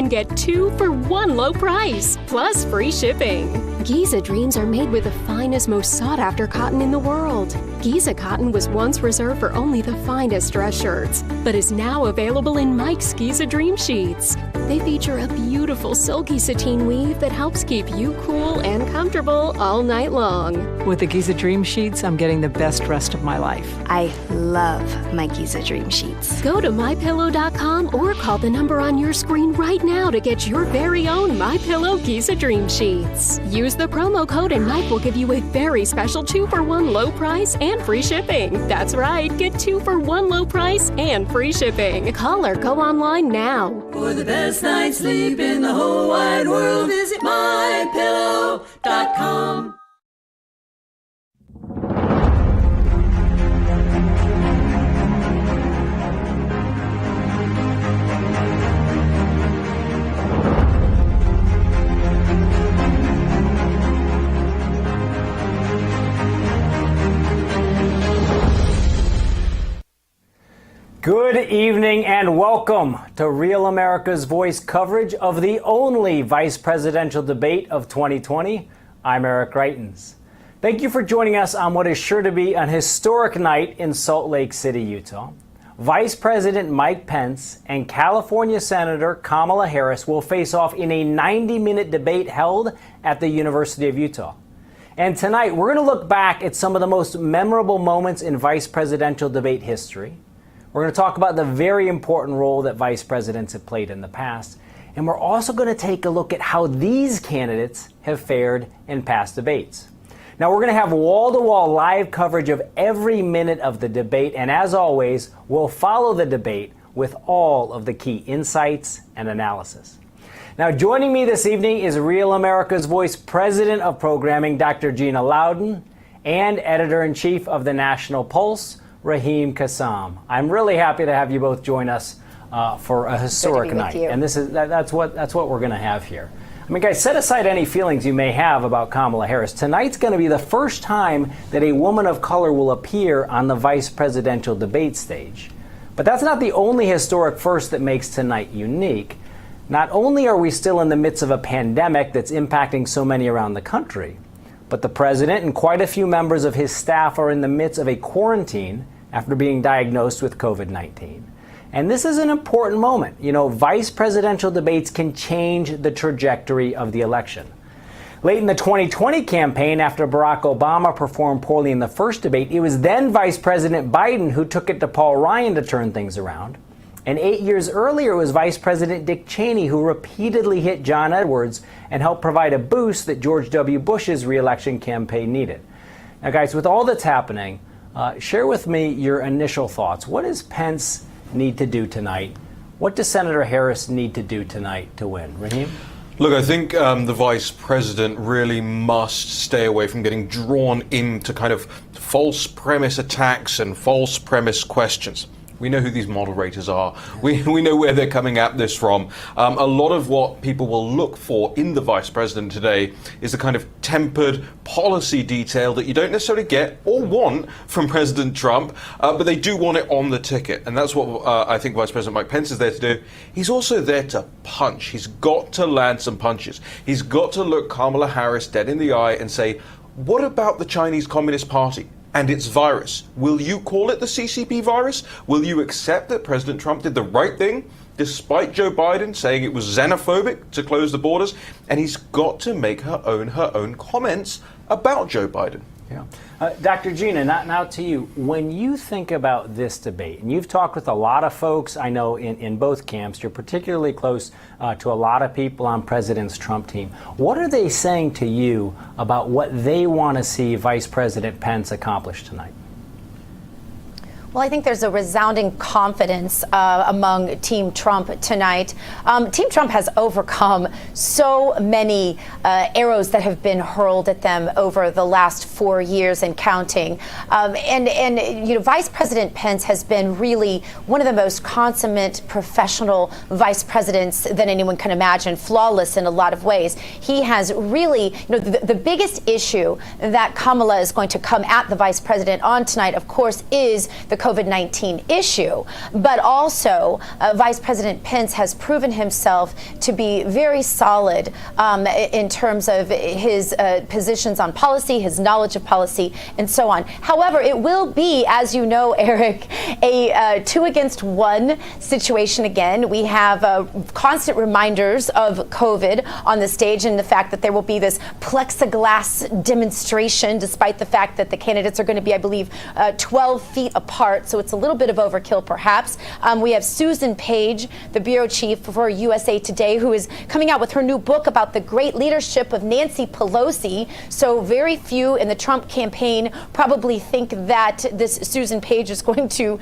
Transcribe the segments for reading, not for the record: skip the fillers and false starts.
and get 2 for 1 low price, plus free shipping. Giza Dreams are made with the finest, most sought-after cotton in the world. Giza cotton was once reserved for only the finest dress shirts, but is now available in Mike's Giza Dream Sheets. They feature a beautiful silky sateen weave that helps keep you cool and comfortable all night long. With the Giza Dream Sheets, I'm getting the best rest of my life. I love my Giza Dream Sheets. Go to MyPillow.com or call the number on your screen right now to get your very own MyPillow Giza Dream Sheets. Use the promo code and Mike will give you a very special 2 for 1 low price and free shipping. That's right, get 2 for 1 low price and free shipping. Call or go online now. For the best night's sleep in the whole wide world, visit MyPillow.com. Good evening and welcome to Real America's Voice coverage of the only vice presidential debate of 2020. I'm Eric Reitens. Thank you for joining us on what is sure to be an historic night in Salt Lake City, Utah. Vice President Mike Pence and California Senator Kamala Harris will face off in a 90-minute debate held at the University of Utah. And tonight, we're going to look back at some of the most memorable moments in vice presidential debate history. We're going to talk about the very important role that vice presidents have played in the past. And we're also going to take a look at how these candidates have fared in past debates. Now, we're going to have wall-to-wall live coverage of every minute of the debate. And as always, we'll follow the debate with all of the key insights and analysis. Now, joining me this evening is Real America's Voice President of Programming, Dr. Gina Loudon, and Editor-in-Chief of the National Pulse, Raheem Kassam. I'm really happy to have you both join us for a historic night, and that's what we're going to have here. I mean, guys, set aside any feelings you may have about Kamala Harris. Tonight's going to be the first time that a woman of color will appear on the vice presidential debate stage. But that's not the only historic first that makes tonight unique. Not only are we still in the midst of a pandemic that's impacting so many around the country, but the president and quite a few members of his staff are in the midst of a quarantine after being diagnosed with COVID-19. And this is an important moment. You know, vice presidential debates can change the trajectory of the election. Late in the 2020 campaign, after Barack Obama performed poorly in the first debate, it was then Vice President Biden who took it to Paul Ryan to turn things around. And 8 years earlier, it was Vice President Dick Cheney who repeatedly hit John Edwards and helped provide a boost that George W. Bush's reelection campaign needed. Now, guys, with all that's happening, share with me your initial thoughts. What does Pence need to do tonight? What does Senator Harris need to do tonight to win? Raheem? Look, I think the vice president really must stay away from getting drawn into kind of false premise attacks and false premise questions. We know who these moderators are. We know where they're coming at this from. A lot of what people will look for in the vice president today is the kind of tempered policy detail that you don't necessarily get or want from President Trump, but they do want it on the ticket. And that's what I think Vice President Mike Pence is there to do. He's also there to punch. He's got to land some punches. He's got to look Kamala Harris dead in the eye and say, what about the Chinese Communist Party and its virus? Will you call it the CCP virus? Will you accept that President Trump did the right thing despite Joe Biden saying it was xenophobic to close the borders? And he's got to make her own comments about Joe Biden. Yeah. Dr. Gina, now to you. When you think about this debate, and you've talked with a lot of folks, I know, in both camps, you're particularly close to a lot of people on President Trump's team. What are they saying to you about what they want to see Vice President Pence accomplish tonight? Well, I think there's a resounding confidence among Team Trump tonight. Team Trump has overcome so many arrows that have been hurled at them over the last 4 years and counting. And you know, Vice President Pence has been really one of the most consummate professional vice presidents that anyone can imagine, flawless in a lot of ways. He has really, you know, the biggest issue that Kamala is going to come at the vice president on tonight, of course, is the COVID-19 issue, but also Vice President Pence has proven himself to be very solid in terms of his positions on policy, his knowledge of policy, and so on. However, it will be, as you know, Eric, a 2-against-1 situation again. We have constant reminders of COVID on the stage and the fact that there will be this plexiglass demonstration, despite the fact that the candidates are going to be, I believe, 12 feet apart. So it's a little bit of overkill, perhaps. We have Susan Page, the bureau chief for USA Today, who is coming out with her new book about the great leadership of Nancy Pelosi. So very few in the Trump campaign probably think that this Susan Page is going to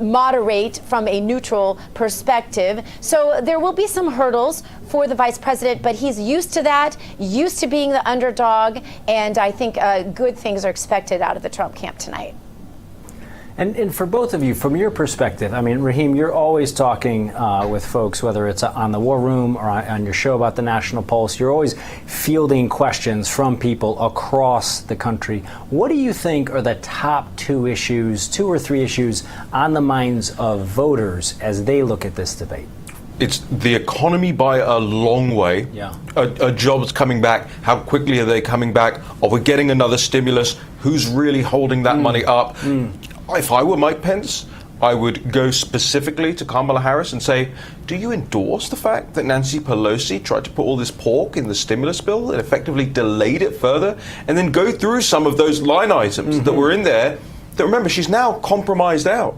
moderate from a neutral perspective. So there will be some hurdles for the vice president, but he's used to that, used to being the underdog, and I think good things are expected out of the Trump camp tonight. And for both of you, from your perspective, I mean, Raheem, you're always talking with folks, whether it's on the War Room or on your show about the National Pulse, you're always fielding questions from people across the country. What do you think are the top 2 or 3 issues on the minds of voters as they look at this debate? It's the economy by a long way. Yeah. Are jobs coming back? How quickly are they coming back? Are we getting another stimulus? Who's really holding that money up? If I were Mike Pence, I would go specifically to Kamala Harris and say, do you endorse the fact that Nancy Pelosi tried to put all this pork in the stimulus bill and effectively delayed it further? And then go through some of those line items that were in there that, remember, she's now compromised out,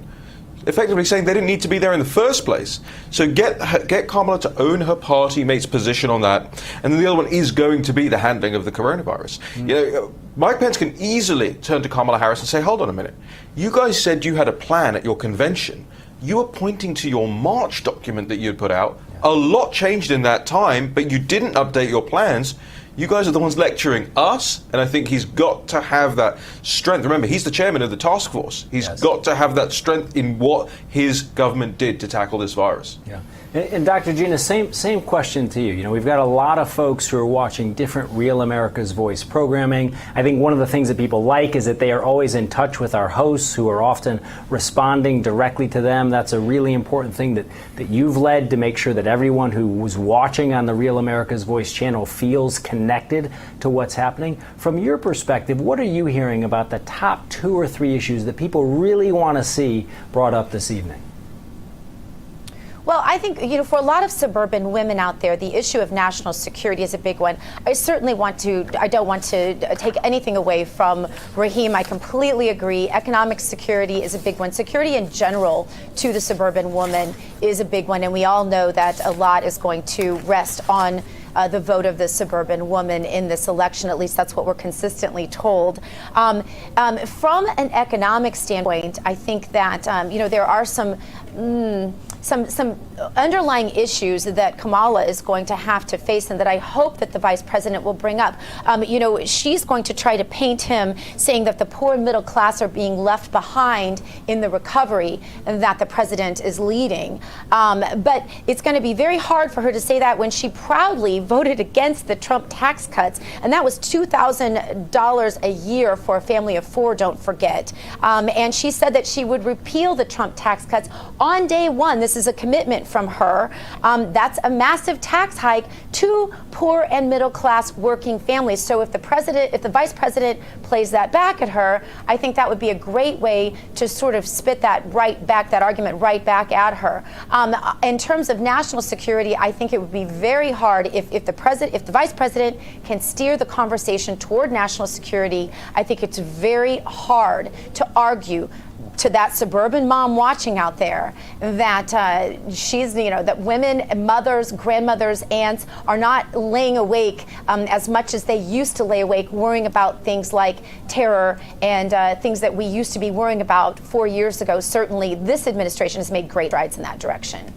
effectively saying they didn't need to be there in the first place. So get Kamala to own her party mate's position on that. And then the other one is going to be the handling of the coronavirus. You know, Mike Pence can easily turn to Kamala Harris and say, hold on a minute. You guys said you had a plan at your convention. You were pointing to your March document that you had put out. A lot changed in that time, but you didn't update your plans. You guys are the ones lecturing us, and I think he's got to have that strength. Remember, he's the chairman of the task force. He's got to have that strength in what his government did to tackle this virus. Yeah. And Dr. Gina, same question to you. You know, we've got a lot of folks who are watching different Real America's Voice programming. I think one of the things that people like is that they are always in touch with our hosts who are often responding directly to them. That's a really important thing that you've led to make sure that everyone who was watching on the Real America's Voice channel feels connected to what's happening. From your perspective, what are you hearing about the top 2 or 3 issues that people really want to see brought up this evening? Well, I think, you know, for a lot of suburban women out there, the issue of national security is a big one. I don't want to take anything away from Raheem. I completely agree. Economic security is a big one. Security in general to the suburban woman is a big one. And we all know that a lot is going to rest on the vote of the suburban woman in this election. At least that's what we're consistently told. From an economic standpoint, I think that, you know, there are some underlying issues that Kamala is going to have to face and that I hope that the vice president will bring up. You know, she's going to try to paint him saying that the poor and middle class are being left behind in the recovery that the president is leading. But it's going to be very hard for her to say that when she proudly voted against the Trump tax cuts. And that was $2,000 a year for a family of 4, don't forget. And she said that she would repeal the Trump tax cuts on day one. This is a commitment from her. That's a massive tax hike to poor and middle class working families. So if the vice president plays that back at her, I think that would be a great way to sort of spit that argument right back at her. In terms of national security, I think it would be very hard if the vice president can steer the conversation toward national security. I think it's very hard to argue to that suburban mom watching out there that that women, mothers, grandmothers, aunts are not laying awake as much as they used to lay awake worrying about things like terror and things that we used to be worrying about 4 years ago. Certainly, this administration has made great strides in that direction.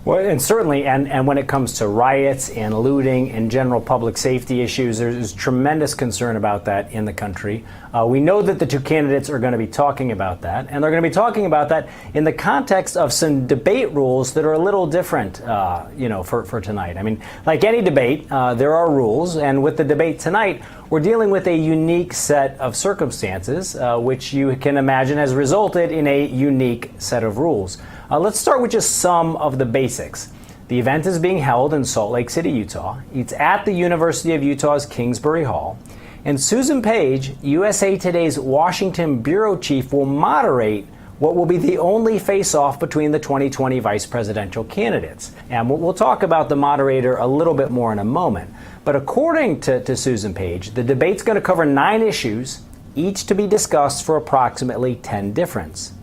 Well, and certainly, and when it comes to riots and looting and general public safety issues, there's tremendous concern about that in the country. We know that the two candidates are going to be talking about that, and they're going to be talking about that in the context of some debate rules that are a little different, for tonight. I mean, like any debate, there are rules, and with the debate tonight, we're dealing with a unique set of circumstances, which you can imagine has resulted in a unique set of rules. Let's start with just some of the basics. The event is being held in Salt Lake City, Utah. It's at the University of Utah's Kingsbury Hall. And Susan Page, USA Today's Washington bureau chief, will moderate what will be the only face-off between the 2020 vice presidential candidates. And we'll talk about the moderator a little bit more in a moment. But according to Susan Page, the debate's going to cover 9 issues, each to be discussed for approximately 10 minutes.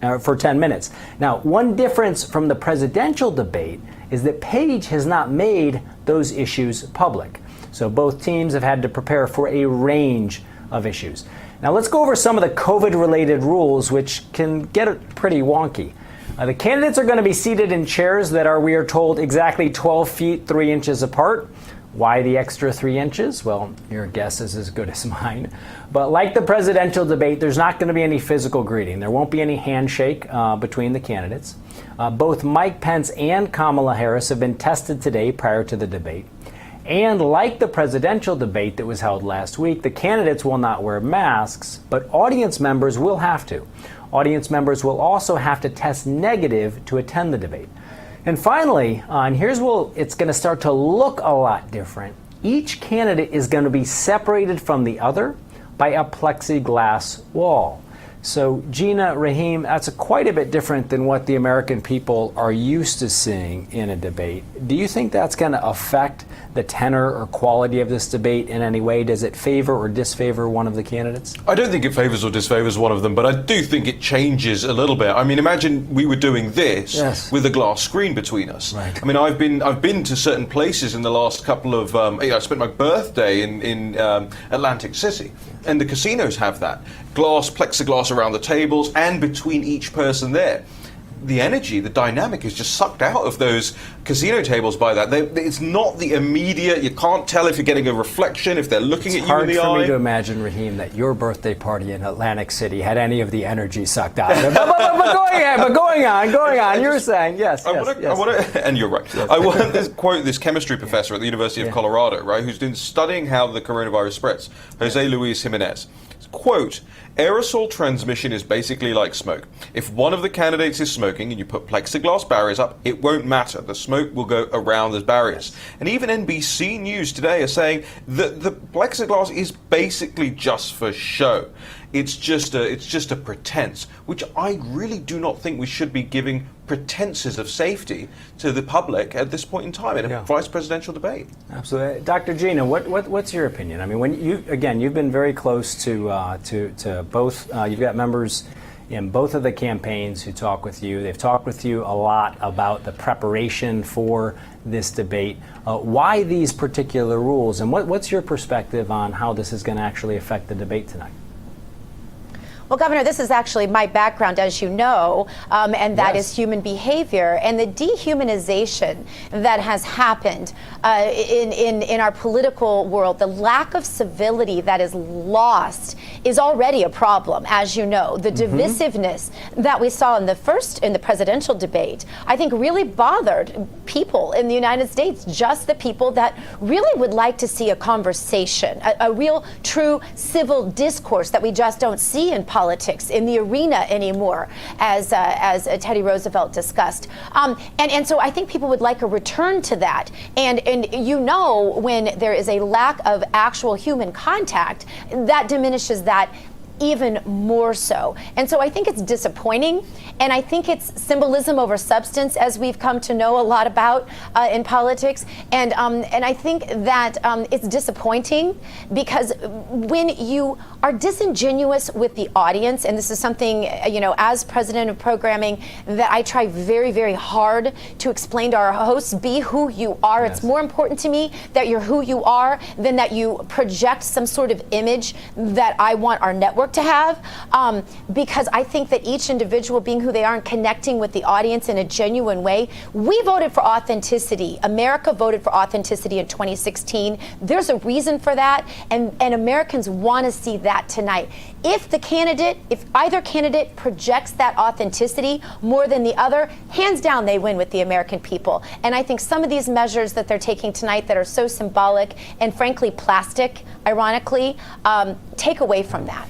Now, one difference from the presidential debate is that Page has not made those issues public. So both teams have had to prepare for a range of issues. Now, let's go over some of the COVID-related rules, which can get pretty wonky. The candidates are going to be seated in chairs that are, we are told, exactly 12 feet 3 inches apart. Why the extra 3 inches? Well, your guess is as good as mine. But like the presidential debate, there's not going to be any physical greeting. There won't be any handshake between the candidates. Both Mike Pence and Kamala Harris have been tested today prior to the debate. And like the presidential debate that was held last week, the candidates will not wear masks, but audience members will have to. Audience members will also have to test negative to attend the debate. And finally, and here's where it's going to start to look a lot different, each candidate is going to be separated from the other by a plexiglass wall. So, Gina, Raheem, that's quite a bit different than what the American people are used to seeing in a debate. Do you think that's going to affect the tenor or quality of this debate in any way? Does it favor or disfavor one of the candidates? I don't think it favors or disfavors one of them, but I do think it changes a little bit. I mean, imagine we were doing this with a glass screen between us. Right. I mean, I've been to certain places in the last couple of. I spent my birthday in Atlantic City, and the casinos have that plexiglass around the tables and between each person there. The energy, the dynamic is just sucked out of those casino tables by that. It's not the immediate, you can't tell if you're getting a reflection, if they're looking at you in the eye. It's hard for me to imagine, Raheem, that your birthday party in Atlantic City had any of the energy sucked out of it. but going on, you were saying, yes. And you're right. Yes. I want to quote this chemistry professor at the University of Colorado, right, who's been studying how the coronavirus spreads, Jose Luis Jimenez. Quote, aerosol transmission is basically like smoke. If one of the candidates is smoking and you put plexiglass barriers up, it won't matter. The smoke will go around those barriers. And even NBC News today are saying that the plexiglass is basically just for show. It's just a pretense, which I really do not think we should be giving pretenses of safety to the public at this point in time in a vice presidential debate. Absolutely. Dr. Gina, what's your opinion? I mean, when you've been very close to both, you've got members in both of the campaigns who talk with you. They've talked with you a lot about the preparation for this debate. Why these particular rules, and what's your perspective on how this is going to actually affect the debate tonight? Well, Governor, this is actually my background, as you know, and that is human behavior and the dehumanization that has happened in our political world. The lack of civility that is lost is already a problem, as you know. The divisiveness that we saw in the presidential debate, I think really bothered people in the United States, just the people that really would like to see a conversation, a real, true civil discourse that we just don't see in politics, in the arena anymore, as Teddy Roosevelt discussed. And so I think people would like a return to that. And you know, when there is a lack of actual human contact, that diminishes that even more so. And so I think it's disappointing, and I think it's symbolism over substance, as we've come to know a lot about in politics. And I think that it's disappointing because when you are disingenuous with the audience, and this is something, you know, as president of programming, that I try very, very hard to explain to our hosts: be who you are. It's more important to me that you're who you are than that you project some sort of image that I want our network work to have, because I think that each individual being who they are and connecting with the audience in a genuine way. We voted for authenticity. America voted for authenticity in 2016. There's a reason for that, and Americans want to see that tonight. If either candidate projects that authenticity more than the other, hands down they win with the American people. And I think some of these measures that they're taking tonight that are so symbolic and frankly plastic, ironically, take away from that.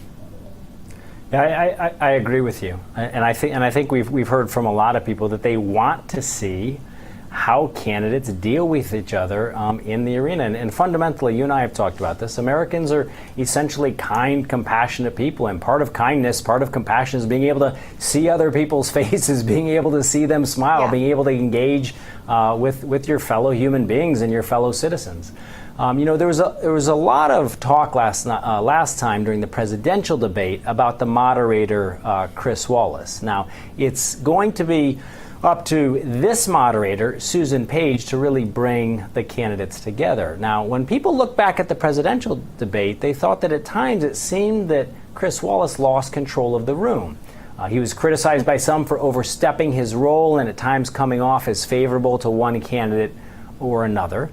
Yeah, I agree with you, and I think we've heard from a lot of people that they want to see how candidates deal with each other in the arena. And fundamentally, you and I have talked about this. Americans are essentially kind, compassionate people, and part of kindness, part of compassion is being able to see other people's faces, being able to see them smile, being able to engage with your fellow human beings and your fellow citizens. There was a lot of talk last time during the presidential debate about the moderator, Chris Wallace. Now, it's going to be up to this moderator, Susan Page, to really bring the candidates together. Now, when people look back at the presidential debate, they thought that at times it seemed that Chris Wallace lost control of the room. He was criticized by some for overstepping his role and at times coming off as favorable to one candidate or another.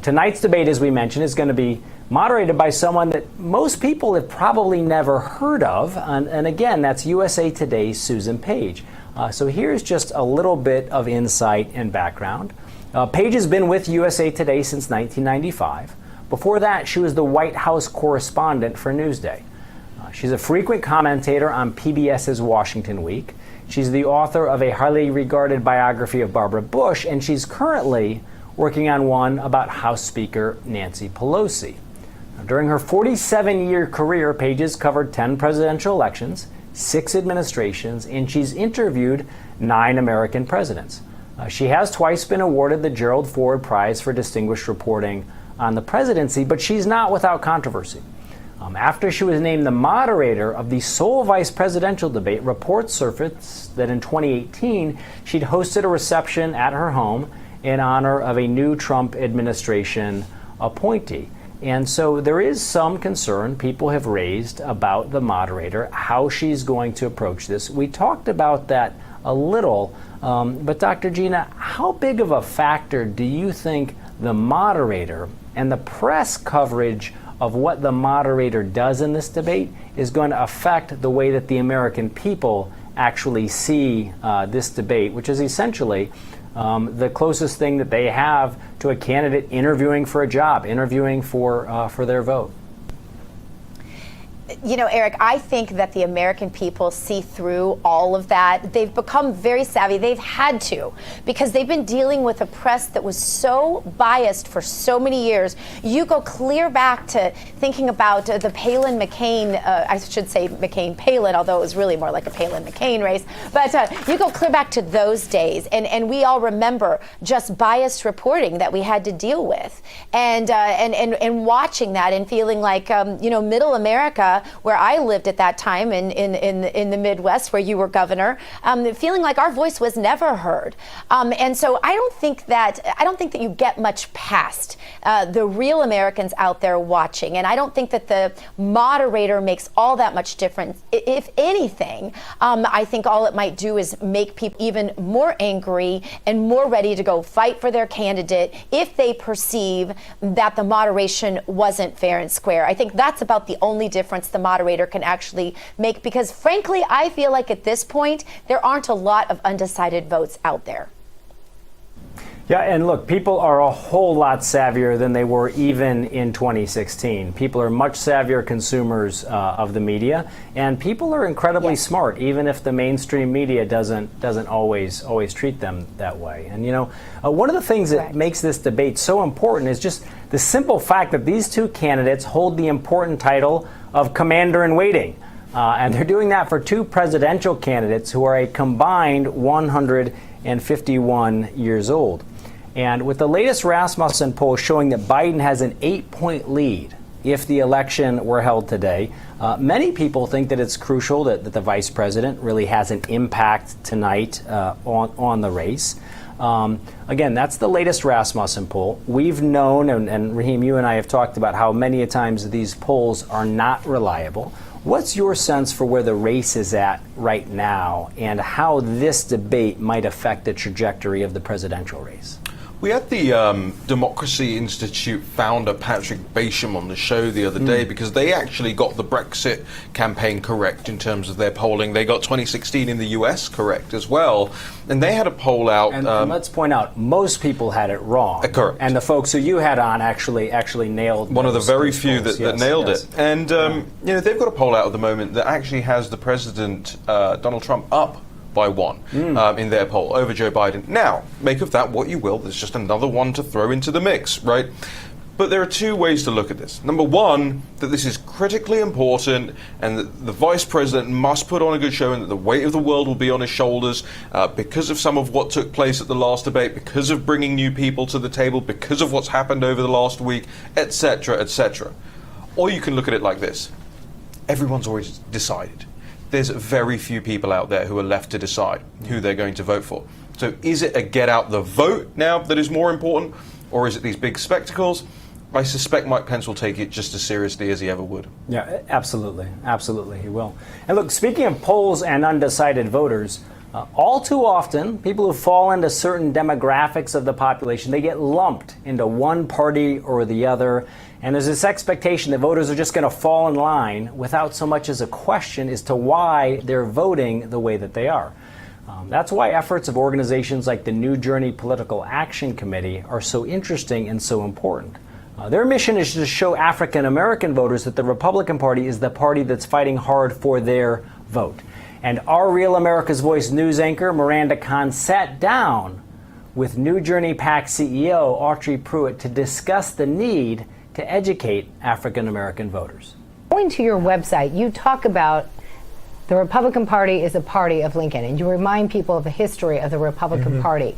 Tonight's debate, as we mentioned, is going to be moderated by someone that most people have probably never heard of. And again, that's USA Today's Susan Page. So here's just a little bit of insight and background. Page has been with USA Today since 1995. Before that, she was the White House correspondent for Newsday. She's a frequent commentator on PBS's Washington Week. She's the author of a highly regarded biography of Barbara Bush, and she's currently working on one about House Speaker Nancy Pelosi. During her 47-year career, Page has covered 10 presidential elections, 6 administrations, and she's interviewed 9 American presidents. She has twice been awarded the Gerald Ford Prize for distinguished reporting on the presidency, but she's not without controversy. After she was named the moderator of the sole vice presidential debate, reports surfaced that in 2018 she'd hosted a reception at her home in honor of a new Trump administration appointee. And so there is some concern people have raised about the moderator, how she's going to approach this. We talked about that a little, but Dr. Gina, how big of a factor do you think the moderator and the press coverage of what the moderator does in this debate is going to affect the way that the American people actually see this debate, which is essentially the closest thing that they have to a candidate interviewing for a job, interviewing for their vote? You know, Eric, I think that the American people see through all of that. They've become very savvy. They've had to, because they've been dealing with a press that was so biased for so many years. You go clear back to thinking about the Palin-McCain, I should say McCain-Palin, although it was really more like a Palin-McCain race. But you go clear back to those days, and we all remember just biased reporting that we had to deal with. And watching that and feeling like, middle America, where I lived at that time in the Midwest, where you were governor, feeling like our voice was never heard. And so I don't think that you get much past the real Americans out there watching. And I don't think that the moderator makes all that much difference. If anything, I think all it might do is make people even more angry and more ready to go fight for their candidate if they perceive that the moderation wasn't fair and square. I think that's about the only difference the moderator can actually make, because frankly, I feel like at this point, there aren't a lot of undecided votes out there. Yeah, and look, people are a whole lot savvier than they were even in 2016. People are much savvier consumers of the media, and people are incredibly smart, even if the mainstream media doesn't always treat them that way. And one of the things that makes this debate so important is just the simple fact that these two candidates hold the important title of commander-in-waiting. And they're doing that for two presidential candidates who are a combined 151 years old. And with the latest Rasmussen poll showing that Biden has an 8-point lead if the election were held today, many people think that it's crucial that the vice president really has an impact tonight on the race. Again, that's the latest Rasmussen poll. We've known, and Raheem, you and I have talked about how many a times these polls are not reliable. What's your sense for where the race is at right now and how this debate might affect the trajectory of the presidential race? We had the Democracy Institute founder Patrick Basham on the show the other day because they actually got the Brexit campaign correct in terms of their polling. They got 2016 in the US correct as well. And they had a poll out. And let's point out, most people had it wrong. Correct. And the folks who you had on actually nailed one of the very few polls. that nailed it. And, they've got a poll out at the moment that actually has the president, Donald Trump, up by one in their poll over Joe Biden. Now, make of that what you will. There's just another one to throw into the mix, right? But there are two ways to look at this. Number one, that this is critically important and that the vice president must put on a good show and that the weight of the world will be on his shoulders because of some of what took place at the last debate, because of bringing new people to the table, because of what's happened over the last week, etc., etc. Or you can look at it like this. Everyone's already decided. There's very few people out there who are left to decide who they're going to vote for. So is it a get out the vote now that is more important, or is it these big spectacles? I suspect Mike Pence will take it just as seriously as he ever would. Yeah, absolutely. Absolutely, he will. And look, speaking of polls and undecided voters, all too often, people who fall into certain demographics of the population, they get lumped into one party or the other. And there's this expectation that voters are just going to fall in line without so much as a question as to why they're voting the way that they are. That's why efforts of organizations like the New Journey Political Action Committee are so interesting and so important. Their mission is to show African American voters that the Republican Party is the party that's fighting hard for their vote. And our Real America's Voice news anchor, Miranda Kahn, sat down with New Journey PAC CEO Autry Pruitt to discuss the need to educate African American voters. Going to your website, you talk about the Republican Party is a party of Lincoln, and you remind people of the history of the Republican Party.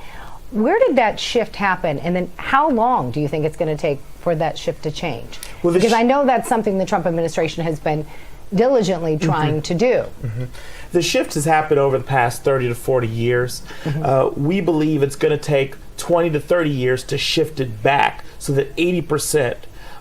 Where did that shift happen, and then how long do you think it's going to take for that shift to change? Well, because I know that's something the Trump administration has been diligently trying to do. The shift has happened over the past 30 to 40 years. We believe it's going to take 20 to 30 years to shift it back so that 80%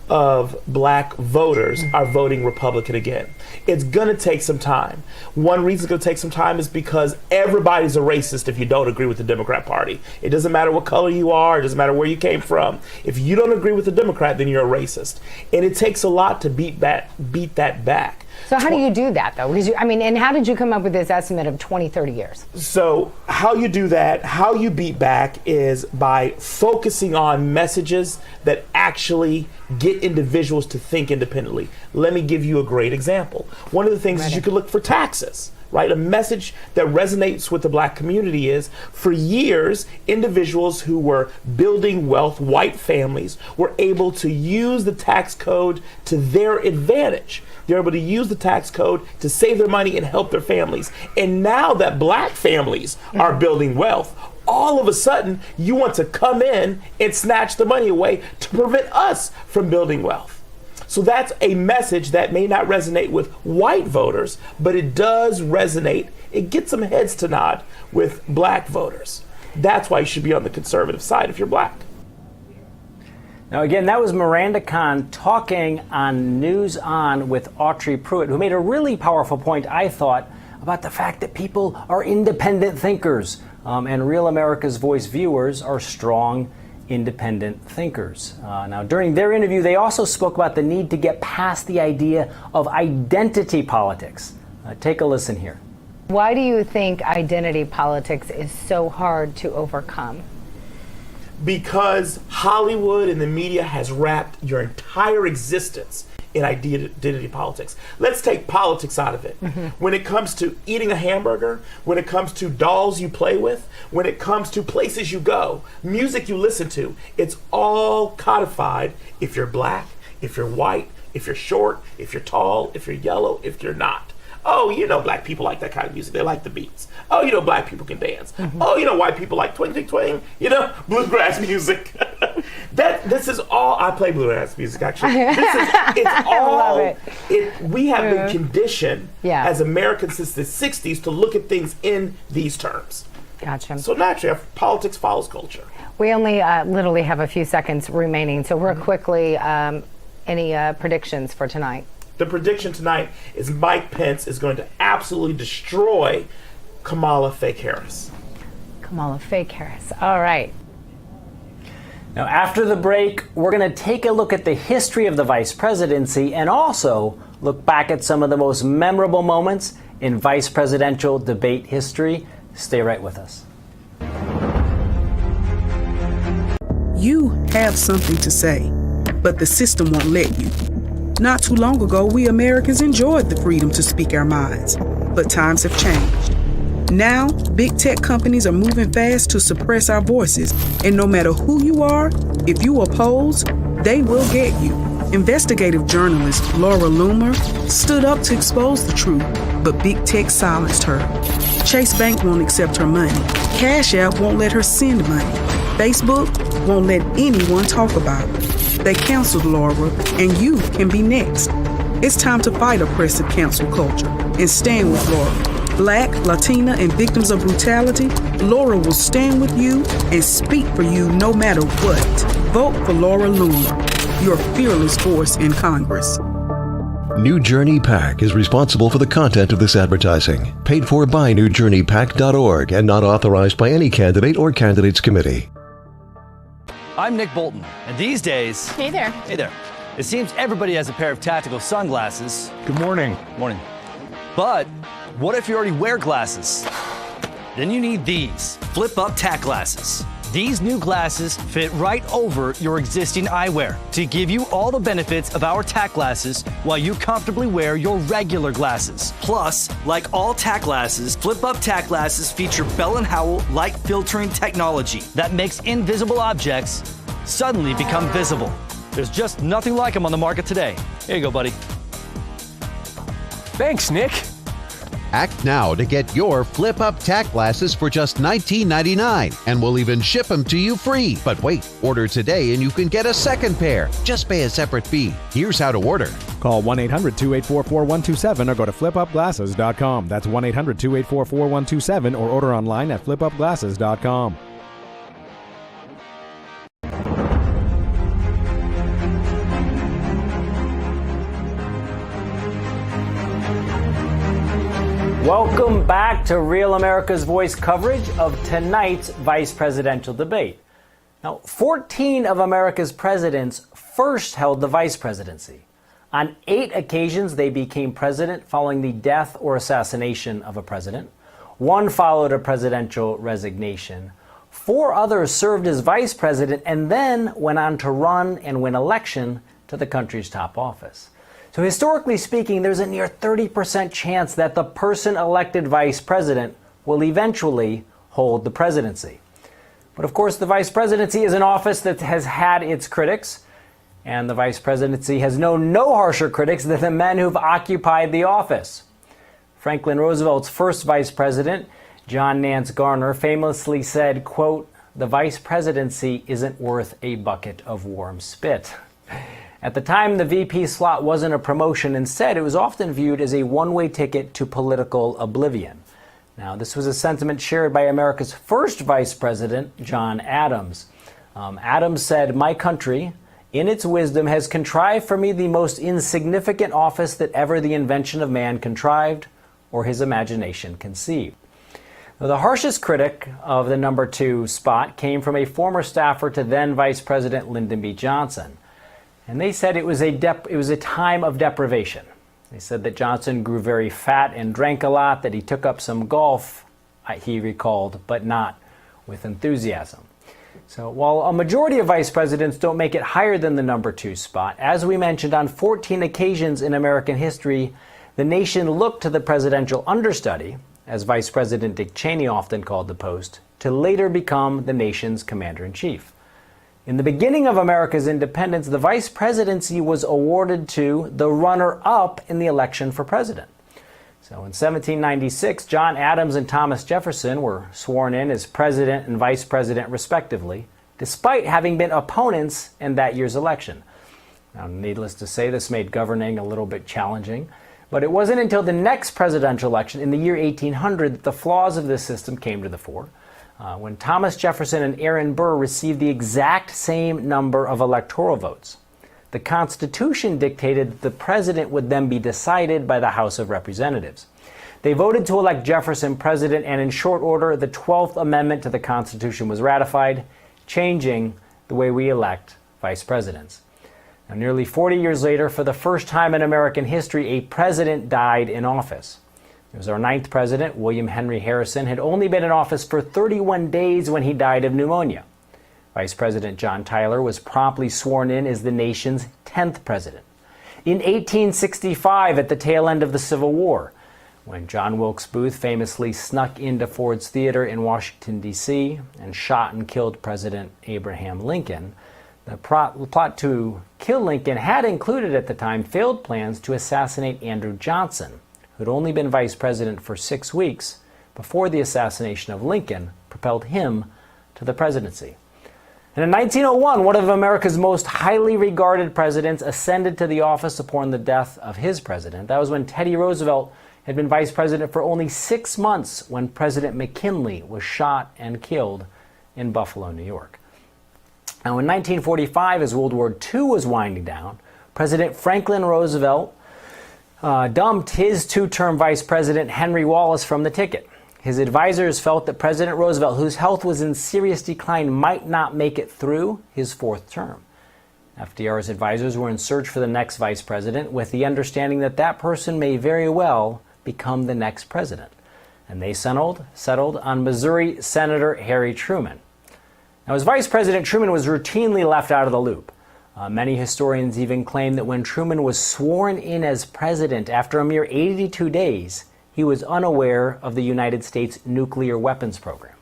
of black voters are voting Republican again. It's going to take some time. One reason it's going to take some time is because everybody's a racist if you don't agree with the Democrat Party. It doesn't matter what color you are. It doesn't matter where you came from. If you don't agree with the Democrat, then you're a racist. And it takes a lot to beat that back. So how do you do that, though? Because and how did you come up with this estimate of 20, 30 years? So how you do that, how you beat back is by focusing on messages that actually get individuals to think independently. Let me give you a great example. One of the things is you can look for taxes. Right? A message that resonates with the black community is, for years, individuals who were building wealth, white families, were able to use the tax code to their advantage. They're able to use the tax code to save their money and help their families. And now that black families are building wealth, all of a sudden, you want to come in and snatch the money away to prevent us from building wealth. So that's a message that may not resonate with white voters, but it does resonate. It gets some heads to nod with black voters. That's why you should be on the conservative side if you're black. Now, again, that was Miranda Kahn talking on News On with Autry Pruitt, who made a really powerful point, I thought, about the fact that people are independent thinkers, and Real America's Voice viewers are strong independent thinkers. Now, during their interview, they also spoke about the need to get past the idea of identity politics. Take a listen here. Why do you think identity politics is so hard to overcome? Because Hollywood and the media has wrapped your entire existence in identity politics. Let's take politics out of it. When it comes to eating a hamburger, when it comes to dolls you play with, when it comes to places you go, music you listen to, it's all codified if you're black, if you're white, if you're short, if you're tall, if you're yellow, if you're not. Oh, you know black people like that kind of music. They like the beats. Oh, you know black people can dance. Oh, you know white people like twing, twing, twing. You know, bluegrass music. This is all, I play bluegrass music actually. It's all, I love it. We have been conditioned as Americans since the 60s to look at things in these terms. Gotcha. So naturally, politics follows culture. We only literally have a few seconds remaining, so real quickly, any predictions for tonight? The prediction tonight is Mike Pence is going to absolutely destroy Kamala fake Harris. Kamala fake Harris. All right. Now, after the break, we're going to take a look at the history of the vice presidency and also look back at some of the most memorable moments in vice presidential debate history. Stay right with us. You have something to say, but the system won't let you. Not too long ago, we Americans enjoyed the freedom to speak our minds, but times have changed. Now, big tech companies are moving fast to suppress our voices, and no matter who you are, if you oppose, they will get you. Investigative journalist Laura Loomer stood up to expose the truth, but big tech silenced her. Chase Bank won't accept her money. Cash App won't let her send money. Facebook won't let anyone talk about it. They canceled Laura, and you can be next. It's time to fight oppressive cancel culture and stand with Laura. Black, Latina, and victims of brutality, Laura will stand with you and speak for you no matter what. Vote for Laura Loomer, your fearless voice in Congress. New Journey PAC is responsible for the content of this advertising, paid for by NewJourneyPAC.org and not authorized by any candidate or candidates committee. I'm Nick Bolton, and these days... Hey there. Hey there. It seems everybody has a pair of tactical sunglasses. Good morning. Morning. But what if you already wear glasses? Then you need these flip-up tack glasses. These new glasses fit right over your existing eyewear to give you all the benefits of our tack glasses while you comfortably wear your regular glasses. Plus, like all tack glasses, flip-up tack glasses feature Bell & Howell light filtering technology that makes invisible objects suddenly become visible. There's just nothing like them on the market today. Here you go, buddy. Thanks, Nick. Act now to get your flip-up tack glasses for just $19.99, and we'll even ship them to you free. But wait, order today and you can get a second pair. Just pay a separate fee. Here's how to order. Call 1-800-284-4127 or go to flipupglasses.com. That's 1-800-284-4127 or order online at flipupglasses.com. Welcome back to Real America's Voice coverage of tonight's vice presidential debate. Now, 14 of America's presidents first held the vice presidency. On 8 occasions, they became president following the death or assassination of a president. 1 followed a presidential resignation. 4 others served as vice president and then went on to run and win election to the country's top office. So historically speaking, there's a near 30% chance that the person elected vice president will eventually hold the presidency. But of course, the vice presidency is an office that has had its critics, and the vice presidency has known no harsher critics than the men who've occupied the office. Franklin Roosevelt's first vice president, John Nance Garner, famously said, quote, "The vice presidency isn't worth a bucket of warm spit." At the time, the VP slot wasn't a promotion. Instead, it was often viewed as a one-way ticket to political oblivion. Now, this was a sentiment shared by America's first vice president, John Adams. Adams said, "My country, in its wisdom, has contrived for me the most insignificant office that ever the invention of man contrived or his imagination conceived." Now, the harshest critic of the number 2 spot came from a former staffer to then Vice President Lyndon B. Johnson. And they said it was a time of deprivation. They said that Johnson grew very fat and drank a lot, that he took up some golf, he recalled, but not with enthusiasm. So while a majority of vice presidents don't make it higher than the number 2 spot, as we mentioned, on 14 occasions in American history, the nation looked to the presidential understudy, as Vice President Dick Cheney often called the post, to later become the nation's commander-in-chief. In the beginning of America's independence, the vice presidency was awarded to the runner-up in the election for president. So in 1796, John Adams and Thomas Jefferson were sworn in as president and vice president respectively, despite having been opponents in that year's election. Now, needless to say, this made governing a little bit challenging, but it wasn't until the next presidential election in the year 1800 that the flaws of this system came to the fore. When Thomas Jefferson and Aaron Burr received the exact same number of electoral votes. the Constitution dictated that the president would then be decided by the House of Representatives. They voted to elect Jefferson president, and in short order, the 12th Amendment to the Constitution was ratified, changing the way we elect vice presidents. Now, nearly 40 years later, for the first time in American history, a president died in office. It was our 9th president, William Henry Harrison, had only been in office for 31 days when he died of pneumonia. Vice President John Tyler was promptly sworn in as the nation's 10th president. In 1865, at the tail end of the Civil War, when John Wilkes Booth famously snuck into Ford's Theater in Washington, D.C., and shot and killed President Abraham Lincoln, the plot to kill Lincoln had included at the time failed plans to assassinate Andrew Johnson, who had only been vice president for 6 weeks before the assassination of Lincoln propelled him to the presidency. And in 1901, one of America's most highly regarded presidents ascended to the office upon the death of his president. That was when Teddy Roosevelt had been vice president for only 6 months when President McKinley was shot and killed in Buffalo, New York. Now, in 1945, as World War II was winding down, President Franklin Roosevelt dumped his 2-term vice president, Henry Wallace, from the ticket. His advisors felt that President Roosevelt, whose health was in serious decline, might not make it through his 4th term. FDR's advisors were in search for the next vice president with the understanding that that person may very well become the next president. And they settled on Missouri Senator Harry Truman. Now, as vice president, Truman was routinely left out of the loop. Many historians even claim that when Truman was sworn in as president after a mere 82 days, he was unaware of the United States nuclear weapons program.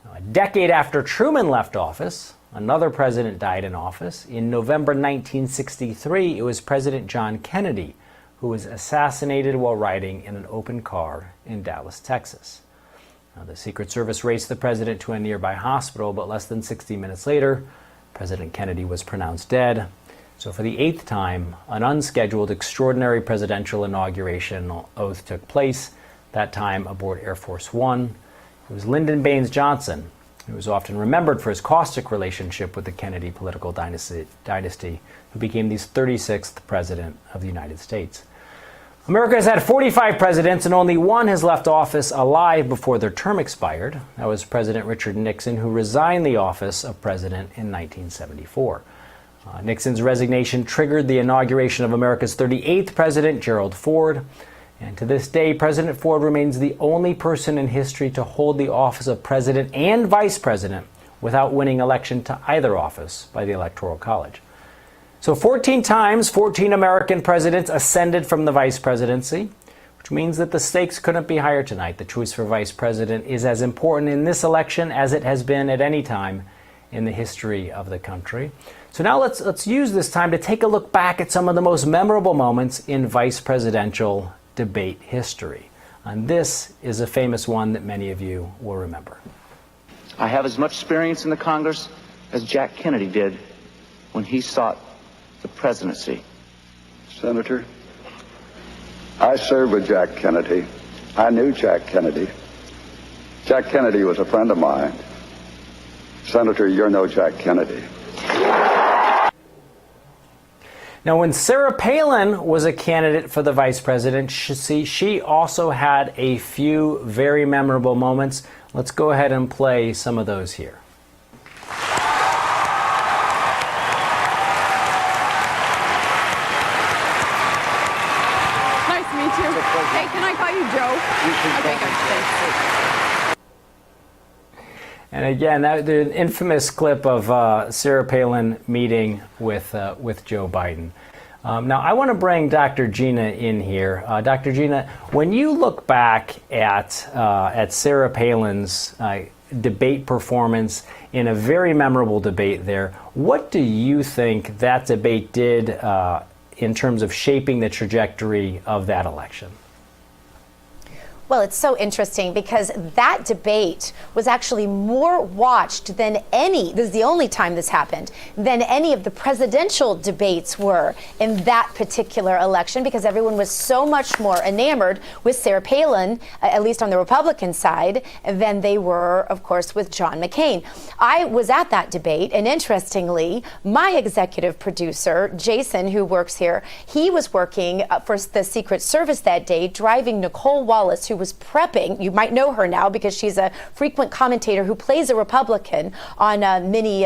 Now, a decade after Truman left office, another president died in office. In November 1963, it was President John Kennedy who was assassinated while riding in an open car in Dallas, Texas. Now, the Secret Service raced the president to a nearby hospital, but less than 60 minutes later, President Kennedy was pronounced dead. So for the 8th time, an unscheduled extraordinary presidential inauguration oath took place, that time aboard Air Force One. It was Lyndon Baines Johnson, who was often remembered for his caustic relationship with the Kennedy political dynasty, who became the 36th president of the United States. America has had 45 presidents, and only one has left office alive before their term expired. That was President Richard Nixon, who resigned the office of president in 1974. Nixon's resignation triggered the inauguration of America's 38th president, Gerald Ford. And to this day, President Ford remains the only person in history to hold the office of president and vice president without winning election to either office by the Electoral College. So 14 times, 14 American presidents ascended from the vice presidency, which means that the stakes couldn't be higher tonight. The choice for vice president is as important in this election as it has been at any time in the history of the country. So now let's use this time to take a look back at some of the most memorable moments in vice presidential debate history. And this is a famous one that many of you will remember. I have as much experience in the Congress as Jack Kennedy did when he sought the presidency. Senator, I served with Jack Kennedy. I knew Jack Kennedy. Jack Kennedy was a friend of mine. Senator, you're no Jack Kennedy. Now, when Sarah Palin was a candidate for the vice president, she also had a few very memorable moments. Let's go ahead and play some of those here. Hey, can I call you Joe? Okay, good. Thanks. And again, the infamous clip of Sarah Palin meeting with Joe Biden. Now, I want to bring Dr. Gina in here. Dr. Gina, when you look back at Sarah Palin's debate performance in a very memorable debate there, what do you think that debate did in terms of shaping the trajectory of that election? Well, it's so interesting because that debate was actually more watched than any, this is the only time this happened, than any of the presidential debates were in that particular election, because everyone was so much more enamored with Sarah Palin, at least on the Republican side, than they were, of course, with John McCain. I was at that debate, and interestingly, my executive producer, Jason, who works here, he was working for the Secret Service that day, driving Nicole Wallace, who was prepping. You might know her now because she's a frequent commentator who plays a Republican on many,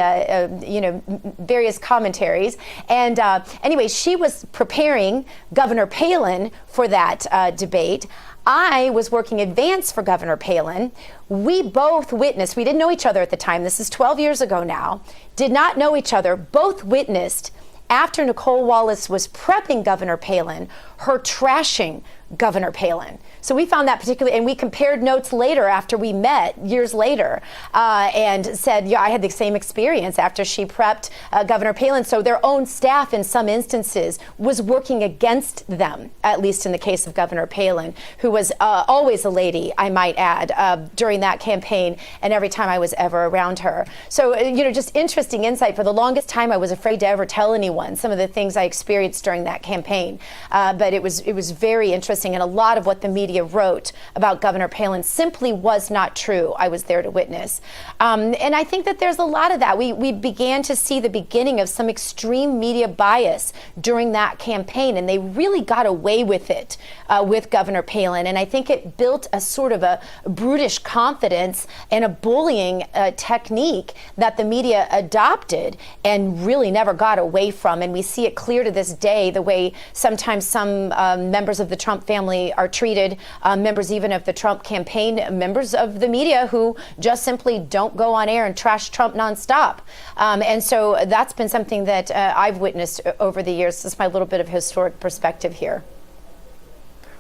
various commentaries. And anyway, she was preparing Governor Palin for that debate. I was working advance for Governor Palin. We both witnessed, we didn't know each other at the time, this is 12 years ago now, did not know each other, both witnessed after Nicole Wallace was prepping Governor Palin, her trashing Governor Palin. So we found that particularly, and we compared notes later after we met years later, and said, yeah, I had the same experience after she prepped Governor Palin. So their own staff in some instances was working against them, at least in the case of Governor Palin, who was always a lady, I might add, during that campaign and every time I was ever around her. So, just interesting insight. For the longest time, I was afraid to ever tell anyone some of the things I experienced during that campaign. But it was very interesting, and a lot of what the media wrote about Governor Palin simply was not true. I was there to witness. And I think that there's a lot of that. We began to see the beginning of some extreme media bias during that campaign, and they really got away with it with Governor Palin. And I think it built a sort of a brutish confidence and a bullying technique that the media adopted and really never got away from. And we see it clear to this day, the way sometimes some members of the Trump family are treated, members even of the Trump campaign, members of the media who just simply don't go on air and trash Trump nonstop. And so that's been something that I've witnessed over the years. This is my little bit of historic perspective here.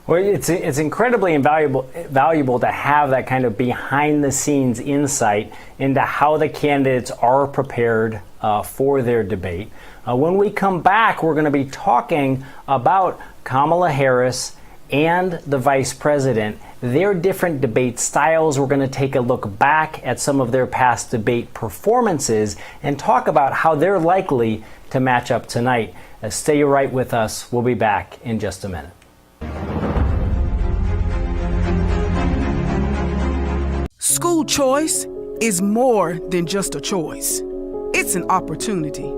Well, it's incredibly valuable to have that kind of behind-the-scenes insight into how the candidates are prepared for their debate. When we come back, we're going to be talking about Kamala Harris and the vice president, their different debate styles. We're going to take a look back at some of their past debate performances and talk about how they're likely to match up tonight. Stay right with us. We'll be back in just a minute. School choice is more than just a choice. It's an opportunity.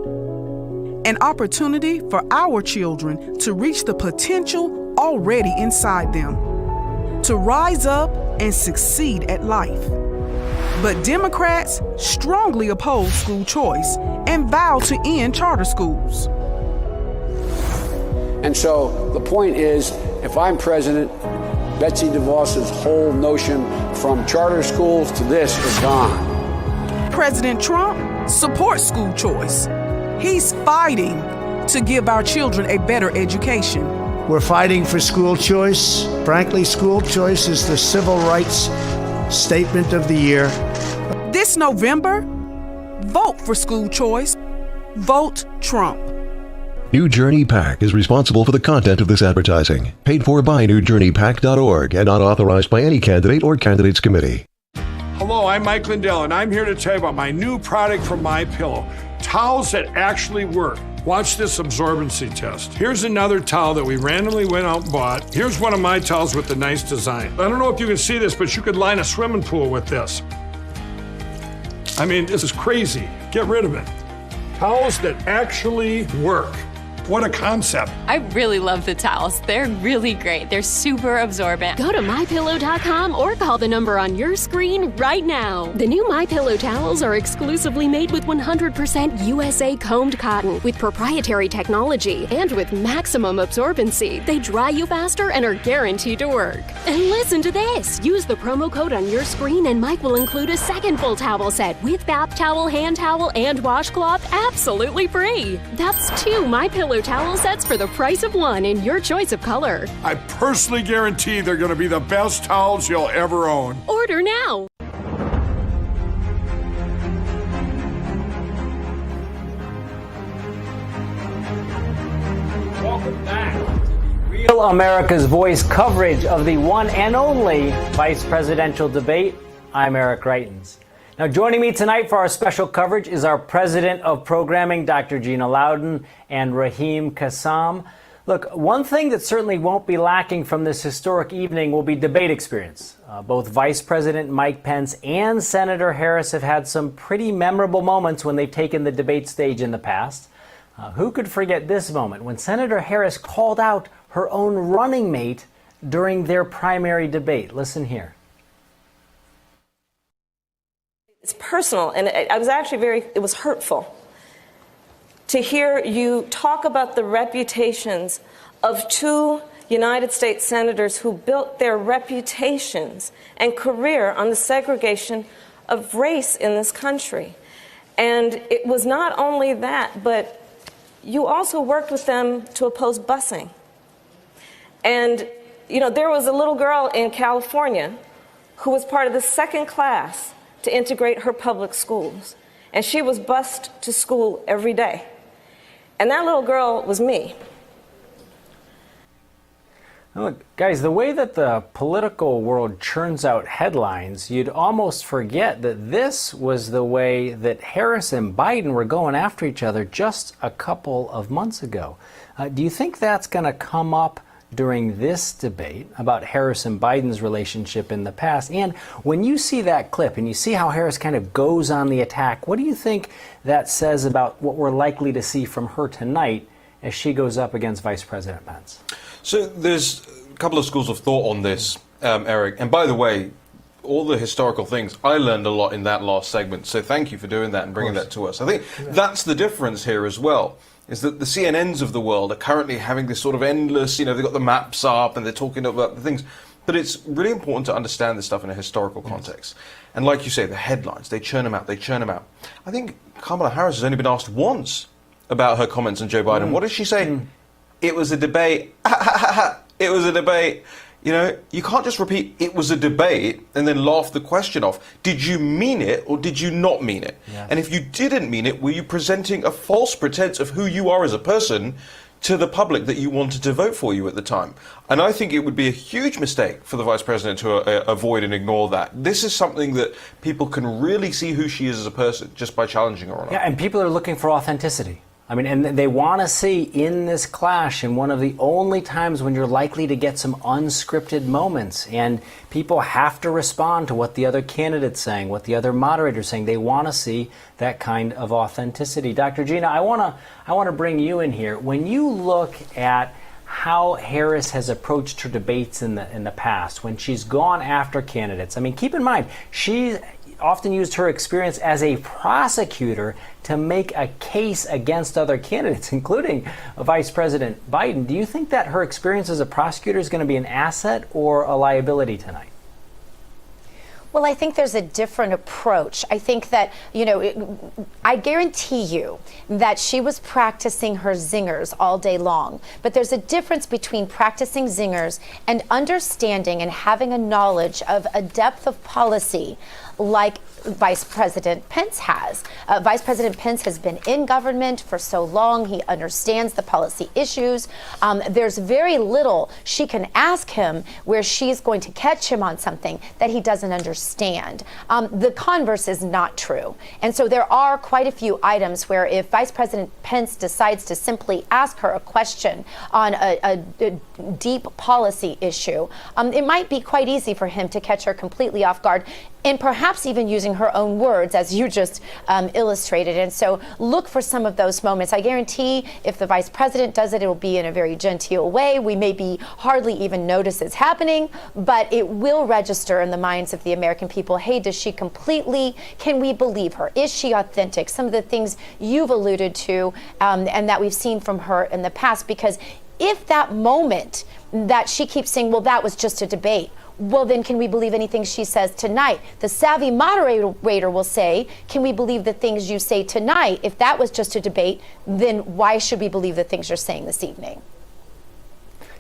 An opportunity for our children to reach the potential already inside them, to rise up and succeed at life. But Democrats strongly oppose school choice and vow to end charter schools. And so the point is, if I'm president, Betsy DeVos's whole notion from charter schools to this is gone. President Trump supports school choice. He's fighting to give our children a better education. We're fighting for school choice. Frankly, school choice is the civil rights statement of the year. This November, vote for school choice. Vote Trump. New Journey PAC is responsible for the content of this advertising. Paid for by NewJourneyPAC.org and not authorized by any candidate or candidates committee. Hello, I'm Mike Lindell, and I'm here to tell you about my new product from MyPillow. Towels that actually work. Watch this absorbency test. Here's another towel that we randomly went out and bought. Here's one of my towels with the nice design. I don't know if you can see this, but you could line a swimming pool with this. I mean, this is crazy. Get rid of it. Towels that actually work. What a concept. I really love the towels. They're really great. They're super absorbent. Go to MyPillow.com or call the number on your screen right now. The new MyPillow towels are exclusively made with 100% USA combed cotton with proprietary technology and with maximum absorbency. They dry you faster and are guaranteed to work. And listen to this. Use the promo code on your screen and Mike will include a second full towel set with bath towel, hand towel, and washcloth absolutely free. That's 2 MyPillow towel sets for the price of 1 in your choice of color. I personally guarantee they're going to be the best towels you'll ever own. Order now. Welcome back to the Real America's Voice coverage of the one and only vice presidential debate. I'm Eric Greitens. Now, joining me tonight for our special coverage is our president of programming, Dr. Gina Loudon, and Raheem Kassam. Look, one thing that certainly won't be lacking from this historic evening will be debate experience. Both Vice President Mike Pence and Senator Harris have had some pretty memorable moments when they've taken the debate stage in the past. Who could forget this moment when Senator Harris called out her own running mate during their primary debate? Listen here. It's personal, and I was actually it was hurtful to hear you talk about the reputations of two United States senators who built their reputations and career on the segregation of race in this country. And it was not only that, but you also worked with them to oppose busing. And, you know, there was a little girl in California who was part of the second class to integrate her public schools. And she was bused to school every day. And that little girl was me. Look, guys, the way that the political world churns out headlines, you'd almost forget that this was the way that Harris and Biden were going after each other just a couple of months ago. Do you think that's going to come up during this debate about Harris and Biden's relationship in the past? And when you see that clip and you see how Harris kind of goes on the attack, what do you think that says about what we're likely to see from her tonight as she goes up against Vice President Pence? So there's a couple of schools of thought on this, Eric. And by the way, all the historical things, I learned a lot in that last segment. So thank you for doing that and bringing that to us. I think that's the difference here as well, is that the CNNs of the world are currently having this sort of endless, they've got the maps up and they're talking about the things. But it's really important to understand this stuff in a historical context. And like you say, the headlines, they churn them out. I think Kamala Harris has only been asked once about her comments on Joe Biden. What does she say? It was a debate. It was a debate. You can't just repeat, it was a debate, and then laugh the question off. Did you mean it or did you not mean it? Yes. And if you didn't mean it, were you presenting a false pretense of who you are as a person to the public that you wanted to vote for you at the time? And I think it would be a huge mistake for the Vice President to avoid and ignore that. This is something that people can really see who she is as a person just by challenging her on it. Yeah, and people are looking for authenticity. I mean, and they want to see in this clash, in one of the only times when you're likely to get some unscripted moments, and people have to respond to what the other candidate's saying, what the other moderator's saying. They want to see that kind of authenticity. Dr. Gina, I want to bring you in here. When you look at how Harris has approached her debates in the past, when she's gone after candidates, I mean, keep in mind, she often used her experience as a prosecutor to make a case against other candidates, including Vice President Biden. Do you think that her experience as a prosecutor is going to be an asset or a liability tonight? Well, I think there's a different approach. I think that, I guarantee you that she was practicing her zingers all day long. But there's a difference between practicing zingers and understanding and having a knowledge of a depth of policy like Vice President Pence has. Vice President Pence has been in government for so long. He understands the policy issues. There's very little she can ask him where she's going to catch him on something that he doesn't understand. The converse is not true. And so there are quite a few items where if Vice President Pence decides to simply ask her a question on a deep policy issue, it might be quite easy for him to catch her completely off guard, and perhaps even using her own words, as you just illustrated. And so look for some of those moments. I guarantee if the vice president does it, it will be in a very genteel way. We maybe hardly even notice it's happening, but it will register in the minds of the American people. Hey, can we believe her? Is she authentic? Some of the things you've alluded to and that we've seen from her in the past, because if that moment that she keeps saying, well, that was just a debate, well, then can we believe anything she says tonight? The savvy moderator will say, can we believe the things you say tonight? If that was just a debate, then why should we believe the things you're saying this evening?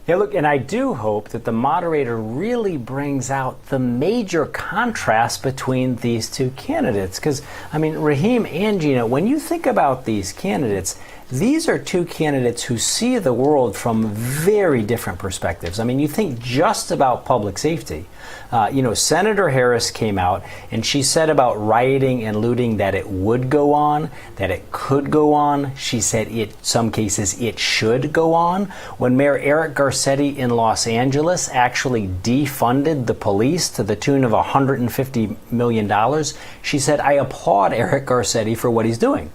Yeah, look, and I do hope that the moderator really brings out the major contrast between these two candidates. Because, I mean, Raheem and Gina, when you think about these candidates, these are two candidates who see the world from very different perspectives. I mean, you think just about public safety. Senator Harris came out and she said about rioting and looting that it would go on, that it could go on. She said in some cases it should go on. When Mayor Eric Garcetti in Los Angeles actually defunded the police to the tune of $150 million, she said, I applaud Eric Garcetti for what he's doing.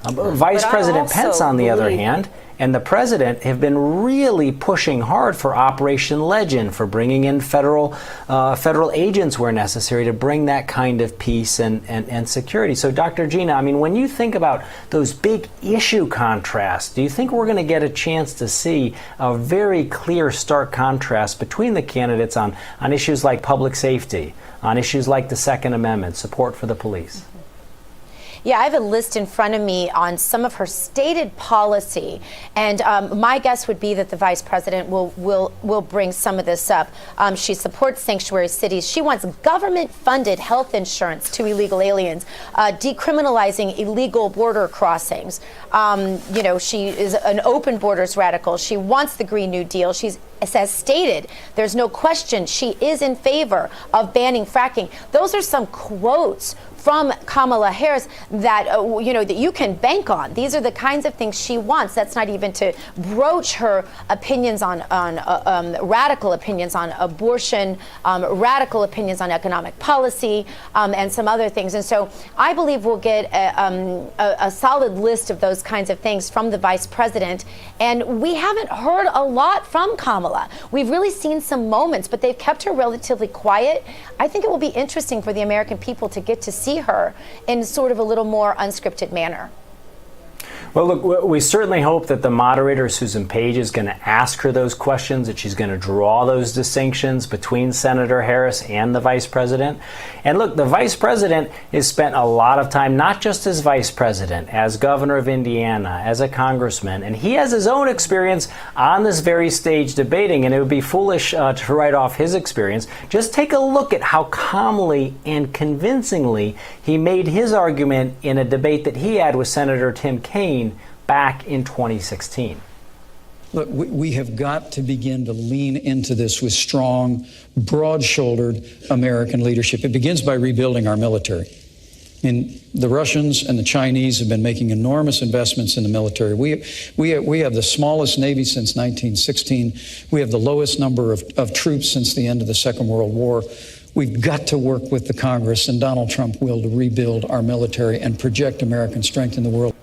Vice President Pence, on the other hand, and the president have been really pushing hard for Operation Legend, for bringing in federal agents where necessary to bring that kind of peace and security. So, Dr. Gina, I mean, when you think about those big issue contrasts, do you think we're going to get a chance to see a very clear, stark contrast between the candidates on issues like public safety, on issues like the Second Amendment, support for the police? Yeah, I have a list in front of me on some of her stated policy, and my guess would be that the vice president will bring some of this up. She supports sanctuary cities. She wants government-funded health insurance to illegal aliens, decriminalizing illegal border crossings. She is an open borders radical. She wants the Green New Deal. She's, as stated, there's no question she is in favor of banning fracking. Those are some quotes from Kamala Harris that that you can bank on. These are the kinds of things she wants. That's not even to broach her opinions on radical opinions on abortion, radical opinions on economic policy, and some other things. And so I believe we'll get a solid list of those kinds of things from the vice president. And we haven't heard a lot from Kamala. We've really seen some moments, but they've kept her relatively quiet. I think it will be interesting for the American people to get to see her in sort of a little more unscripted manner. Well, look, we certainly hope that the moderator, Susan Page, is going to ask her those questions, that she's going to draw those distinctions between Senator Harris and the vice president. And look, the vice president has spent a lot of time, not just as vice president, as governor of Indiana, as a congressman, and he has his own experience on this very stage debating, and it would be foolish to write off his experience. Just take a look at how calmly and convincingly he made his argument in a debate that he had with Senator Tim Kaine back in 2016. Look, we have got to begin to lean into this with strong, broad-shouldered American leadership. It begins by rebuilding our military. I mean, the Russians and the Chinese have been making enormous investments in the military. We have the smallest Navy since 1916. We have the lowest number of troops since the end of the Second World War. We've got to work with the Congress and Donald Trump will to rebuild our military and project American strength in the world.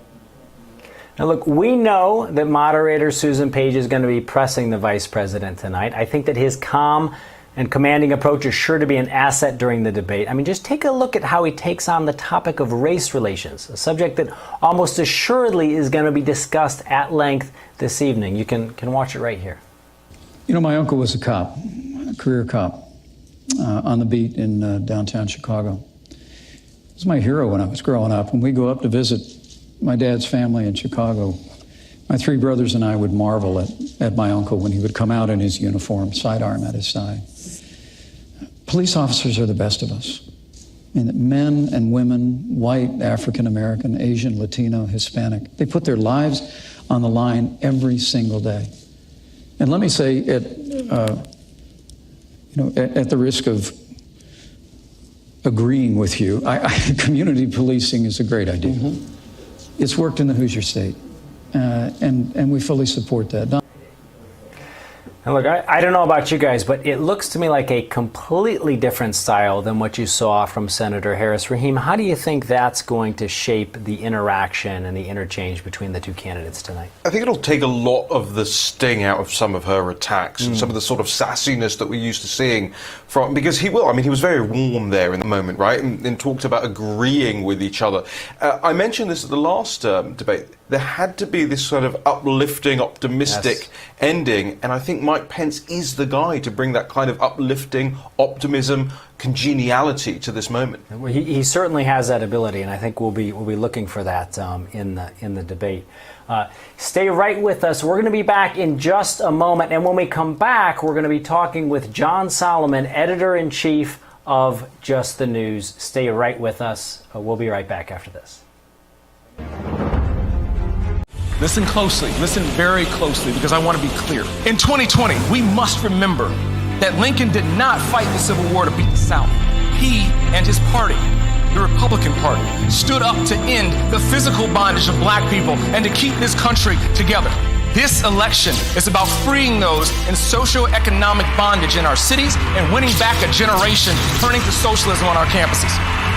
Now, look, we know that moderator Susan Page is going to be pressing the vice president tonight. I think that his calm and commanding approach is sure to be an asset during the debate. I mean, just take a look at how he takes on the topic of race relations, a subject that almost assuredly is going to be discussed at length this evening. You can watch it right here. You know, my uncle was a cop, a career cop, on the beat in downtown Chicago. He was my hero when I was growing up. When we go up to visit my dad's family in Chicago, my three brothers and I would marvel at my uncle when he would come out in his uniform, sidearm at his side. Police officers are the best of us. I mean, men and women, white, African American, Asian, Latino, Hispanic, they put their lives on the line every single day. And let me say, at the risk of agreeing with you, community policing is a great idea. Mm-hmm. It's worked in the Hoosier State, and we fully support that. And look, I don't know about you guys, but it looks to me like a completely different style than what you saw from Senator Harris. Raheem, how do you think that's going to shape the interaction and the interchange between the two candidates tonight? I think it'll take a lot of the sting out of some of her attacks and some of the sort of sassiness that we're used to seeing from, because he was very warm there in the moment, right? And talked about agreeing with each other. I mentioned this at the last debate. There had to be this sort of uplifting, optimistic ending, and I think Mike Pence is the guy to bring that kind of uplifting, optimism, congeniality to this moment. He certainly has that ability, and I think we'll be looking for that in the debate. Stay right with us. We're going to be back in just a moment, and when we come back, we're going to be talking with John Solomon, editor-in-chief of Just the News. Stay right with us. We'll be right back after this. Listen closely, listen very closely, because I want to be clear. In 2020, we must remember that Lincoln did not fight the Civil War to beat the South. He and his party, the Republican Party, stood up to end the physical bondage of black people and to keep this country together. This election is about freeing those in socioeconomic bondage in our cities and winning back a generation turning to socialism on our campuses.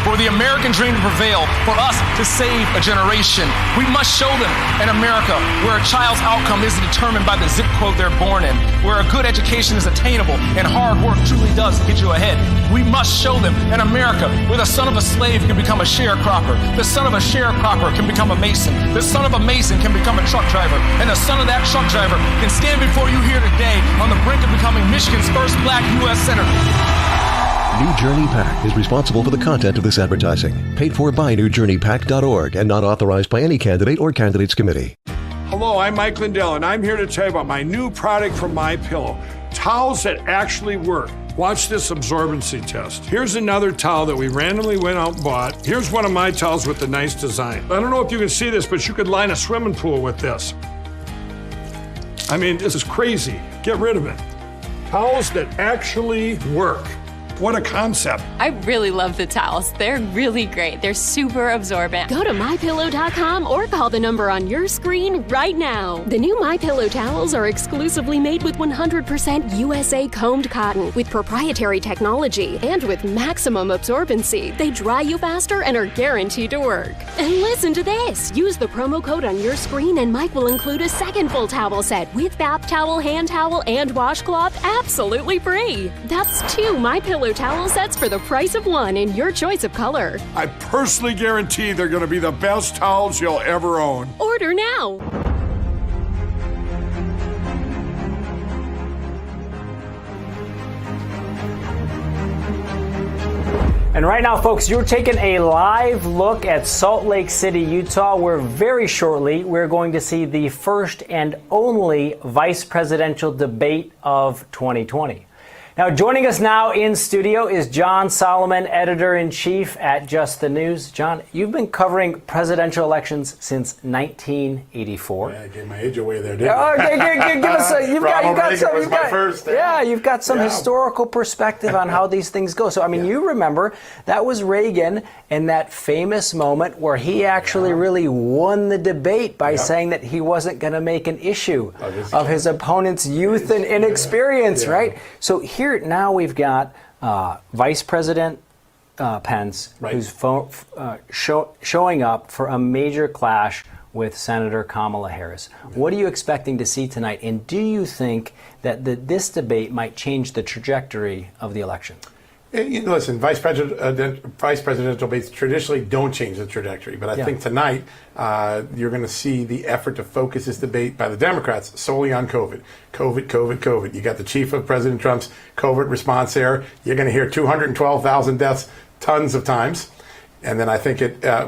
For the American dream to prevail, for us to save a generation, we must show them an America where a child's outcome isn't determined by the zip code they're born in, where a good education is attainable and hard work truly does get you ahead. We must show them an America where the son of a slave can become a sharecropper, the son of a sharecropper can become a mason, the son of a mason can become a truck driver, and the son of that truck driver can stand before you here today on the brink of becoming Michigan's first black U.S. Senator. New Journey PAC is responsible for the content of this advertising. Paid for by newjourneypac.org and not authorized by any candidate or candidates committee. Hello, I'm Mike Lindell, and I'm here to tell you about my new product from MyPillow. Towels that actually work. Watch this absorbency test. Here's another towel that we randomly went out and bought. Here's one of my towels with the nice design. I don't know if you can see this, but you could line a swimming pool with this. I mean, this is crazy. Get rid of it. Towels that actually work. What a concept. I really love the towels. They're really great. They're super absorbent. Go to MyPillow.com or call the number on your screen right now. The new MyPillow towels are exclusively made with 100% USA combed cotton with proprietary technology and with maximum absorbency. They dry you faster and are guaranteed to work. And listen to this. Use the promo code on your screen and Mike will include a second full towel set with bath towel, hand towel, and washcloth absolutely free. That's 2 MyPillow towel sets for the price of 1 in your choice of color. I personally guarantee they're going to be the best towels you'll ever own. Order now. And right now, folks, you're taking a live look at Salt Lake City, Utah, where very shortly we're going to see the first and only vice presidential debate of 2020. Now, joining us now in studio is John Solomon, editor-in-chief at Just the News. John, you've been covering presidential elections since 1984. Yeah, I gave my age away there, didn't I? Okay, give us a. You've got some Yeah. historical perspective on how these things go. So, I mean, you remember that was Reagan and that famous moment where he actually really won the debate by saying that he wasn't going to make an issue of his opponent's youth and inexperience, right? So here now we've got Vice President Pence, who's showing up for a major clash with Senator Kamala Harris. What are you expecting to see tonight? And do you think that this debate might change the trajectory of the election? Listen, vice presidential debates traditionally don't change the trajectory, but I think tonight you're going to see the effort to focus this debate by the Democrats solely on COVID. COVID. You got the chief of President Trump's COVID response there. You're going to hear 212,000 deaths tons of times. And then I think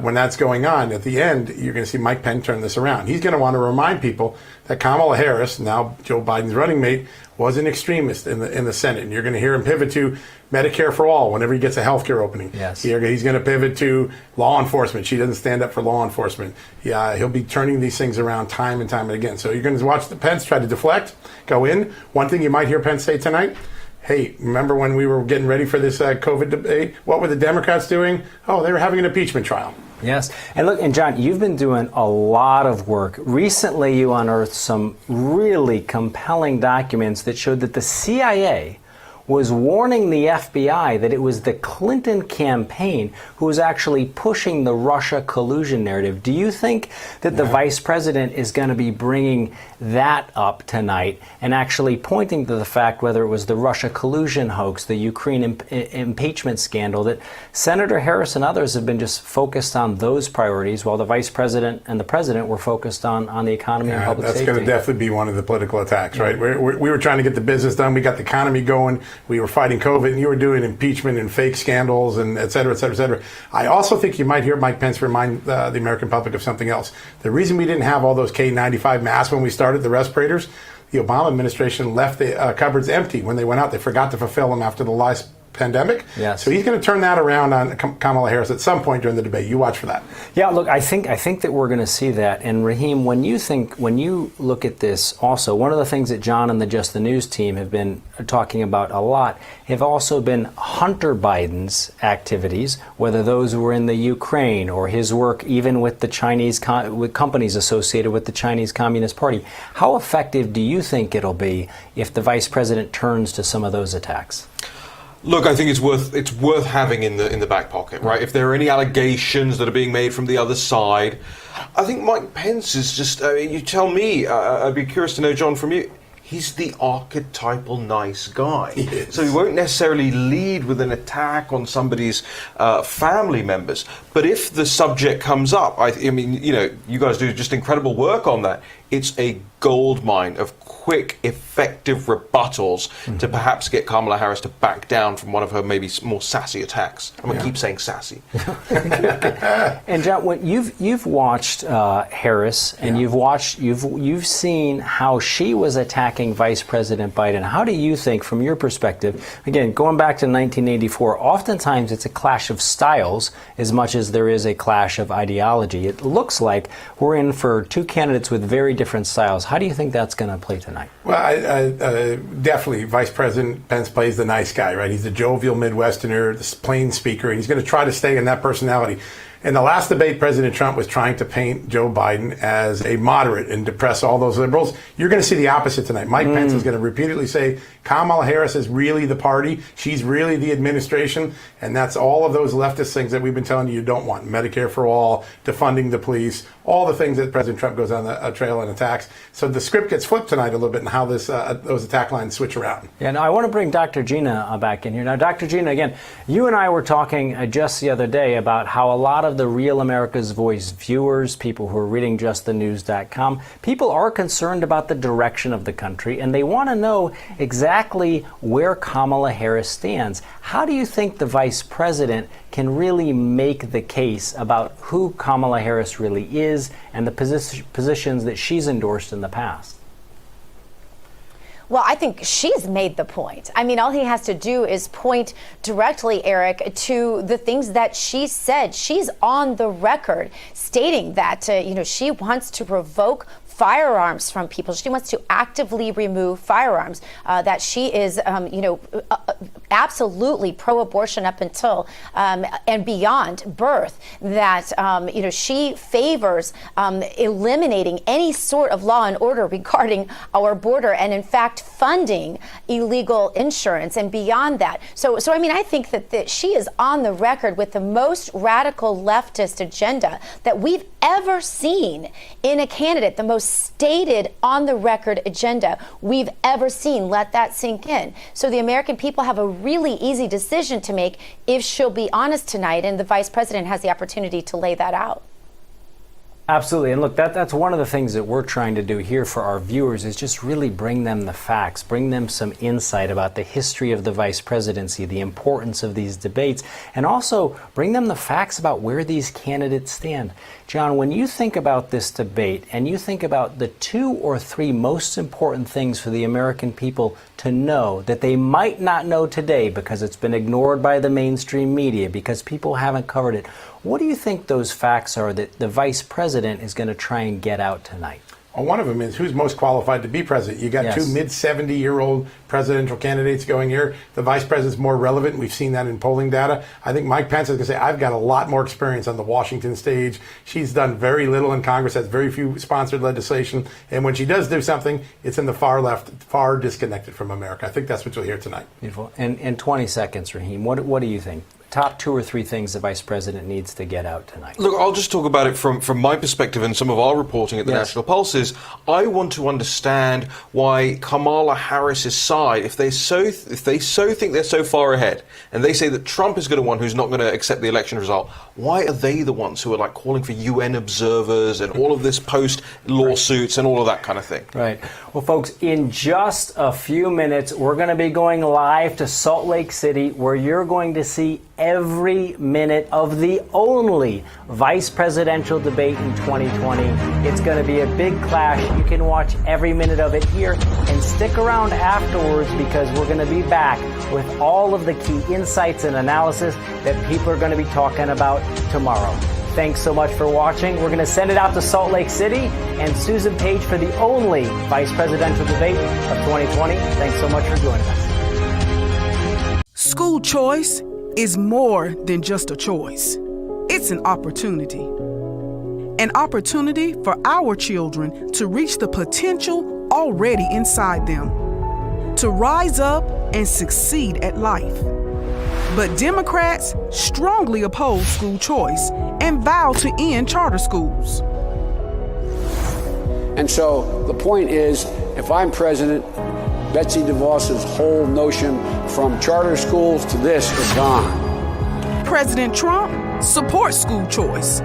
when that's going on, at the end, you're going to see Mike Pence turn this around. He's going to want to remind people that Kamala Harris, now Joe Biden's running mate, was an extremist in the Senate. And you're going to hear him pivot to Medicare for all whenever he gets a health care opening. Yes. He's going to pivot to law enforcement. She doesn't stand up for law enforcement. He'll be turning these things around time and time and again. So you're going to watch the Pence try to deflect, go in. One thing you might hear Pence say tonight, hey, remember when we were getting ready for this COVID debate? What were the Democrats doing? Oh, they were having an impeachment trial. Yes. And look, and John, you've been doing a lot of work. Recently, you unearthed some really compelling documents that showed that the CIA was warning the FBI that it was the Clinton campaign who was actually pushing the Russia collusion narrative. Do you think that the vice president is going to be bringing that up tonight and actually pointing to the fact, whether it was the Russia collusion hoax, the Ukraine impeachment scandal, that Senator Harris and others have been just focused on those priorities while the vice president and the president were focused on the economy and public safety? That's going to definitely be one of the political attacks, right? We were trying to get the business done. We got the economy going. We were fighting COVID, and you were doing impeachment and fake scandals and et cetera, et cetera, et cetera. I also think you might hear Mike Pence remind the American public of something else. The reason we didn't have all those K95 masks when we started, the respirators, the Obama administration left the cupboards empty when they went out. They forgot to fulfill them after the last pandemic. Yes. So he's going to turn that around on Kamala Harris at some point during the debate. You watch for that. Yeah, look, I think that we're going to see that. And Raheem, when you look at this, also one of the things that John and the Just the News team have been talking about a lot have also been Hunter Biden's activities, whether those were in the Ukraine or his work even with the Chinese with companies associated with the Chinese Communist Party. How effective do you think it'll be if the vice president turns to some of those attacks? Look, I think it's worth having in the back pocket, right? If there are any allegations that are being made from the other side, I think Mike Pence is just. You tell me. I'd be curious to know, John, from you. He's the archetypal nice guy. So he won't necessarily lead with an attack on somebody's family members. But if the subject comes up, I mean, you guys do just incredible work on that. It's a gold mine of quick, effective rebuttals to perhaps get Kamala Harris to back down from one of her maybe more sassy attacks. I'm going to keep saying sassy. And John, when you've watched Harris, and you've seen how she was attacking Vice President Biden. How do you think, from your perspective, again, going back to 1984, oftentimes it's a clash of styles as much as there is a clash of ideology. It looks like we're in for two candidates with very different styles. How do you think that's going to play tonight? Well, definitely Vice President Pence plays the nice guy, right? He's a jovial Midwesterner, the plain speaker, and he's going to try to stay in that personality. In the last debate, President Trump was trying to paint Joe Biden as a moderate and depress all those liberals. You're going to see the opposite tonight. Mike Pence is going to repeatedly say Kamala Harris is really the party. She's really the administration. And that's all of those leftist things that we've been telling you don't want. Medicare for all, defunding the police, all the things that President Trump goes on the trail and attacks. So the script gets flipped tonight a little bit, and how those attack lines switch around. Yeah, now I want to bring Dr. Gina back in here. Now, Dr. Gina, again, you and I were talking just the other day about how a lot of the Real America's Voice viewers, people who are reading justthenews.com, people are concerned about the direction of the country, and they want to know exactly where Kamala Harris stands. How do you think the vice president can really make the case about who Kamala Harris really is and the positions that she's endorsed in the past? Well, I think she's made the point. I mean, all he has to do is point directly, Eric, to the things that she said. She's on the record stating that, she wants to revoke firearms from people. She wants to actively remove firearms, that she is, absolutely pro-abortion up until and beyond birth, that, she favors eliminating any sort of law and order regarding our border and, in fact, funding illegal insurance and beyond that. So I mean, I think that she is on the record with the most radical leftist agenda that we've ever seen in a candidate, the most stated on the record agenda we've ever seen. Let that sink in. So the American people have a really easy decision to make if she'll be honest tonight, and the vice president has the opportunity to lay that out. Absolutely. And look, that's one of the things that we're trying to do here for our viewers is just really bring them the facts, bring them some insight about the history of the vice presidency, the importance of these debates, and also bring them the facts about where these candidates stand. John, when you think about this debate and you think about the 2 or 3 most important things for the American people to know that they might not know today because it's been ignored by the mainstream media, because people haven't covered it, what do you think those facts are that the vice president is going to try and get out tonight? Well, one of them is who's most qualified to be president. You got 2 mid-70-year-old presidential candidates going here. The vice president's more relevant. We've seen that in polling data. I think Mike Pence is going to say, I've got a lot more experience on the Washington stage. She's done very little in Congress, has very few sponsored legislation. And when she does do something, it's in the far left, far disconnected from America. I think that's what you'll hear tonight. Beautiful. And in 20 seconds, Raheem, what do you think? Top 2 or 3 things the vice president needs to get out tonight. Look, I'll just talk about it from my perspective and some of our reporting at the National Pulse is I want to understand why Kamala Harris's side, if they so think they're so far ahead, and they say that Trump is going to one who's not going to accept the election result, why are they the ones who are like calling for UN observers and all of this post lawsuits and all of that kind of thing? Right. Well, folks, in just a few minutes, we're going to be going live to Salt Lake City, where you're going to see every minute of the only vice presidential debate in 2020. It's going to be a big clash. You can watch every minute of it here and stick around afterwards because we're going to be back with all of the key insights and analysis that people are going to be talking about tomorrow. Thanks so much for watching. We're going to send it out to Salt Lake City and Susan Page for the only vice presidential debate of 2020. Thanks so much for joining us. School choice is more than just a choice. It's an opportunity. An opportunity for our children to reach the potential already inside them, to rise up and succeed at life. But Democrats strongly oppose school choice and vow to end charter schools. And so the point is, if I'm president, Betsy DeVos's whole notion from charter schools to this is gone. President Trump supports school choice.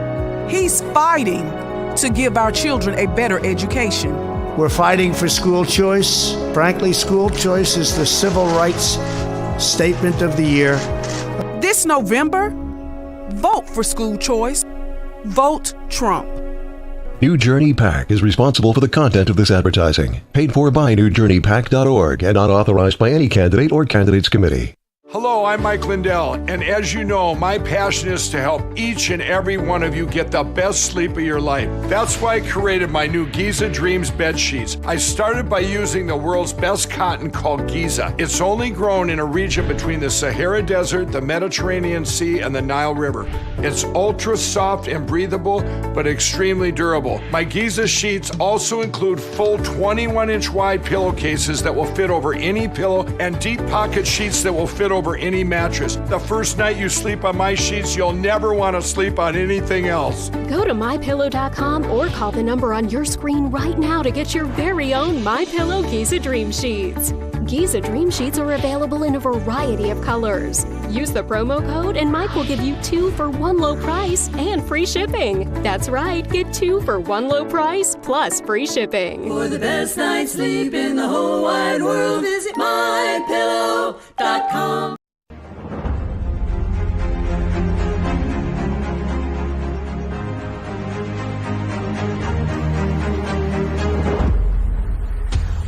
He's fighting to give our children a better education. We're fighting for school choice. Frankly, school choice is the civil rights statement of the year. This November, vote for school choice. Vote Trump. New Journey PAC is responsible for the content of this advertising. Paid for by NewJourneyPAC.org and not authorized by any candidate or candidates committee. Hello, I'm Mike Lindell, and as you know, my passion is to help each and every one of you get the best sleep of your life. That's why I created my new Giza Dreams bed sheets. I started by using the world's best cotton called Giza. It's only grown in a region between the Sahara Desert, the Mediterranean Sea, and the Nile River. It's ultra soft and breathable, but extremely durable. My Giza sheets also include full 21-inch wide pillowcases that will fit over any pillow and deep pocket sheets that will fit over any mattress. The first night you sleep on my sheets, you'll never want to sleep on anything else. Go to MyPillow.com or call the number on your screen right now to get your very own MyPillow Giza Dream Sheets. Giza Dream Sheets are available in a variety of colors. Use the promo code and Mike will give you 2 for 1 low price and free shipping. That's right, get 2 for 1 low price plus free shipping. For the best night's sleep in the whole wide world, visit MyPillow.com.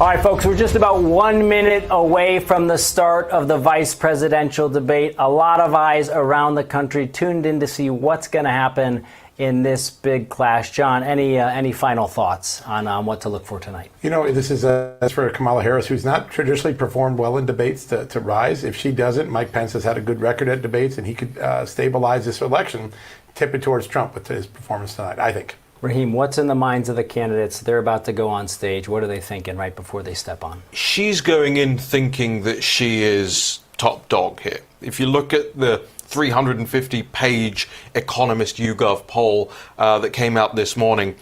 All right, folks, we're just about 1 minute away from the start of the vice presidential debate. A lot of eyes around the country tuned in to see what's going to happen in this big clash. John, any final thoughts on what to look for tonight? You know, this is as for Kamala Harris, who's not traditionally performed well in debates to rise. If she doesn't, Mike Pence has had a good record at debates, and he could stabilize this election, tip it towards Trump with his performance tonight, I think. Raheem, what's in the minds of the candidates? They're about to go on stage. What are they thinking right before they step on? She's going in thinking that she is top dog here. If you look at the 350-page Economist YouGov poll that came out this morning,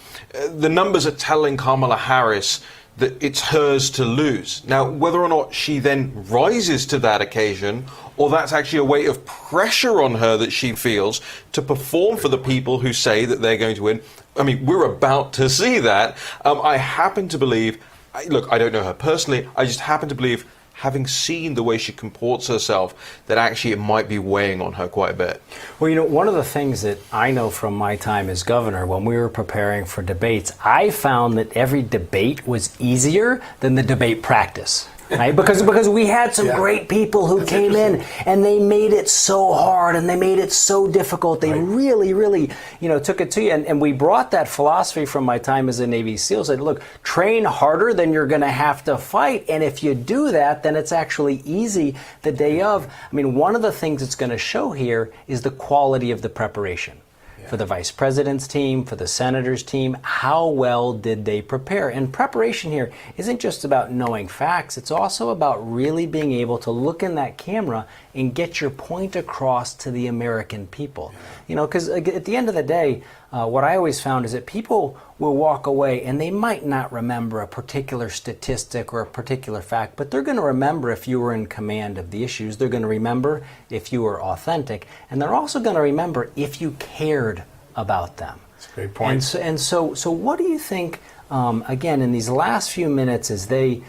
the numbers are telling Kamala Harris that it's hers to lose. Now, whether or not she then rises to that occasion, or that's actually a way of pressure on her that she feels to perform for the people who say that they're going to win, I mean, we're about to see that. I happen to believe, look, I don't know her personally, I just happen to believe, having seen the way she comports herself, that actually it might be weighing on her quite a bit. Well, you know, one of the things that I know from my time as governor, when we were preparing for debates, I found that every debate was easier than the debate practice. Right? Because we had some great people who came in and they made it so hard and they made it so difficult. They really, you know, took it to you. And we brought that philosophy from my time as a Navy SEAL. Said, look, train harder than you're going to have to fight. And if you do that, then it's actually easy the day of. I mean, one of the things it's going to show here is the quality of the preparation. For the vice president's team, for the senator's team, how well did they prepare? And preparation here isn't just about knowing facts, it's also about really being able to look in that camera and get your point across to the American people. You know, because at the end of the day, what I always found is that people will walk away and they might not remember a particular statistic or a particular fact, but they're going to remember if you were in command of the issues. They're going to remember if you were authentic, and they're also going to remember if you cared about them. That's a great point. And so what do you think, again, in these last few minutes as they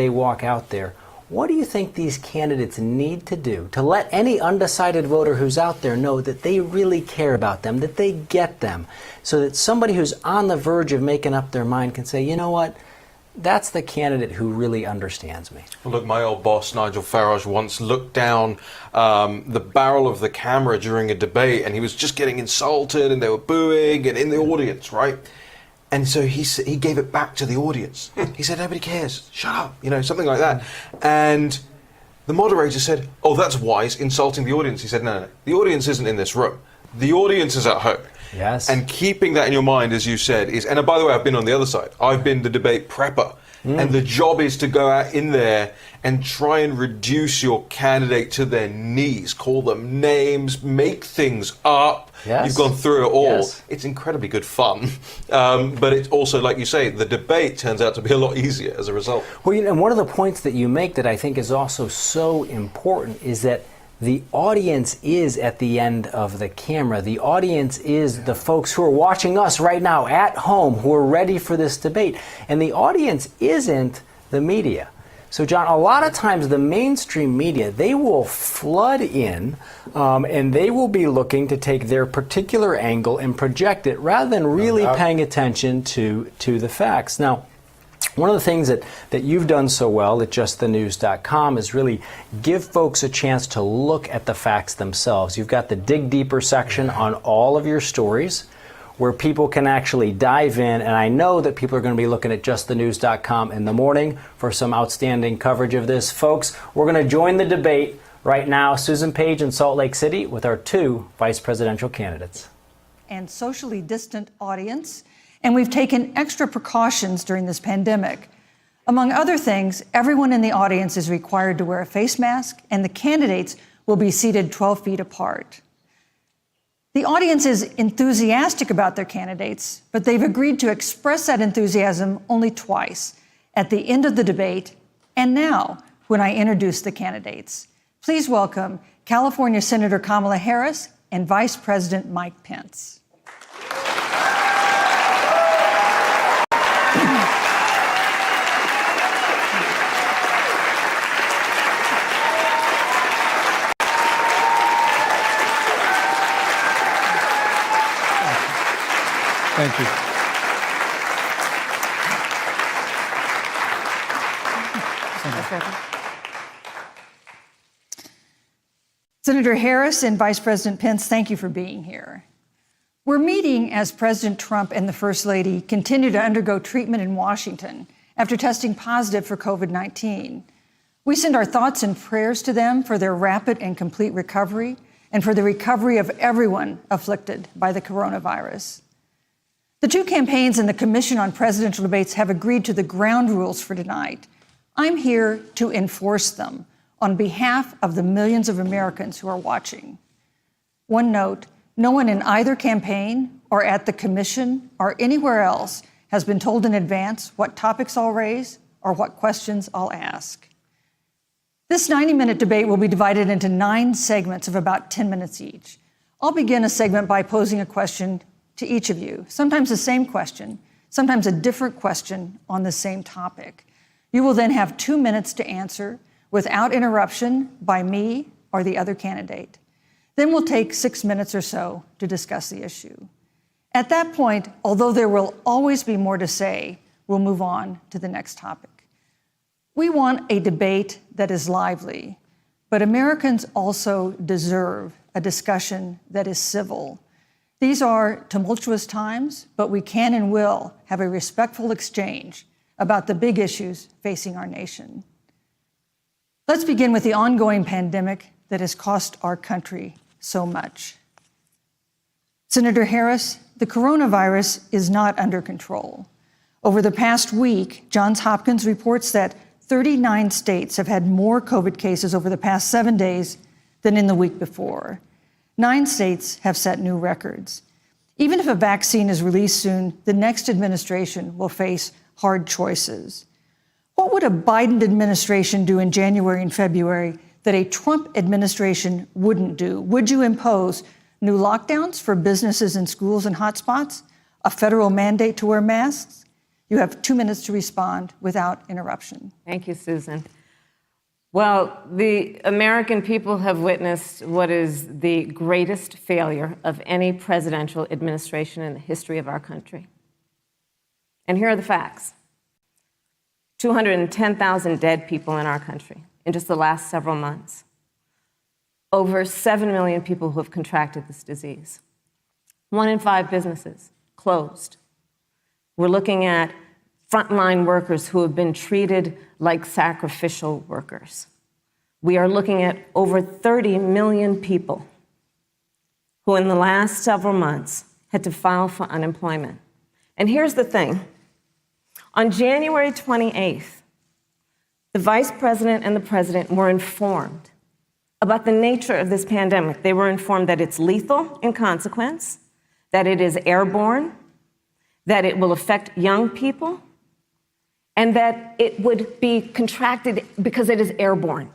walk out there, What do you think these candidates need to do to let any undecided voter who's out there know that they really care about them, that they get them, so that somebody who's on the verge of making up their mind can say, you know what, that's the candidate who really understands me? Well, look, my old boss, Nigel Farage, once looked down the barrel of the camera during a debate, and he was just getting insulted, and they were booing, and in the audience, right? And so he gave it back to the audience. He said, nobody cares, shut up, something like that. And the moderator said, oh, that's wise, insulting the audience. He said, no, the audience isn't in this room. The audience is at home. Yes. And keeping that in your mind, as you said, is, and by the way, I've been on the other side. I've been the debate prepper. And the job is to go out in there and try and reduce your candidate to their knees, call them names, make things up. Yes. You've gone through it all. Yes. It's incredibly good fun. But it's also, like you say, the debate turns out to be a lot easier as a result. Well, and one of the points that you make that I think is also so important is that the audience is at the end of the camera. The audience is the folks who are watching us right now at home, who are ready for this debate. And the audience isn't the media. So, John, a lot of times the mainstream media, they will flood in and they will be looking to take their particular angle and project it rather than really paying attention to the facts. Now, one of the things that you've done so well at justthenews.com is really give folks a chance to look at the facts themselves. You've got the Dig Deeper section on all of your stories where people can actually dive in. And I know that people are going to be looking at justthenews.com in the morning for some outstanding coverage of this. Folks, we're going to join the debate right now. Susan Page in Salt Lake City with our 2 vice presidential candidates. And socially distant audience. And we've taken extra precautions during this pandemic. Among other things, everyone in the audience is required to wear a face mask, and the candidates will be seated 12 feet apart. The audience is enthusiastic about their candidates, but they've agreed to express that enthusiasm only twice, at the end of the debate and now when I introduce the candidates. Please welcome California Senator Kamala Harris and Vice President Mike Pence. Thank you. Senator Harris and Vice President Pence, thank you for being here. We're meeting as President Trump and the First Lady continue to undergo treatment in Washington after testing positive for COVID-19. We send our thoughts and prayers to them for their rapid and complete recovery and for the recovery of everyone afflicted by the coronavirus. The 2 campaigns and the Commission on Presidential Debates have agreed to the ground rules for tonight. I'm here to enforce them on behalf of the millions of Americans who are watching. One note, no one in either campaign or at the Commission or anywhere else has been told in advance what topics I'll raise or what questions I'll ask. This 90-minute debate will be divided into 9 segments of about 10 minutes each. I'll begin a segment by posing a question to each of you, sometimes the same question, sometimes a different question on the same topic. You will then have 2 minutes to answer without interruption by me or the other candidate. Then we'll take 6 minutes or so to discuss the issue. At that point, although there will always be more to say, we'll move on to the next topic. We want a debate that is lively, but Americans also deserve a discussion that is civil. These are tumultuous times, but we can and will have a respectful exchange about the big issues facing our nation. Let's begin with the ongoing pandemic that has cost our country so much. Senator Harris, the coronavirus is not under control. Over the past week, Johns Hopkins reports that 39 states have had more COVID cases over the past 7 days than in the week before. 9 states have set new records. Even if a vaccine is released soon, the next administration will face hard choices. What would a Biden administration do in January and February that a Trump administration wouldn't do? Would you impose new lockdowns for businesses and schools and hotspots? A federal mandate to wear masks? You have 2 minutes to respond without interruption. Thank you, Susan. Well, the American people have witnessed what is the greatest failure of any presidential administration in the history of our country. And here are the facts. 210,000 dead people in our country in just the last several months. Over 7 million people who have contracted this disease. 1 in 5 businesses closed. We're looking at frontline workers who have been treated like sacrificial workers. We are looking at over 30 million people who in the last several months had to file for unemployment. And here's the thing. On January 28th, the vice president and the president were informed about the nature of this pandemic. They were informed that it's lethal in consequence, that it is airborne, that it will affect young people, and that it would be contracted because it is airborne.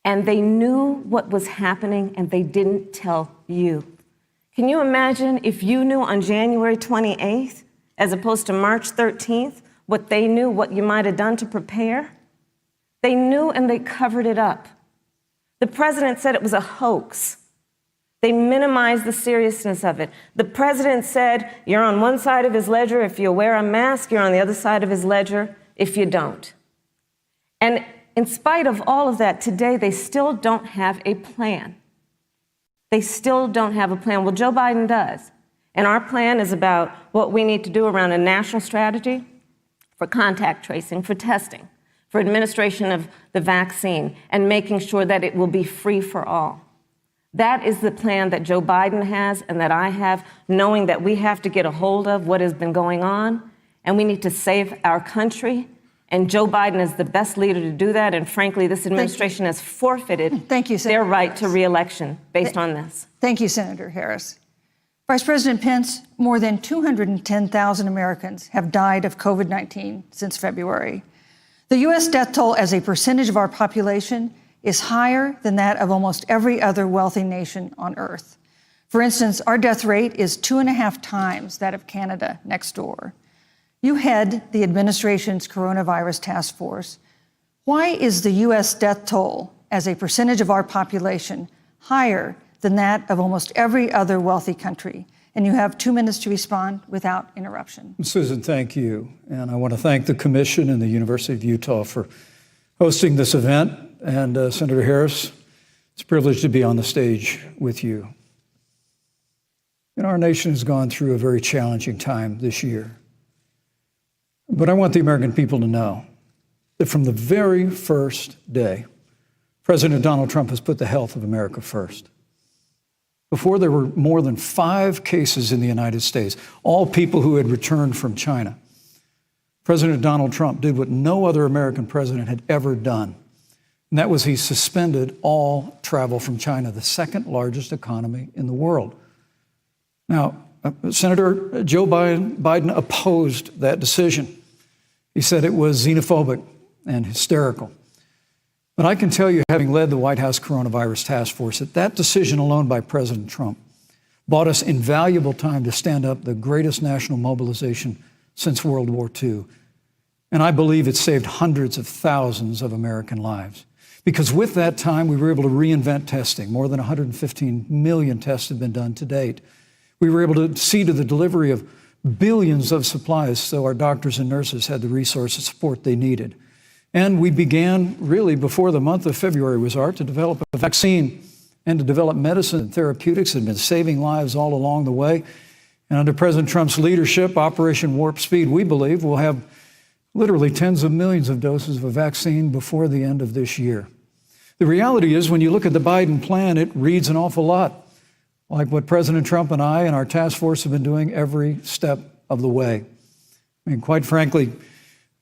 And they knew what was happening, and they didn't tell you. Can you imagine if you knew on January 28th, as opposed to March 13th, what they knew, what you might have done to prepare? They knew and they covered it up. The president said it was a hoax. They minimized the seriousness of it. The president said, you're on one side of his ledger if you wear a mask, you're on the other side of his ledger if you don't. And in spite of all of that, today they still don't have a plan. They still don't have a plan. Well, Joe Biden does. And our plan is about what we need to do around a national strategy for contact tracing, for testing, for administration of the vaccine, and making sure that it will be free for all. That is the plan that Joe Biden has and that I have, knowing that we have to get a hold of what has been going on, and we need to save our country. And Joe Biden is the best leader to do that. And frankly, this administration has forfeited their right to re-election based on this. Thank you, Senator Harris. Vice President Pence, more than 210,000 Americans have died of COVID-19 since February. The U.S. death toll as a percentage of our population is higher than that of almost every other wealthy nation on earth. For instance, our death rate is 2.5 times that of Canada next door. You head the administration's coronavirus task force. Why is the U.S. death toll as a percentage of our population higher than that of almost every other wealthy country? And you have 2 minutes to respond without interruption. Susan, thank you. And I want to thank the Commission and the University of Utah for hosting this event. And Senator Harris, it's a privilege to be on the stage with you. And our nation has gone through a very challenging time this year. But I want the American people to know that from the very first day, President Donald Trump has put the health of America first. Before, there were more than 5 cases in the United States, all people who had returned from China. President Donald Trump did what no other American president had ever done, and that was he suspended all travel from China, the second largest economy in the world. Now, Senator Joe Biden opposed that decision. He said it was xenophobic and hysterical. But I can tell you, having led the White House Coronavirus Task Force, that decision alone by President Trump bought us invaluable time to stand up the greatest national mobilization since World War II. And I believe it saved hundreds of thousands of American lives. Because with that time, we were able to reinvent testing. More than 115 million tests have been done to date. We were able to see to the delivery of billions of supplies so our doctors and nurses had the resources and support they needed. And we began, really, before the month of February was out, to develop a vaccine and to develop medicine and therapeutics that have been saving lives all along the way. And under President Trump's leadership, Operation Warp Speed, we believe, will have literally tens of millions of doses of a vaccine before the end of this year. The reality is, when you look at the Biden plan, it reads an awful lot like what President Trump and I and our task force have been doing every step of the way. I mean, quite frankly,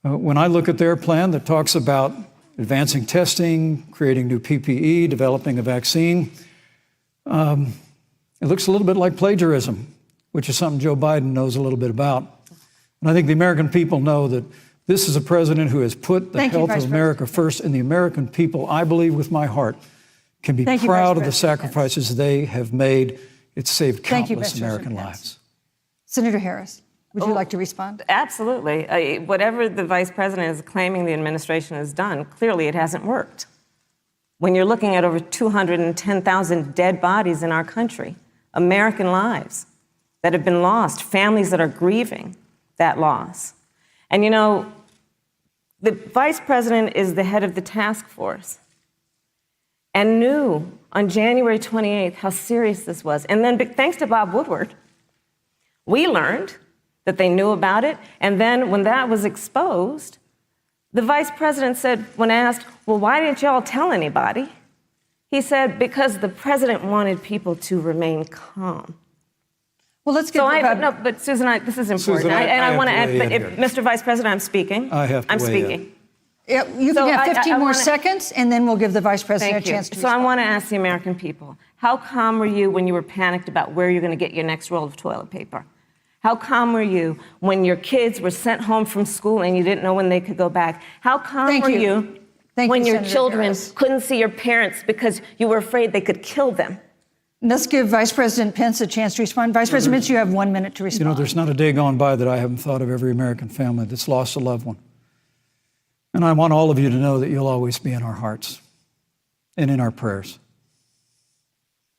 when I look at their plan that talks about advancing testing, creating new PPE, developing a vaccine, it looks a little bit like plagiarism, which is something Joe Biden knows a little bit about. And I think the American people know that this is a president who has put the health of America first, and the American people, I believe with my heart, can be proud of the sacrifices they have made. It's saved countless American lives. Senator Harris, Would you like to respond? Absolutely. Whatever the vice president is claiming the administration has done, clearly it hasn't worked. When you're looking at over 210,000 dead bodies in our country, American lives that have been lost, families that are grieving that loss. And you know, the vice president is the head of the task force and knew on January 28th how serious this was. And then thanks to Bob Woodward, we learned that they knew about it. And then when that was exposed, the vice president said, when asked, well, why didn't y'all tell anybody? He said, because the president wanted people to remain calm. Well, let's get no, but Susan, this is important. Susan, I want to add, but here. Mr. Vice President, I'm speaking. I have to I'm weigh speaking. in. Yeah, you can have 15 more seconds, and then we'll give the vice president a chance to So I respond. want to ask the American people, how calm were you when you were panicked about where you're going to get your next roll of toilet paper? How calm were you when your kids were sent home from school and you didn't know when they could go back? How calm were you when your children couldn't see your parents because you were afraid they could kill them? Let's give Vice President Pence a chance to respond. Vice President Pence, you have 1 minute to respond. You know, there's not a day gone by that I haven't thought of every American family that's lost a loved one. And I want all of you to know that you'll always be in our hearts and in our prayers.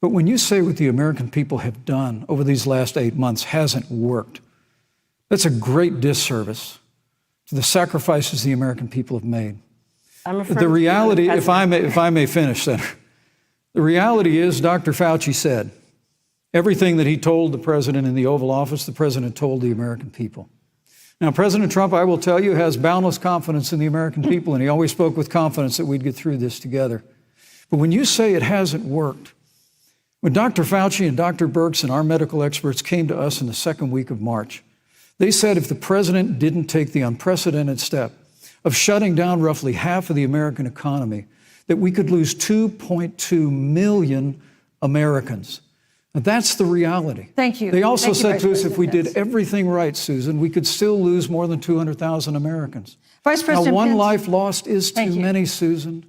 But when you say what the American people have done over these last 8 months hasn't worked, that's a great disservice to the sacrifices the American people have made. The reality, if I may finish, Senator, the reality is Dr. Fauci said everything that he told the president in the Oval Office, the president told the American people. Now, President Trump, I will tell you, has boundless confidence in the American people, and he always spoke with confidence that we'd get through this together. But when you say it hasn't worked, when Dr. Fauci and Dr. Birx and our medical experts came to us in the second week of March, they said if the president didn't take the unprecedented step of shutting down roughly half of the American economy, that we could lose 2.2 million Americans. And that's the reality. Thank you. They also said to us, if we Pence. did everything right, Susan, we could still lose more than 200,000 Americans. Vice President now, one Pence. life lost is too many, Susan.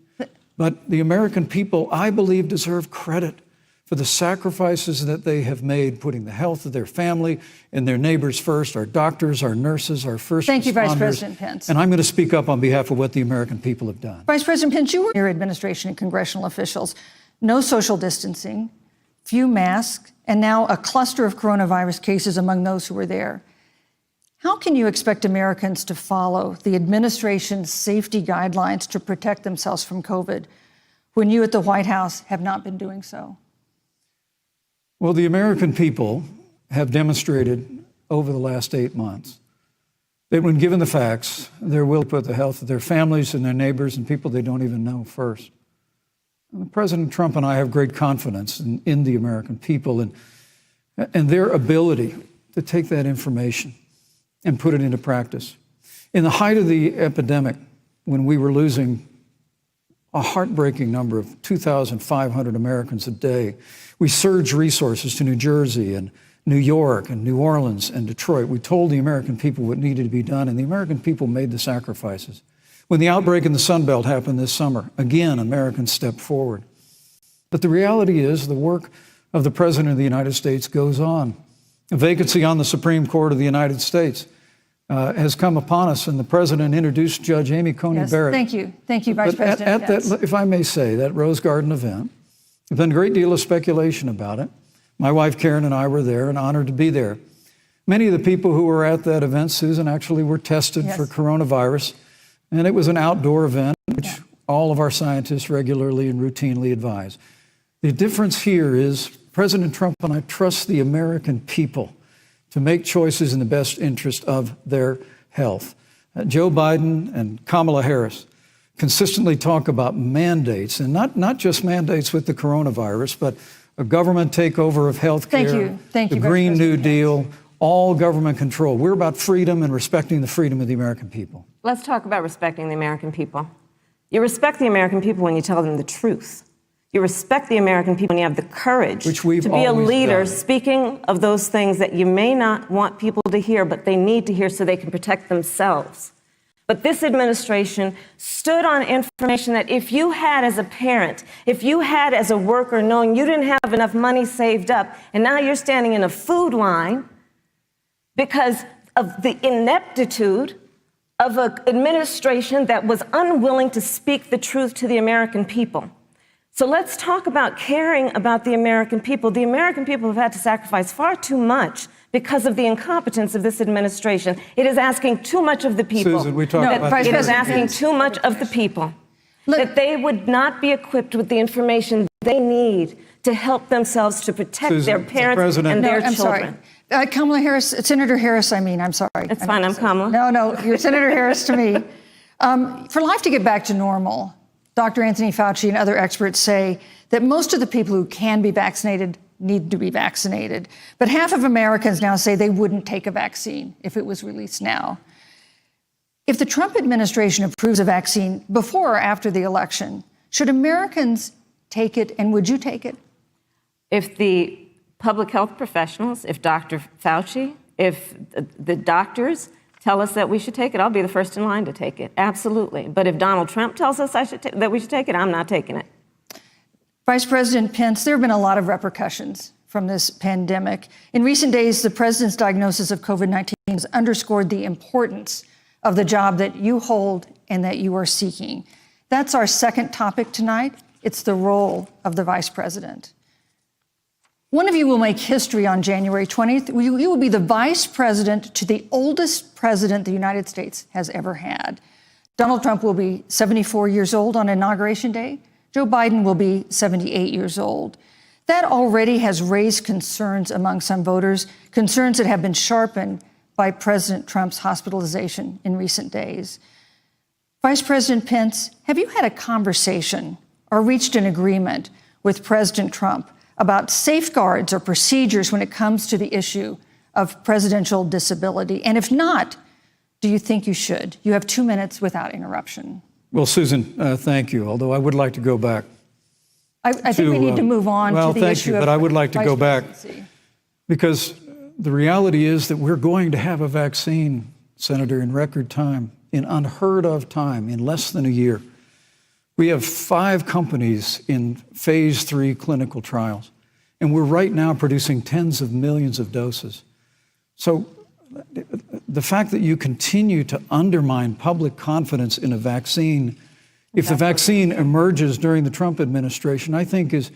But the American people, I believe, deserve credit for the sacrifices that they have made, putting the health of their family and their neighbors first, our doctors, our nurses, our first responders. Thank you, Vice President Pence. And I'm going to speak up on behalf of what the American people have done. Vice President Pence, you were your administration and congressional officials. No social distancing, few masks, and now a cluster of coronavirus cases among those who were there. How can you expect Americans to follow the administration's safety guidelines to protect themselves from COVID when you at the White House have not been doing so? Well, the American people have demonstrated over the last 8 months that when given the facts, they're willing to put the health of their families and their neighbors and people they don't even know first. And President Trump and I have great confidence in the American people and their ability to take that information and put it into practice. In the height of the epidemic, when we were losing a heartbreaking number of 2,500 Americans a day, we surged resources to New Jersey and New York and New Orleans and Detroit. We told the American people what needed to be done, and the American people made the sacrifices. When the outbreak in the Sun Belt happened this summer, again, Americans stepped forward. But the reality is the work of the President of the United States goes on. A vacancy on the Supreme Court of the United States has come upon us, and the President introduced Judge Amy Coney Barrett. Thank you, Vice President. At that, if I may say, that Rose Garden event, there's been a great deal of speculation about it. My wife Karen and I were there and honored to be there. Many of the people who were at that event, Susan, actually were tested for coronavirus, and it was an outdoor event, which all of our scientists regularly and routinely advise. The difference here is President Trump and I trust the American people to make choices in the best interest of their health. Joe Biden and Kamala Harris consistently talk about mandates, and not just mandates with the coronavirus, but a government takeover of health care, the Green New Deal, all government control. We're about freedom and respecting the freedom of the American people. Let's talk about respecting the American people. You respect the American people when you tell them the truth. You respect the American people when you have the courage to be a leader speaking of those things that you may not want people to hear, but they need to hear so they can protect themselves. But this administration stood on information that if you had as a parent, if you had as a worker, knowing you didn't have enough money saved up, and now you're standing in a food line because of the ineptitude of an administration that was unwilling to speak the truth to the American people. So let's talk about caring about the American people. The American people have had to sacrifice far too much because of the incompetence of this administration. It is asking too much of the people. Susan, we talked about it is asking too much of the people. That they would not be equipped with the information they need to help themselves to protect Susan, their parents and their I'm children. Sorry. Kamala Harris, Senator Harris, I'm sorry. It's fine, I'm Kamala. No, you're Senator Harris to me. For life to get back to normal, Dr. Anthony Fauci and other experts say that most of the people who can be vaccinated need to be vaccinated. But half of Americans now say they wouldn't take a vaccine if it was released now. If the Trump administration approves a vaccine before or after the election, should Americans take it, and would you take it? If the public health professionals, if Dr. Fauci, if the doctors tell us that we should take it, I'll be the first in line to take it. Absolutely. But if Donald Trump tells us that we should take it, I'm not taking it. Vice President Pence, there have been a lot of repercussions from this pandemic. In recent days, the president's diagnosis of COVID-19 has underscored the importance of the job that you hold and that you are seeking. That's our second topic tonight. It's the role of the vice president. One of you will make history on January 20th. You will be the vice president to the oldest president the United States has ever had. Donald Trump will be 74 years old on Inauguration Day. Joe Biden will be 78 years old. That already has raised concerns among some voters, concerns that have been sharpened by President Trump's hospitalization in recent days. Vice President Pence, have you had a conversation or reached an agreement with President Trump about safeguards or procedures when it comes to the issue of presidential disability? And if not, do you think you should? You have 2 minutes without interruption. Well, Susan, thank you, although I would like to go back. I think we need to move on to the issue of Well, thank you, but I would like to go back because the reality is that we're going to have a vaccine, Senator, in record time, in unheard of time, in less than a year. We have 5 companies in phase 3 clinical trials, and we're right now producing tens of millions of doses. So the fact that you continue to undermine public confidence in a vaccine, if the vaccine emerges during the Trump administration, I think is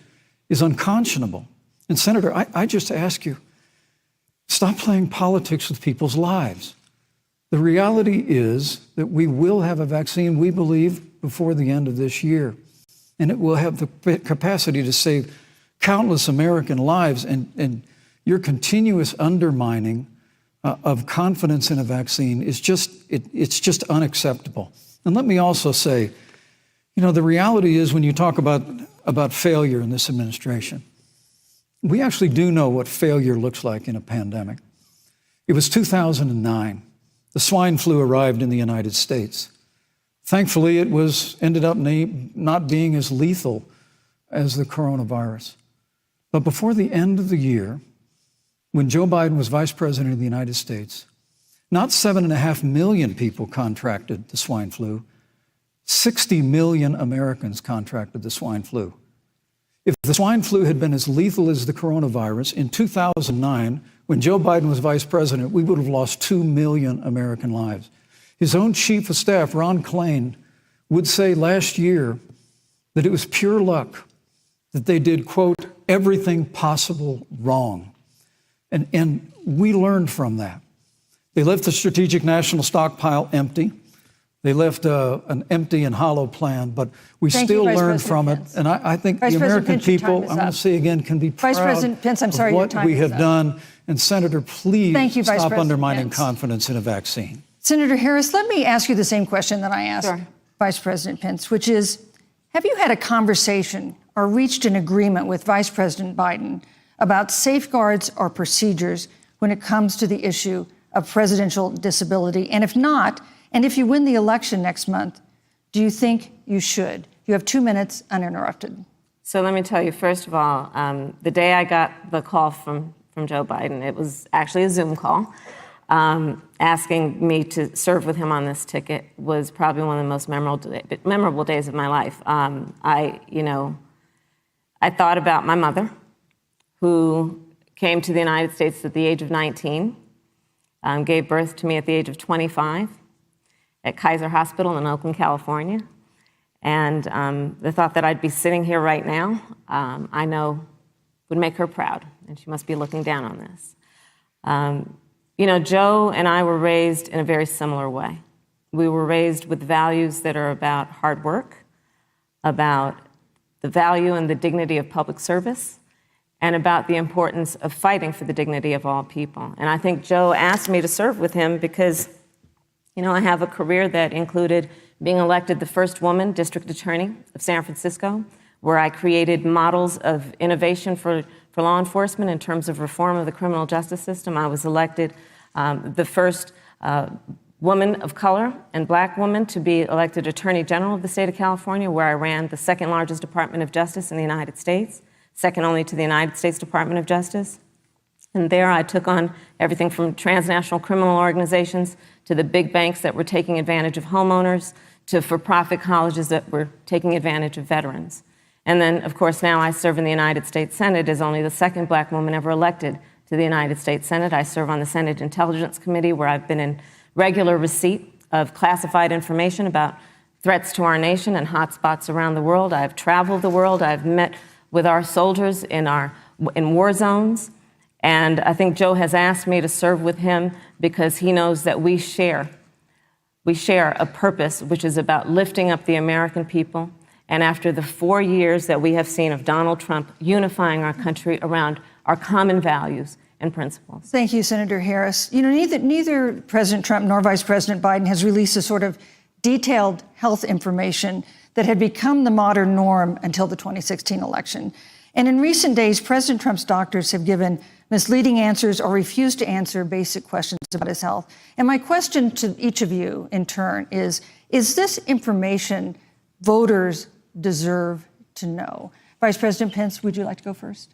unconscionable. And Senator, I just ask you, stop playing politics with people's lives. The reality is that we will have a vaccine, we believe, before the end of this year. And it will have the capacity to save countless American lives. And your continuous undermining of confidence in a vaccine is it's just unacceptable. And let me also say, the reality is when you talk about failure in this administration, we actually do know what failure looks like in a pandemic. It was 2009. The swine flu arrived in the United States. Thankfully, it ended up not being as lethal as the coronavirus. But before the end of the year, when Joe Biden was vice president of the United States, not 7.5 million people contracted the swine flu. 60 million Americans contracted the swine flu. If the swine flu had been as lethal as the coronavirus in 2009, when Joe Biden was vice president, we would have lost 2 million American lives. His own chief of staff, Ron Klain, would say last year that it was pure luck that they did, quote, everything possible wrong. And we learned from that. They left the strategic national stockpile empty. They left an empty and hollow plan, but we still learned from it. And I think the American people, I'm going to say again, can be proud of what we have done. And Senator, please stop undermining confidence in a vaccine. Senator Harris, let me ask you the same question that I asked Vice President Pence, which is, have you had a conversation or reached an agreement with Vice President Biden about safeguards or procedures when it comes to the issue of presidential disability? And if not, and if you win the election next month, do you think you should? You have 2 minutes uninterrupted. So let me tell you, first of all, the day I got the call from Joe Biden, it was actually a Zoom call, asking me to serve with him on this ticket was probably one of the most memorable days of my life. I thought about my mother, who came to the United States at the age of 19 gave birth to me at the age of 25 at Kaiser Hospital in Oakland, California. And the thought that I'd be sitting here right now, I know would make her proud, and she must be looking down on this. You know, Joe and I were raised in a very similar way. We were raised with values that are about hard work, about the value and the dignity of public service, and about the importance of fighting for the dignity of all people. And I think Joe asked me to serve with him because, you know, I have a career that included being elected the first woman district attorney of San Francisco, where I created models of innovation for law enforcement in terms of reform of the criminal justice system. I was elected the first woman of color and black woman to be elected Attorney General of the state of California, where I ran the second largest Department of Justice in the United States, second only to the United States Department of Justice. And there I took on everything from transnational criminal organizations to the big banks that were taking advantage of homeowners to for-profit colleges that were taking advantage of veterans. And then, of course, now I serve in the United States Senate as only the second black woman ever elected to the United States Senate. I serve on the Senate Intelligence Committee, where I've been in regular receipt of classified information about threats to our nation and hotspots around the world. I've traveled the world. I've met with our soldiers in war zones. And I think Joe has asked me to serve with him because he knows that we share a purpose which is about lifting up the American people. And after the 4 years that we have seen of Donald Trump unifying our country around our common values and principles. Thank you, Senator Harris. You know, neither President Trump nor Vice President Biden has released a sort of detailed health information that had become the modern norm until the 2016 election. And in recent days, President Trump's doctors have given misleading answers or refused to answer basic questions about his health. And my question to each of you in turn is this information voters deserve to know? Vice President Pence, would you like to go first?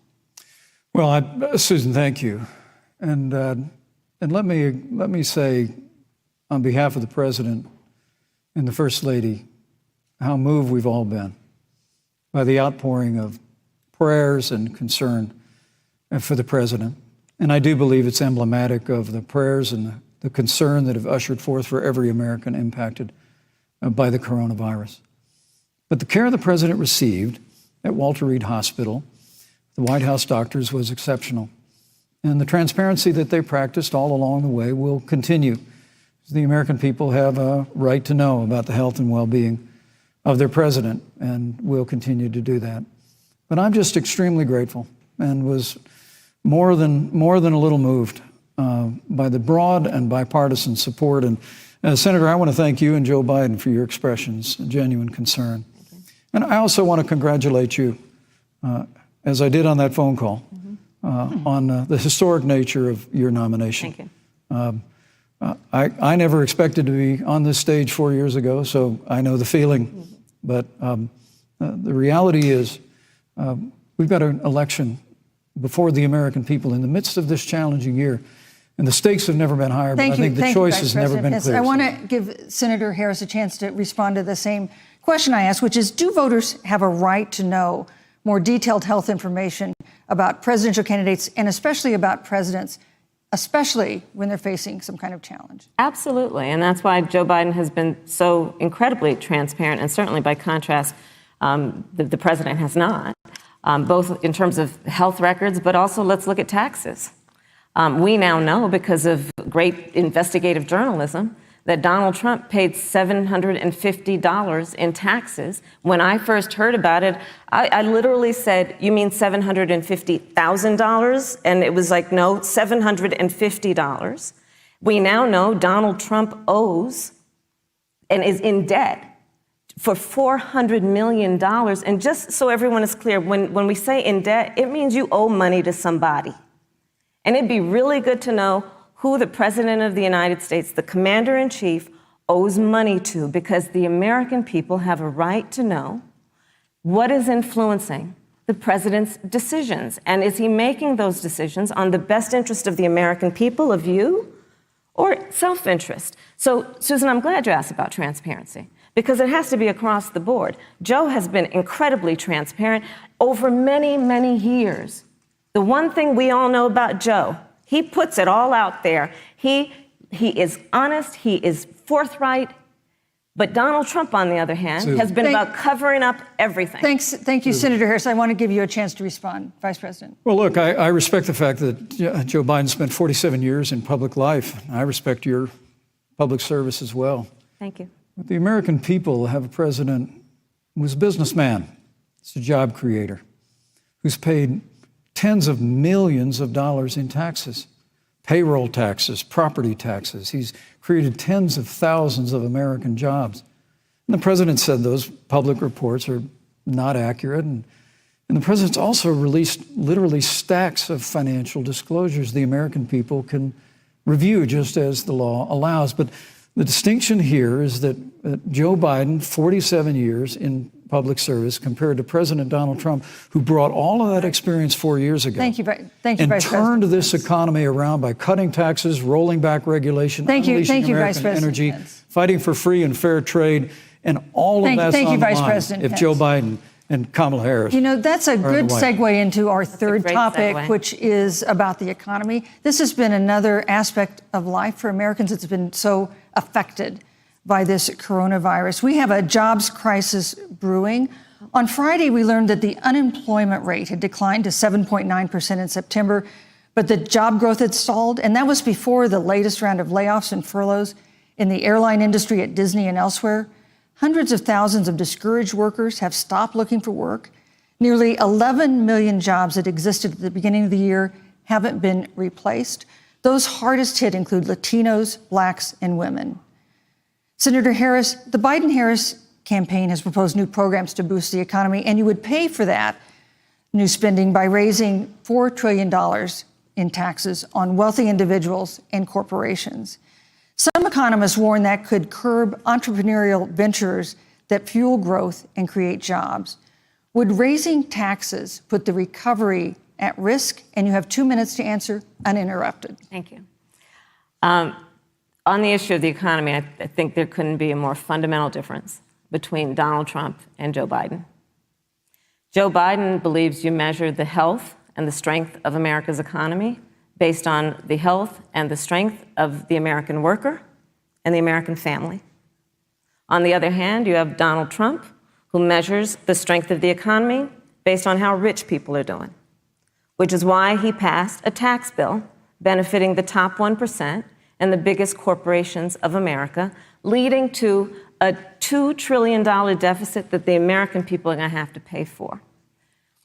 Well, Susan, thank you. And let me say, on behalf of the President and the First Lady, how moved we've all been by the outpouring of prayers and concern for the President. And I do believe it's emblematic of the prayers and the concern that have ushered forth for every American impacted by the coronavirus. But the care the President received at Walter Reed Hospital, the White House doctors, was exceptional. And the transparency that they practiced all along the way will continue. The American people have a right to know about the health and well-being of their president, and will continue to do that. But I'm just extremely grateful and was more than a little moved by the broad and bipartisan support. And Senator, I want to thank you and Joe Biden for your expressions, genuine concern. And I also want to congratulate you, as I did on that phone call, on the historic nature of your nomination. Thank you. I never expected to be on this stage 4 years ago, so I know the feeling. But the reality is we've got an election before the American people in the midst of this challenging year. And the stakes have never been higher, but I think the choice has never been clearer. I want to give Senator Harris a chance to respond to the same question I asked, which is, do voters have a right to know more detailed health information about presidential candidates and especially about presidents, especially when they're facing some kind of challenge? Absolutely. And that's why Joe Biden has been so incredibly transparent, and certainly by contrast, the president has not, both in terms of health records, but also let's look at taxes. We now know, because of great investigative journalism, that Donald Trump paid $750 in taxes. When I first heard about it, I literally said, "You mean $750,000? And it was like, no, $750. We now know Donald Trump owes and is in debt for $400 million. And just so everyone is clear, when we say in debt, it means you owe money to somebody. And it'd be really good to know who the President of the United States, the Commander-in-Chief, owes money to, because the American people have a right to know what is influencing the President's decisions. And is he making those decisions on the best interest of the American people, of you, or self-interest? So, Susan, I'm glad you asked about transparency, because it has to be across the board. Joe has been incredibly transparent over many, many years. The one thing we all know about Joe, he puts it all out there. He is honest, he is forthright, but Donald Trump, on the other hand, has been about covering up everything. Thank you, Senator Harris. I want to give you a chance to respond, Vice President. Well, look, I respect the fact that Joe Biden spent 47 years in public life. I respect your public service as well. Thank you. But the American people have a president who's a businessman. He's a job creator who's paid tens of millions of dollars in taxes, payroll taxes, property taxes. He's created tens of thousands of American jobs. And the president said those public reports are not accurate. And the president's also released literally stacks of financial disclosures the American people can review just as the law allows. But the distinction here is that Joe Biden, 47 years in public service, compared to President Donald Trump, who brought all of that experience 4 years ago. Thank you, Vice and President. turned this economy around by cutting taxes, rolling back regulation, unleashing American energy, fighting for free and fair trade, and all of that's on the line if Joe Biden and Kamala Harris. You know, that's a good segue into our third topic, which is about the economy. This has been another aspect of life for Americans that's been so affected by this coronavirus. We have a jobs crisis brewing. On Friday, we learned that the unemployment rate had declined to 7.9% in September, but the job growth had stalled, and that was before the latest round of layoffs and furloughs in the airline industry at Disney and elsewhere. Hundreds of thousands of discouraged workers have stopped looking for work. Nearly 11 million jobs that existed at the beginning of the year haven't been replaced. Those hardest hit include Latinos, blacks, and women. Senator Harris, the Biden-Harris campaign has proposed new programs to boost the economy, and you would pay for that new spending by raising $4 trillion in taxes on wealthy individuals and corporations. Some economists warn that could curb entrepreneurial ventures that fuel growth and create jobs. Would raising taxes put the recovery at risk? And you have 2 minutes to answer uninterrupted. Thank you. On the issue of the economy, I think there couldn't be a more fundamental difference between Donald Trump and Joe Biden. Joe Biden believes you measure the health and the strength of America's economy based on the health and the strength of the American worker and the American family. On the other hand, you have Donald Trump, who measures the strength of the economy based on how rich people are doing, which is why he passed a tax bill benefiting the top 1% and the biggest corporations of America, leading to a $2 trillion deficit that the American people are going to have to pay for.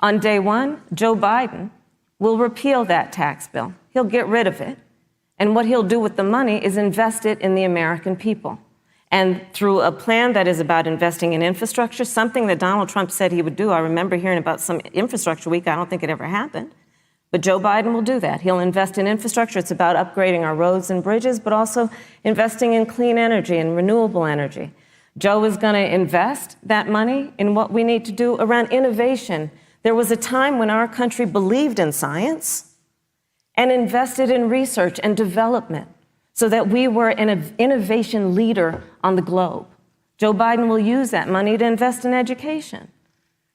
On day one, Joe Biden will repeal that tax bill. He'll get rid of it. And what he'll do with the money is invest it in the American people. And through a plan that is about investing in infrastructure, something that Donald Trump said he would do. I remember hearing about some infrastructure week. I don't think it ever happened. But Joe Biden will do that. He'll invest in infrastructure. It's about upgrading our roads and bridges, but also investing in clean energy and renewable energy. Joe is going to invest that money in what we need to do around innovation. There was a time when our country believed in science and invested in research and development so that we were an innovation leader on the globe. Joe Biden will use that money to invest in education.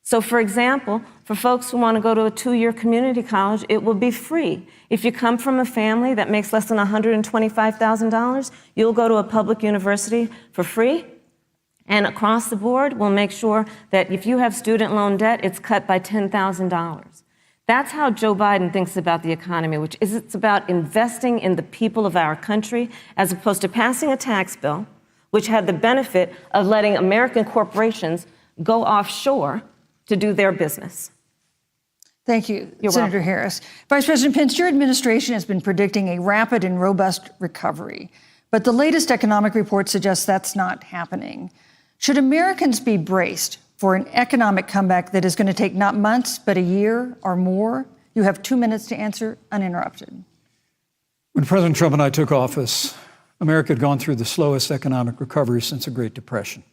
So, for example, for folks who want to go to a 2-year community college, it will be free. If you come from a family that makes less than $125,000, you'll go to a public university for free. And across the board, we'll make sure that if you have student loan debt, it's cut by $10,000. That's how Joe Biden thinks about the economy, which is it's about investing in the people of our country, as opposed to passing a tax bill, which had the benefit of letting American corporations go offshore to do their business. Thank you, Senator Harris. Vice President Pence, your administration has been predicting a rapid and robust recovery, but the latest economic report suggests that's not happening. Should Americans be braced for an economic comeback that is going to take not months, but a year or more? You have 2 minutes to answer uninterrupted. When President Trump and I took office, America had gone through the slowest economic recovery since the Great Depression.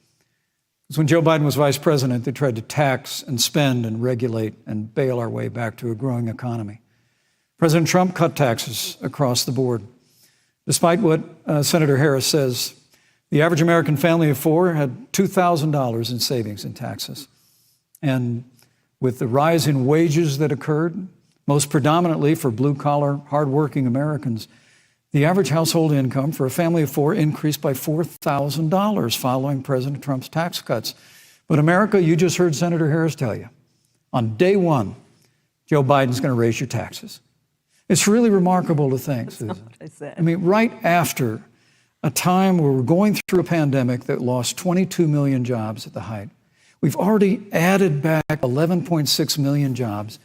Because when Joe Biden was vice president, they tried to tax and spend and regulate and bail our way back to a growing economy. President Trump cut taxes across the board. Despite what Senator Harris says, the average American family of four had $2,000 in savings in taxes. And with the rise in wages that occurred, most predominantly for blue-collar, hardworking Americans, The average household income for a family of four increased by $4,000 following President Trump's tax cuts. But America, you just heard Senator Harris tell you, on day one, Joe Biden's going to raise your taxes. It's really remarkable to think, Susan. I mean, right after a time where we're going through a pandemic that lost 22 million jobs at the height, we've already added back 11.6 million jobs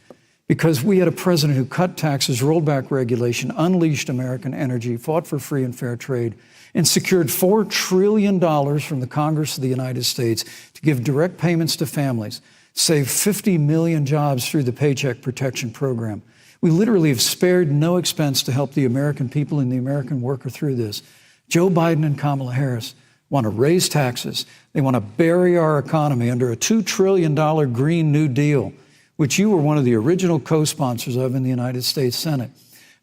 because we had a president who cut taxes, rolled back regulation, unleashed American energy, fought for free and fair trade, and secured $4 trillion from the Congress of the United States to give direct payments to families, save 50 million jobs through the Paycheck Protection Program. We literally have spared no expense to help the American people and the American worker through this. Joe Biden and Kamala Harris want to raise taxes. They want to bury our economy under a $2 trillion Green New Deal, which you were one of the original co-sponsors of in the United States Senate.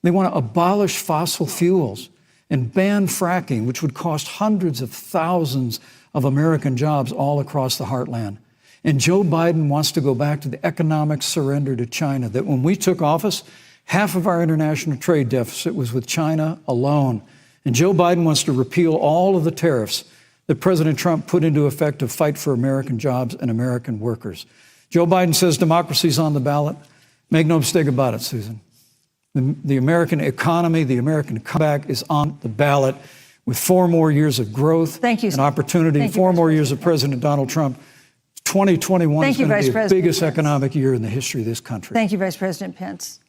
They want to abolish fossil fuels and ban fracking, which would cost hundreds of thousands of American jobs all across the heartland. And Joe Biden wants to go back to the economic surrender to China, that when we took office, half of our international trade deficit was with China alone. And Joe Biden wants to repeal all of the tariffs that President Trump put into effect to fight for American jobs and American workers. Joe Biden says democracy's on the ballot. Make no mistake about it, Susan. The American economy, the American comeback is on the ballot with 4 more years of growth and opportunity, 4 more years of President Donald Trump. 2021 is going to be the biggest economic year in the history of this country. Thank you, Vice President Pence.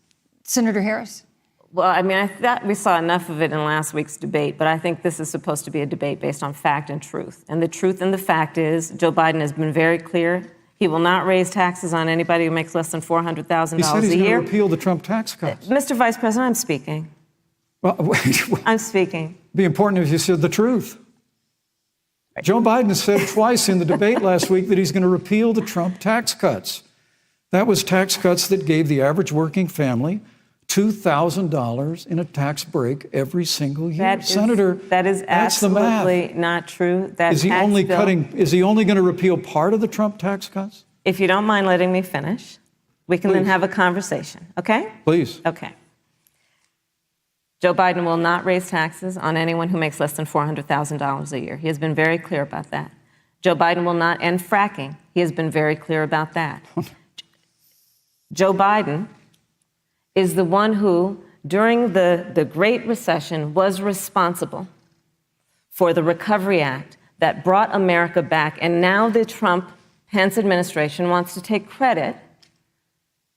Senator Harris. Well, I mean, I thought we saw enough of it in last week's debate, but I think this is supposed to be a debate based on fact and truth. And the truth and the fact is Joe Biden has been very clear. He will not raise taxes on anybody who makes less than $400,000 a year. He said he's going to repeal the Trump tax cuts. Mr. Vice President, I'm speaking. Well, I'm speaking. It'd be important if you said the truth. Joe Biden said twice in the debate last week that he's going to repeal the Trump tax cuts. That was tax cuts that gave the average working family $2,000 in a tax break every single year. Senator, that is absolutely not true. Is he only going to repeal part of the Trump tax cuts? If you don't mind letting me finish, we can then have a conversation, okay? Please. Okay. Joe Biden will not raise taxes on anyone who makes less than $400,000 a year. He has been very clear about that. Joe Biden will not end fracking. He has been very clear about that. Joe Biden is the one who, during the Great Recession, was responsible for the Recovery Act that brought America back. And now the Trump-Pence administration wants to take credit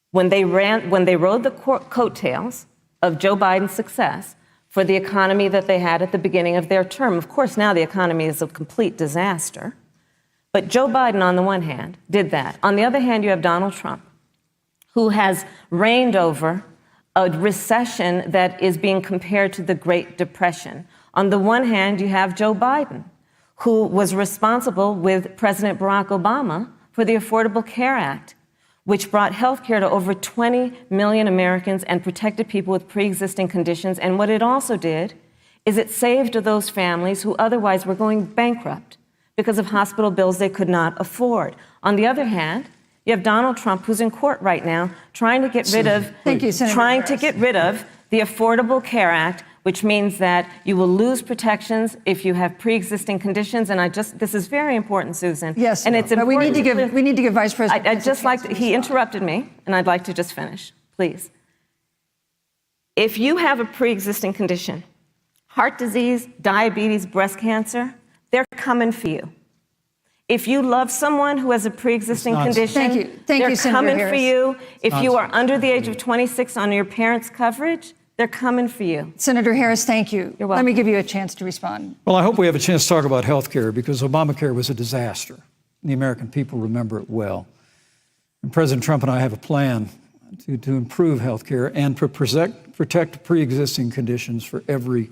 when they rode the coattails of Joe Biden's success for the economy that they had at the beginning of their term. Of course, now the economy is a complete disaster. But Joe Biden, on the one hand, did that. On the other hand, you have Donald Trump, who has reigned over a recession that is being compared to the Great Depression. On the one hand, you have Joe Biden, who was responsible with President Barack Obama for the Affordable Care Act, which brought health care to over 20 million Americans and protected people with pre-existing conditions. And what it also did is it saved those families who otherwise were going bankrupt because of hospital bills they could not afford. On the other hand, you have Donald Trump, who's in court right now, trying to get rid of the Affordable Care Act, which means that you will lose protections if you have pre-existing conditions. And this is very important, Susan. Yes, and it's but we need to give Vice President. He interrupted me, and I'd like to just finish, please. If you have a pre-existing condition, heart disease, diabetes, breast cancer, they're coming for you. If you love someone who has a pre-existing condition, they're coming for you. If you are under the age of 26 on your parents' coverage, they're coming for you. Senator Harris, thank you. You're welcome. Let me give you a chance to respond. Well, I hope we have a chance to talk about health care because Obamacare was a disaster. The American people remember it well. And President Trump and I have a plan to improve health care and to protect pre-existing conditions for every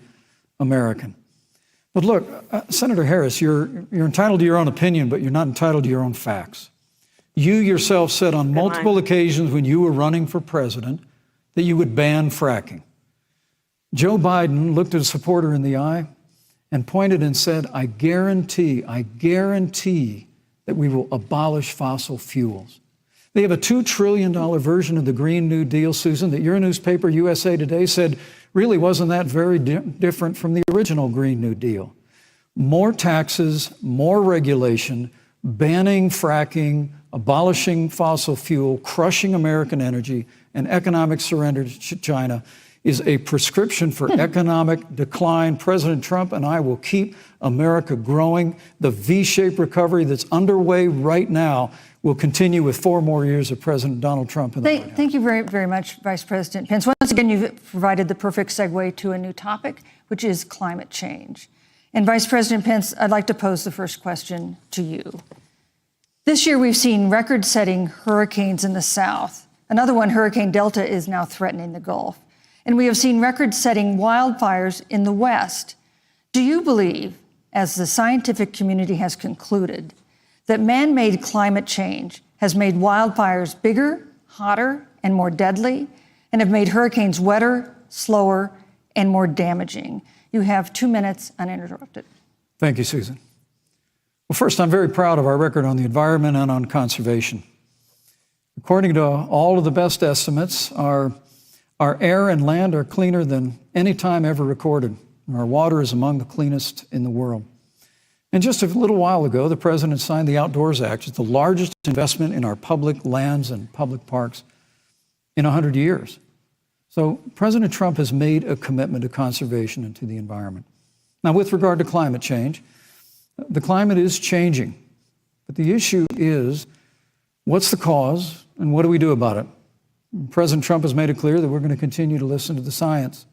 American. But look, Senator Harris, you're entitled to your own opinion, but you're not entitled to your own facts. You yourself said on multiple occasions when you were running for president that you would ban fracking. Joe Biden looked at a supporter in the eye and pointed and said, I guarantee that we will abolish fossil fuels. They have a $2 trillion version of the Green New Deal, Susan, that your newspaper, USA Today, said really wasn't that very different from the original Green New Deal. More taxes, more regulation, banning fracking, abolishing fossil fuel, crushing American energy, and economic surrender to China is a prescription for economic decline. President Trump and I will keep America growing. The V-shaped recovery that's underway right now will continue with 4 more years of President Donald Trump in the White House. Thank you very, very much, Vice President Pence. Once again, you've provided the perfect segue to a new topic, which is climate change. And Vice President Pence, I'd like to pose the first question to you. This year, we've seen record-setting hurricanes in the South. Another one, Hurricane Delta, is now threatening the Gulf. And we have seen record-setting wildfires in the West. Do you believe, as the scientific community has concluded, that man-made climate change has made wildfires bigger, hotter, and more deadly, and have made hurricanes wetter, slower, and more damaging? You have 2 minutes uninterrupted. Thank you, Susan. Well, first, I'm very proud of our record on the environment and on conservation. According to all of the best estimates, our air and land are cleaner than any time ever recorded. Our water is among the cleanest in the world. And just a little while ago, the President signed the Outdoors Act. It's the largest investment in our public lands and public parks in 100 years. So President Trump has made a commitment to conservation and to the environment. Now, with regard to climate change, the climate is changing. But the issue is, what's the cause and what do we do about it? President Trump has made it clear that we're going to continue to listen to the science.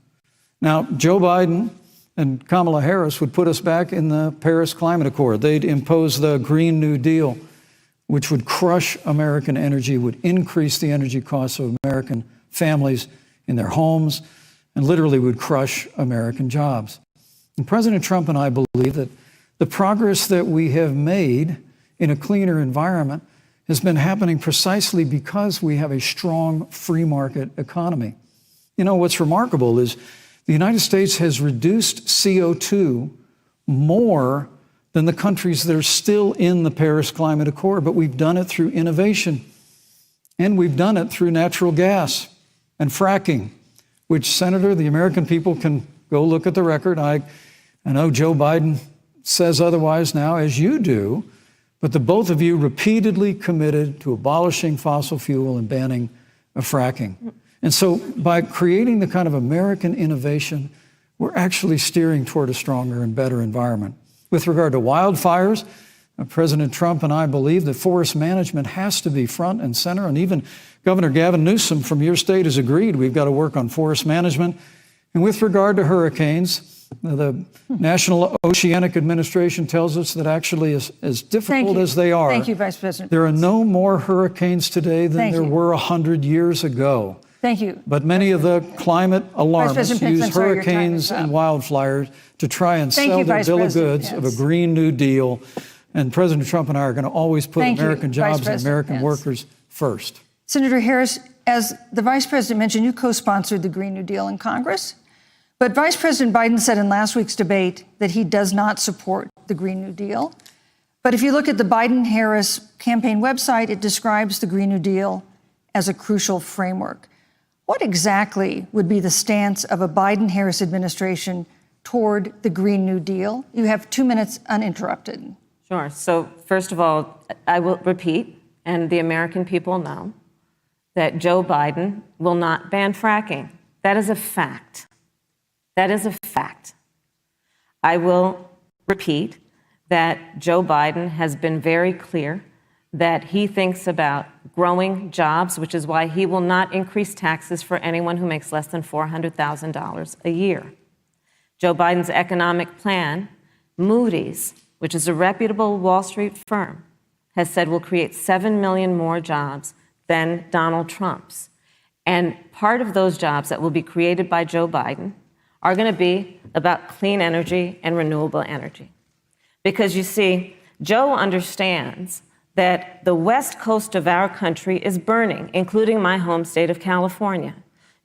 Now, Joe Biden and Kamala Harris would put us back in the Paris Climate Accord. They'd impose the Green New Deal, which would crush American energy, would increase the energy costs of American families in their homes, and literally would crush American jobs. And President Trump and I believe that the progress that we have made in a cleaner environment has been happening precisely because we have a strong free market economy. You know, what's remarkable is the United States has reduced CO2 more than the countries that are still in the Paris Climate Accord, but we've done it through innovation, and we've done it through natural gas and fracking, which, Senator, the American people can go look at the record. I know Joe Biden says otherwise now, as you do, but the both of you repeatedly committed to abolishing fossil fuel and banning fracking. And so by creating the kind of American innovation, we're actually steering toward a stronger and better environment. With regard to wildfires, President Trump and I believe that forest management has to be front and center, and even Governor Gavin Newsom from your state has agreed we've got to work on forest management. And with regard to hurricanes, the National Oceanic Administration tells us that actually as difficult as they are, Thank you, Vice President. There are no more hurricanes today than there were 100 years ago. Thank you. But many of the climate alarmists use hurricanes and wildfires to try and sell their bill of goods of a Green New Deal. And President Trump and I are going to always put American jobs and American workers first. Senator Harris, as the Vice President mentioned, you co-sponsored the Green New Deal in Congress. But Vice President Biden said in last week's debate that he does not support the Green New Deal. But if you look at the Biden-Harris campaign website, it describes the Green New Deal as a crucial framework. What exactly would be the stance of a Biden-Harris administration toward the Green New Deal? You have 2 minutes uninterrupted. Sure. So first of all, I will repeat, and the American people know, that Joe Biden will not ban fracking. That is a fact. That is a fact. I will repeat that Joe Biden has been very clear that he thinks about growing jobs, which is why he will not increase taxes for anyone who makes less than $400,000 a year. Joe Biden's economic plan, Moody's, which is a reputable Wall Street firm, has said will create 7 million more jobs than Donald Trump's. And part of those jobs that will be created by Joe Biden are going to be about clean energy and renewable energy. Because you see, Joe understands that the west coast of our country is burning, including my home state of California.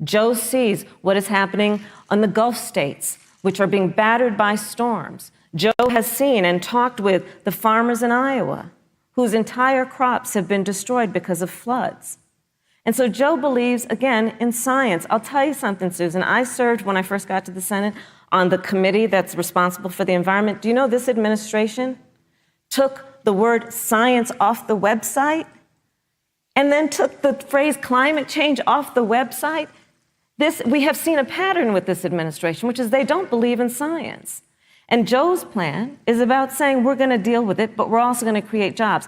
Joe sees what is happening on the Gulf states, which are being battered by storms. Joe has seen and talked with the farmers in Iowa whose entire crops have been destroyed because of floods. And so Joe believes, again, in science. I'll tell you something, Susan. I served, when I first got to the Senate, on the committee that's responsible for the environment. Do you know this administration took the word science off the website and then took the phrase climate change off the website? We have seen a pattern with this administration, which is they don't believe in science. And Joe's plan is about saying we're going to deal with it, but we're also going to create jobs.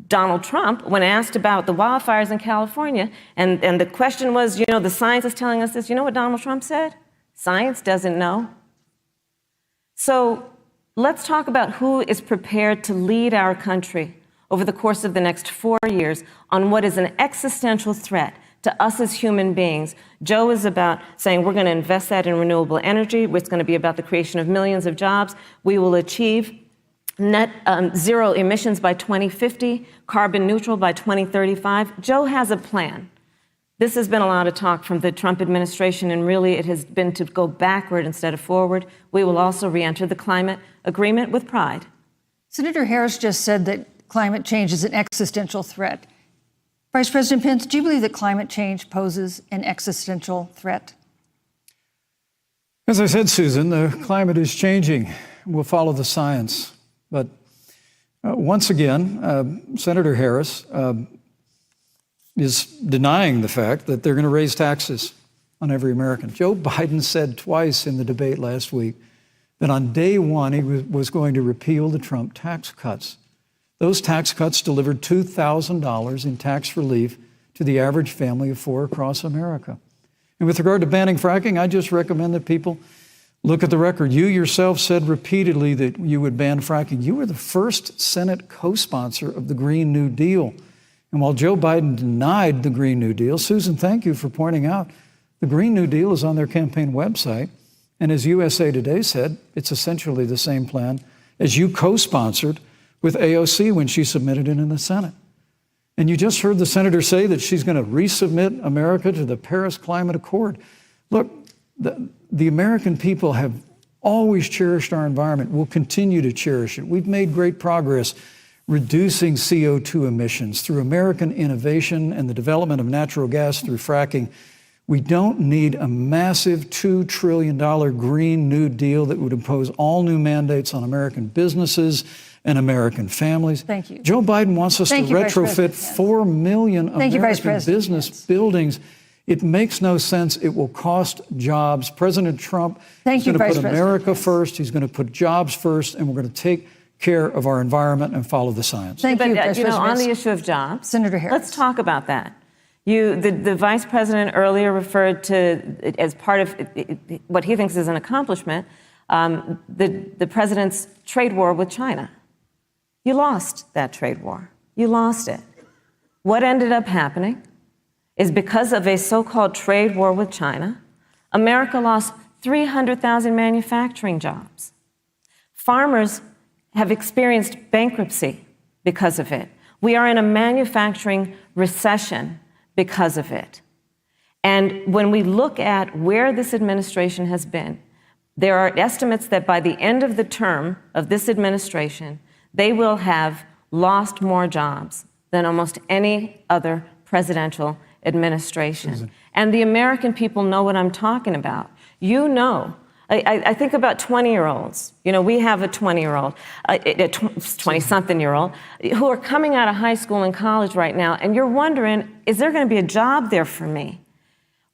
Donald Trump, when asked about the wildfires in California, and the question was, the science is telling us this, you know what Donald Trump said? Science doesn't know. So let's talk about who is prepared to lead our country over the course of the next 4 years on what is an existential threat to us as human beings. Joe is about saying we're going to invest that in renewable energy. It's going to be about the creation of millions of jobs. We will achieve net zero emissions by 2050, carbon neutral by 2035. Joe has a plan. This has been a lot of talk from the Trump administration, and really it has been to go backward instead of forward. We will also re-enter the climate agreement with pride. Senator Harris just said that climate change is an existential threat. Vice President Pence, do you believe that climate change poses an existential threat? As I said, Susan, the climate is changing. We'll follow the science. But once again, Senator Harris is denying the fact that they're going to raise taxes on every American. Joe Biden said twice in the debate last week that on day one he was going to repeal the Trump tax cuts. Those tax cuts delivered $2,000 in tax relief to the average family of four across America. And with regard to banning fracking, I just recommend that people look at the record. You yourself said repeatedly that you would ban fracking. You were the first Senate co-sponsor of the Green New Deal. And while Joe Biden denied the Green New Deal, Susan, thank you for pointing out, the Green New Deal is on their campaign website. And as USA Today said, it's essentially the same plan as you co-sponsored with AOC when she submitted it in the Senate. And you just heard the senator say that she's going to resubmit America to the Paris Climate Accord. Look, the American people have always cherished our environment. We'll continue to cherish it. We've made great progress reducing CO2 emissions through American innovation and the development of natural gas through fracking. We don't need a massive $2 trillion Green New Deal that would impose all new mandates on American businesses and American families. Thank you. Joe Biden wants us to retrofit 4 million American business buildings. It makes no sense. It will cost jobs. President Trump is going to put America first. He's going to put jobs first, and we're going to take care of our environment and follow the science. Thank you, Vice President. On the issue of jobs, Senator Harris, let's talk about that. The Vice President earlier referred to, as part of what he thinks is an accomplishment, the President's trade war with China. You lost that trade war. You lost it. What ended up happening is because of a so-called trade war with China, America lost 300,000 manufacturing jobs. Farmers have experienced bankruptcy because of it. We are in a manufacturing recession because of it. And when we look at where this administration has been, there are estimates that by the end of the term of this administration, they will have lost more jobs than almost any other presidential administration. And the American people know what I'm talking about. You know, I think about 20-year-olds. We have a 20-year-old, a 20-something-year-old who are coming out of high school and college right now, and you're wondering, is there going to be a job there for me?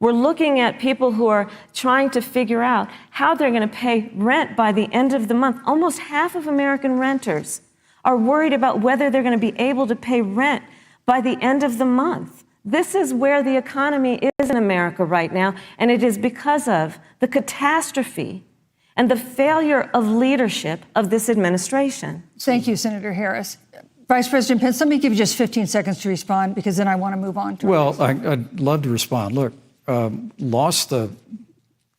We're looking at people who are trying to figure out how they're going to pay rent by the end of the month. Almost half of American renters are worried about whether they're going to be able to pay rent by the end of the month. This is where the economy is in America right now, and it is because of the catastrophe and the failure of leadership of this administration. Thank you, Senator Harris. Vice President Pence, let me give you just 15 seconds to respond, because then I want to move on to I'd love to respond. Look, lost the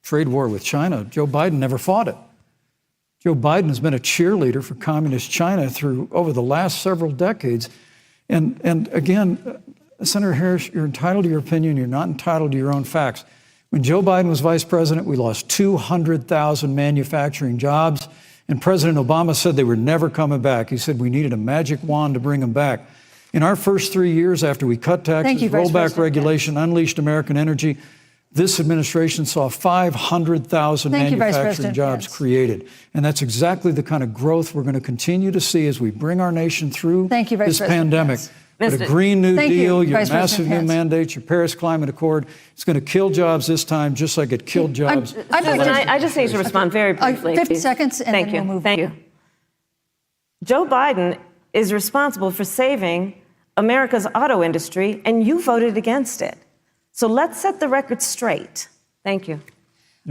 trade war with China. Joe Biden never fought it. Joe Biden has been a cheerleader for communist China over the last several decades. And again, Senator Harris, you're entitled to your opinion. You're not entitled to your own facts. When Joe Biden was vice president, we lost 200,000 manufacturing jobs. And President Obama said they were never coming back. He said we needed a magic wand to bring them back. In our first 3 years after we cut taxes, rolled back regulation, unleashed American energy, this administration saw 500,000 manufacturing jobs created. And that's exactly the kind of growth we're going to continue to see as we bring our nation through this pandemic. But a Green New Deal, your massive new mandates, your Paris Climate Accord, it's going to kill jobs this time, just like it killed jobs. I just need to respond very briefly. 50 seconds, and Thank then we'll move Thank you. Joe Biden is responsible for saving America's auto industry, and you voted against it. So let's set the record straight. Thank you.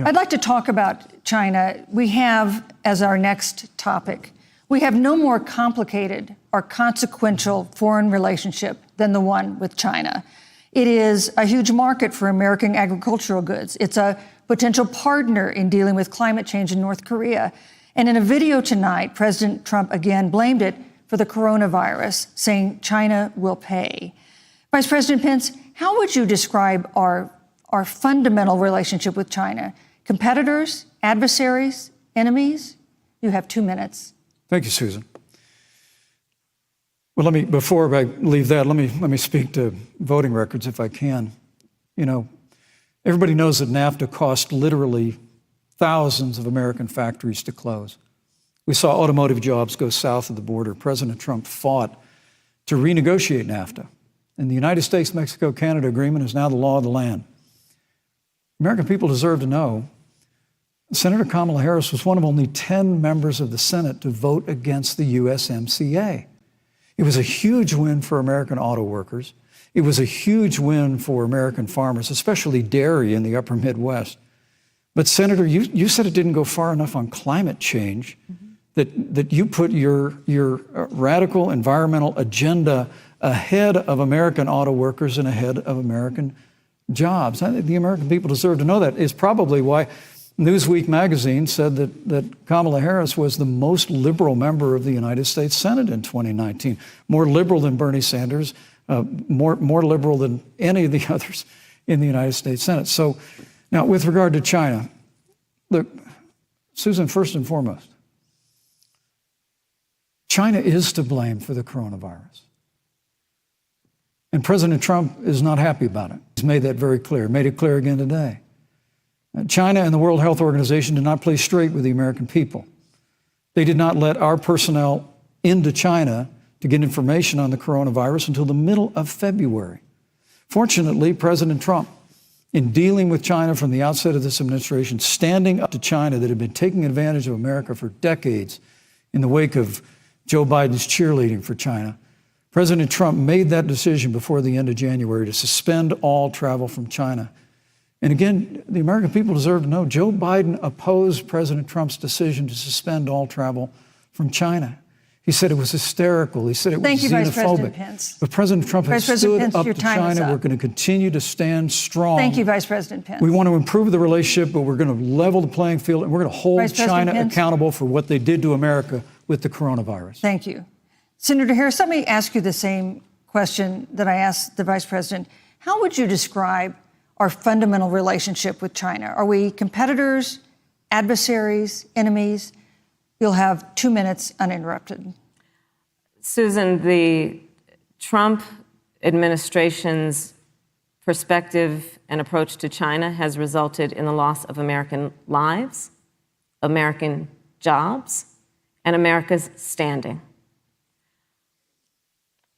I'd like to talk about China. We have, as our next topic, we have no more complicated or consequential foreign relationship than the one with China. It is a huge market for American agricultural goods. It's a potential partner in dealing with climate change in North Korea. And in a video tonight, President Trump again blamed it for the coronavirus, saying China will pay. Vice President Pence, how would you describe our fundamental relationship with China? Competitors, adversaries, enemies? You have 2 minutes. Thank you, Susan. Well, before I leave that, let me speak to voting records if I can. You know, everybody knows that NAFTA cost literally thousands of American factories to close. We saw automotive jobs go south of the border. President Trump fought to renegotiate NAFTA. And the United States-Mexico-Canada agreement is now the law of the land. American people deserve to know Senator Kamala Harris was one of only 10 members of the Senate to vote against the USMCA. It was a huge win for American auto workers. It was a huge win for American farmers, especially dairy in the upper Midwest. But Senator, you said it didn't go far enough on climate change, that you put your radical environmental agenda ahead of American auto workers and ahead of American jobs. I think the American people deserve to know that. It's probably why Newsweek magazine said that Kamala Harris was the most liberal member of the United States Senate in 2019, more liberal than Bernie Sanders, more liberal than any of the others in the United States Senate. So now with regard to China, look, Susan, first and foremost, China is to blame for the coronavirus. And President Trump is not happy about it. He's made that very clear, made it clear again today. China and the World Health Organization did not play straight with the American people. They did not let our personnel into China to get information on the coronavirus until the middle of February. Fortunately, President Trump, in dealing with China from the outset of this administration, standing up to China that had been taking advantage of America for decades in the wake of Joe Biden's cheerleading for China, President Trump made that decision before the end of January to suspend all travel from China. And again, the American people deserve to know Joe Biden opposed President Trump's decision to suspend all travel from China. He said it was hysterical. He said it was xenophobic. Thank you, Vice President Pence. But President Trump has stood up to China. We're going to continue to stand strong. Thank you, Vice President Pence. We want to improve the relationship, but we're going to level the playing field, and we're going to hold China accountable for what they did to America with the coronavirus. Thank you. Senator Harris, let me ask you the same question that I asked the Vice President. How would you describe our fundamental relationship with China? Are we competitors, adversaries, enemies? You'll have 2 minutes uninterrupted. Susan, the Trump administration's perspective and approach to China has resulted in the loss of American lives, American jobs, and America's standing.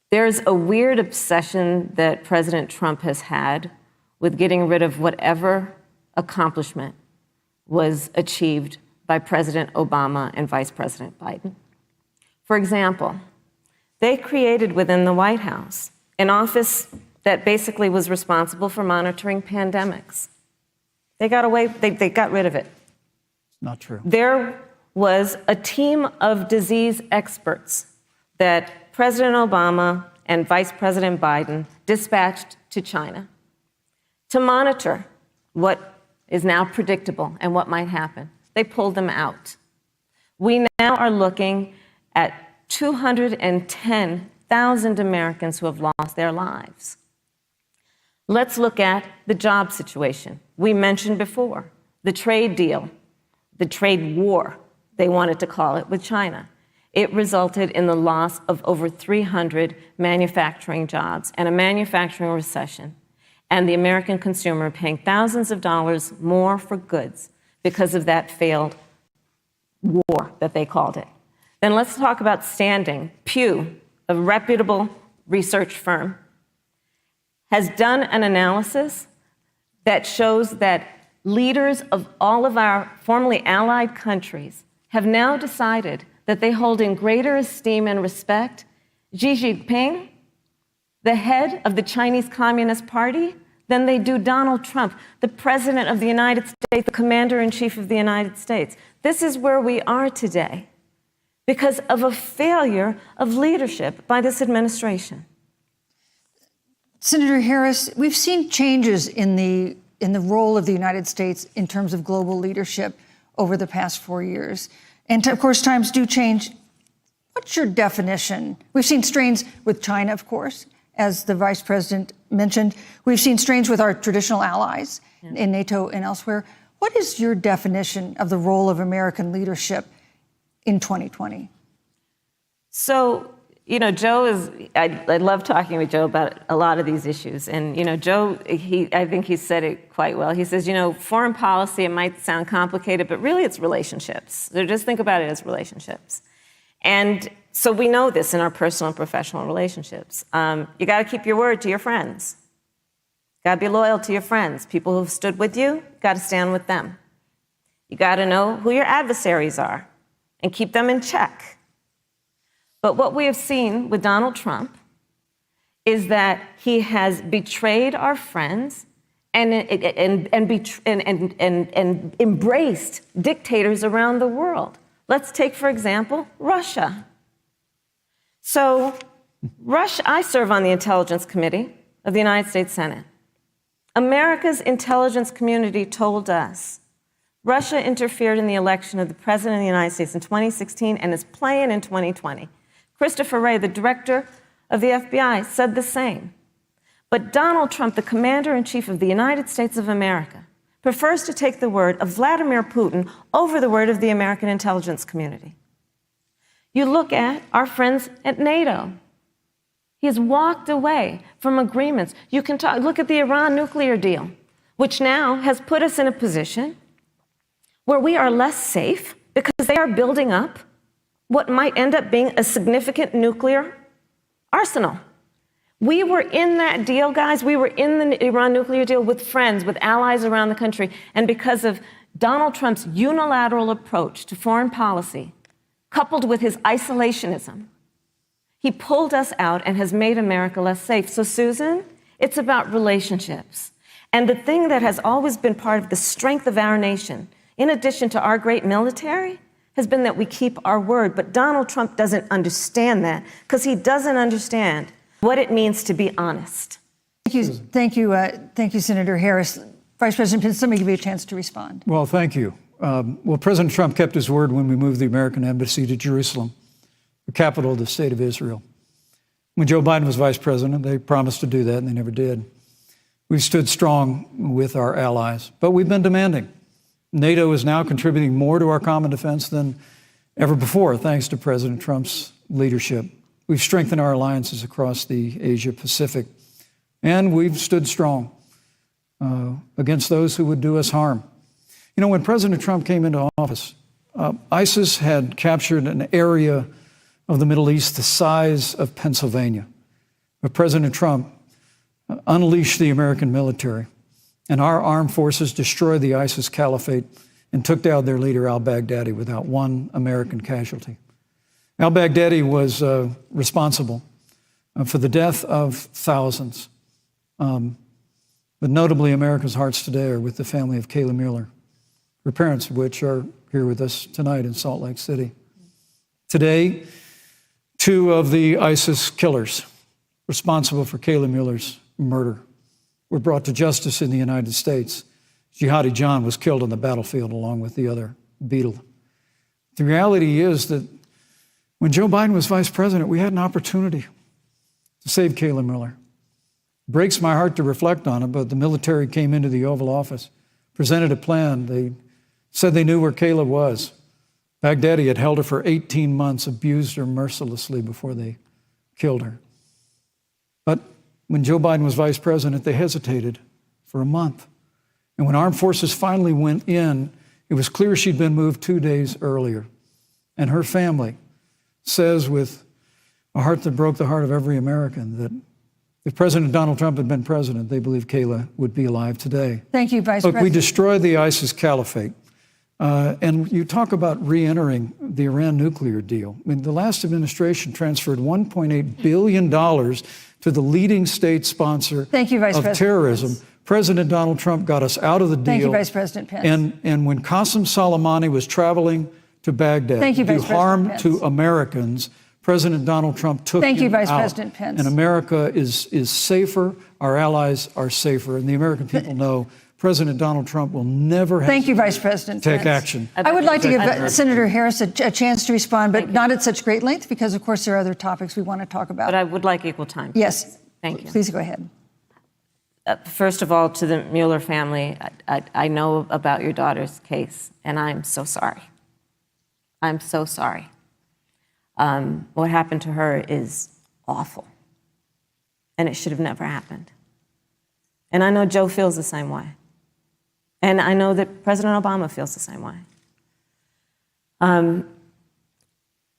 There's a weird obsession that President Trump has had with getting rid of whatever accomplishment was achieved by President Obama and Vice President Biden. For example, they created within the White House an office that basically was responsible for monitoring pandemics. They got rid of it. Not true. There was a team of disease experts that President Obama and Vice President Biden dispatched to China to monitor what is now predictable and what might happen. They pulled them out. We now are looking at 210,000 Americans who have lost their lives. Let's look at the job situation. We mentioned before the trade deal, the trade war they wanted to call it, with China. It resulted in the loss of over 300 manufacturing jobs and a manufacturing recession, and the American consumer paying thousands of dollars more for goods because of that failed war that they called it. Then let's talk about standing. Pew, a reputable research firm, has done an analysis that shows that leaders of all of our formerly allied countries have now decided that they hold in greater esteem and respect Xi Jinping, the head of the Chinese Communist Party, than they do Donald Trump, the President of the United States, the Commander-in-Chief of the United States. This is where we are today because of a failure of leadership by this administration. Senator Harris, we've seen changes in the role of the United States in terms of global leadership over the past 4 years. And of course, times do change. What's your definition? We've seen strains with China, of course, as the Vice President mentioned. We've seen strains with our traditional allies in NATO and elsewhere. What is your definition of the role of American leadership in 2020? So, Joe I love talking with Joe about a lot of these issues. And, Joe, I think he said it quite well. He says, foreign policy, it might sound complicated, but really it's relationships. So just think about it as relationships. And so we know this in our personal and professional relationships. You got to keep your word to your friends. Got to be loyal to your friends. People who've stood with you, got to stand with them. You got to know who your adversaries are and keep them in check. But what we have seen with Donald Trump is that he has betrayed our friends and embraced dictators around the world. Let's take, for example, Russia. So, I serve on the Intelligence Committee of the United States Senate. America's intelligence community told us Russia interfered in the election of the President of the United States in 2016 and is playing in 2020. Christopher Wray, the director of the FBI, said the same. But Donald Trump, the Commander-in-Chief of the United States of America, prefers to take the word of Vladimir Putin over the word of the American intelligence community. You look at our friends at NATO. He has walked away from agreements. You can look at the Iran nuclear deal, which now has put us in a position where we are less safe because they are building up what might end up being a significant nuclear arsenal. We were in that deal, guys. We were in the Iran nuclear deal with friends, with allies around the country. And because of Donald Trump's unilateral approach to foreign policy, coupled with his isolationism, he pulled us out and has made America less safe. So, Susan, it's about relationships. And the thing that has always been part of the strength of our nation, in addition to our great military, has been that we keep our word. But Donald Trump doesn't understand that because he doesn't understand what it means to be honest. Thank you, Senator Harris. Vice President Pence, let me give you a chance to respond. Well, thank you. Well, President Trump kept his word when we moved the American embassy to Jerusalem, the capital of the state of Israel. When Joe Biden was vice president, they promised to do that, and they never did. We've stood strong with our allies, but we've been demanding. NATO is now contributing more to our common defense than ever before, thanks to President Trump's leadership. We've strengthened our alliances across the Asia-Pacific, and we've stood strong against those who would do us harm. When President Trump came into office, ISIS had captured an area of the Middle East the size of Pennsylvania. But President Trump unleashed the American military, and our armed forces destroyed the ISIS caliphate and took down their leader, al-Baghdadi, without one American casualty. Al-Baghdadi was responsible for the death of thousands. But notably, America's hearts today are with the family of Kayla Mueller, her parents of which are here with us tonight in Salt Lake City. Today, 2 of the ISIS killers responsible for Kayla Mueller's murder were brought to justice in the United States. Jihadi John was killed on the battlefield along with the other beetle. The reality is that when Joe Biden was vice president, we had an opportunity to save Kayla Mueller. It breaks my heart to reflect on it, but the military came into the Oval Office, presented a plan. They said they knew where Kayla was. Baghdadi had held her for 18 months, abused her mercilessly before they killed her. But when Joe Biden was vice president, they hesitated for a month. And when armed forces finally went in, it was clear she'd been moved 2 days earlier. And her family says with a heart that broke the heart of every American that if President Donald Trump had been president, they believe Kayla would be alive today. Thank you, Vice President. Look, we destroyed the ISIS caliphate. And you talk about re-entering the Iran nuclear deal. I mean, the last administration transferred $1.8 billion to the leading state sponsor Thank you, Vice of President terrorism. Pence. President Donald Trump got us out of the deal. Thank you, Vice President Pence. And when Qasem Soleimani was traveling to Baghdad Thank you, to do Vice President harm to Americans, President Donald Trump took Thank you, him Vice out. President Pence. And America is safer, our allies are safer, and the American people know President Donald Trump will never Thank you, Vice President take Pence. action. I would like to give Senator Harris a chance to respond, but not at such great length because, of course, there are other topics we want to talk about. But I would like equal time. Yes. Thank you. Please go ahead. First of all, to the Mueller family, I know about your daughter's case, and I'm so sorry. I'm so sorry. What happened to her is awful, and it should have never happened. And I know Joe feels the same way. And I know that President Obama feels the same way.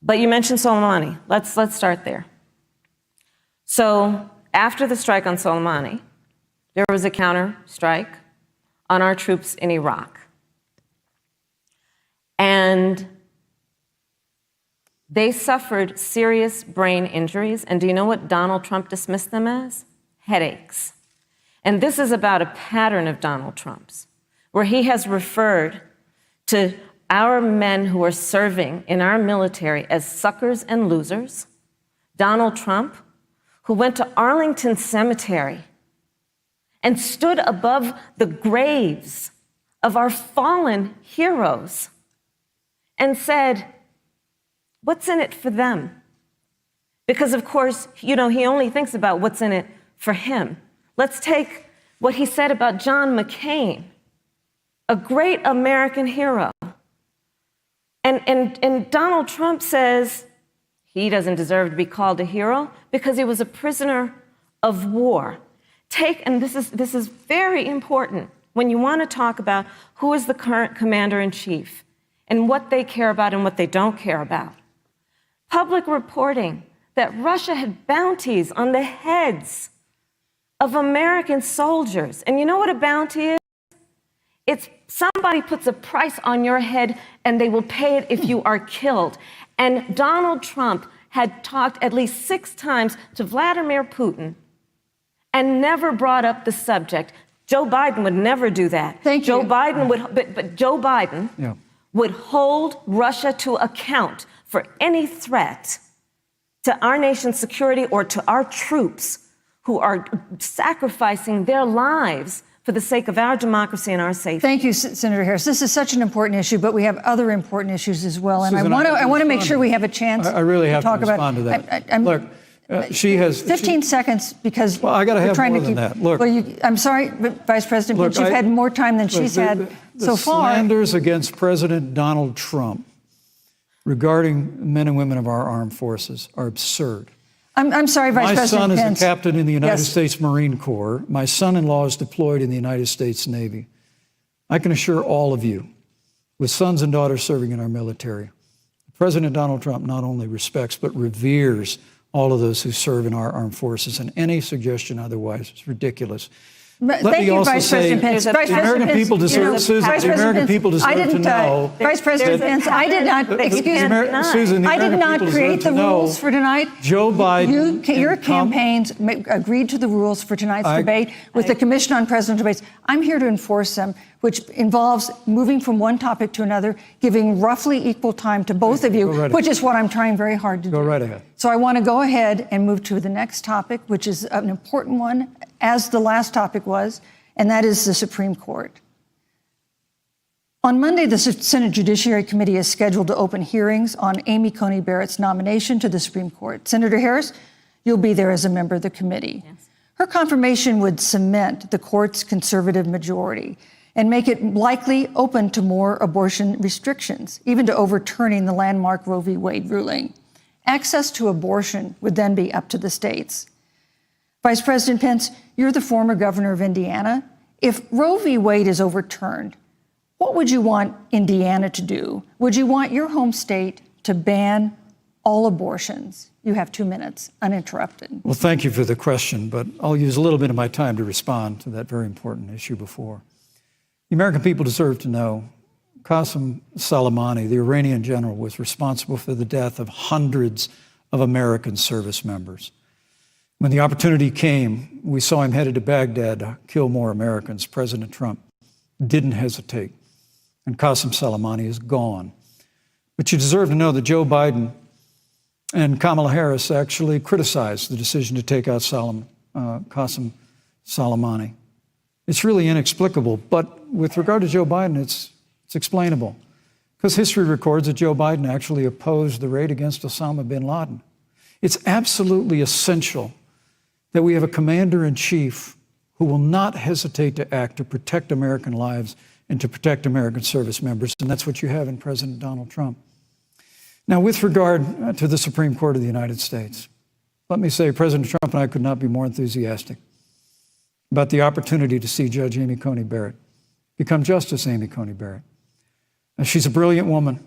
But you mentioned Soleimani. Let's start there. So after the strike on Soleimani, there was a counter strike on our troops in Iraq. And they suffered serious brain injuries. And do you know what Donald Trump dismissed them as? Headaches. And this is about a pattern of Donald Trump's, where he has referred to our men who are serving in our military as suckers and losers. Donald Trump, who went to Arlington Cemetery and stood above the graves of our fallen heroes and said, what's in it for them? Because, of course, he only thinks about what's in it for him. Let's take what he said about John McCain, a great American hero. And Donald Trump says he doesn't deserve to be called a hero because he was a prisoner of war. And this is very important when you want to talk about who is the current commander-in-chief and what they care about and what they don't care about. Public reporting that Russia had bounties on the heads of American soldiers. And you know what a bounty is? It's somebody puts a price on your head and they will pay it if you are killed. And Donald Trump had talked at least 6 times to Vladimir Putin and never brought up the subject. Joe Biden would never do that. Thank you. Joe Biden would, but Joe Biden would hold Russia to account for any threat to our nation's security or to our troops who are sacrificing their lives for the sake of our democracy and our safety. Thank you, Senator Harris. This is such an important issue, but we have other important issues as well. And Susan, I want to make sure we have a chance I really have to talk to respond about, to that. Look, she has 15 seconds because I got to have trying more to than keep, that. Look, well, I'm sorry, but Vice President Pence, you've had more time than she's had so far. The slanders against President Donald Trump regarding men and women of our armed forces are absurd. I'm sorry, Vice President Pence. My son is a captain in the United States Marine Corps. My son-in-law is deployed in the United States Navy. I can assure all of you, with sons and daughters serving in our military, President Donald Trump not only respects but reveres all of those who serve in our armed forces, and any suggestion otherwise is ridiculous. Thank you, Vice President Pence. The American people deserve, Susan, the American people deserve to know. Vice President Pence, I did not, excuse me, Susan, I did not create the rules for tonight. Joe Biden. Your campaigns agreed to the rules for tonight's debate with the Commission on Presidential Debates. I'm here to enforce them, which involves moving from one topic to another, giving roughly equal time to both of you, which is what I'm trying very hard to do. Go right ahead. So I want to go ahead and move to the next topic, which is an important one, as the last topic was, and that is the Supreme Court. On Monday, the Senate Judiciary Committee is scheduled to open hearings on Amy Coney Barrett's nomination to the Supreme Court. Senator Harris, you'll be there as a member of the committee. Yes. Her confirmation would cement the court's conservative majority. and make it likely open to more abortion restrictions, even to overturning the landmark Roe v. Wade ruling. Access to abortion would then be up to the states. Vice President Pence, you're the former governor of Indiana. If Roe v. Wade is overturned, what would you want Indiana to do? Would you want your home state to ban all abortions? You have 2 minutes, uninterrupted. Well, thank you for the question, but I'll use a little bit of my time to respond to that very important issue before. The American people deserve to know Qasem Soleimani, the Iranian general, was responsible for the death of hundreds of American service members. When the opportunity came, we saw him headed to Baghdad to kill more Americans. President Trump didn't hesitate, and Qasem Soleimani is gone. But you deserve to know that Joe Biden and Kamala Harris actually criticized the decision to take out Qasem Soleimani. It's really inexplicable, but with regard to Joe Biden, it's explainable. Because history records that Joe Biden actually opposed the raid against Osama bin Laden. It's absolutely essential that we have a commander-in-chief who will not hesitate to act to protect American lives and to protect American service members, and that's what you have in President Donald Trump. Now, with regard to the Supreme Court of the United States, let me say President Trump and I could not be more enthusiastic about the opportunity to see Judge Amy Coney Barrett become Justice Amy Coney Barrett. She's a brilliant woman,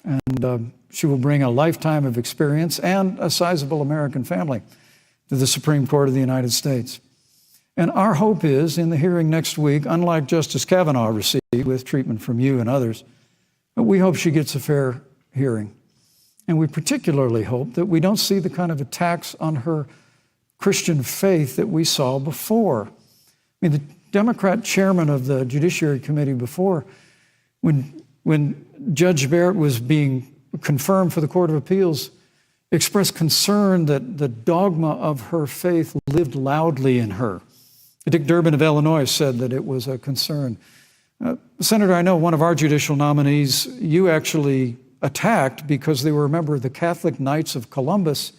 and she will bring a lifetime of experience and a sizable American family to the Supreme Court of the United States. And our hope is, in the hearing next week, unlike Justice Kavanaugh received with treatment from you and others, we hope she gets a fair hearing. And we particularly hope that we don't see the kind of attacks on her Christian faith that we saw before. I mean, the Democrat chairman of the Judiciary Committee before, when Judge Barrett was being confirmed for the Court of Appeals, expressed concern that the dogma of her faith lived loudly in her. Dick Durbin of Illinois said that it was a concern. Senator, I know one of our judicial nominees, you actually attacked because they were a member of the Catholic Knights of Columbus,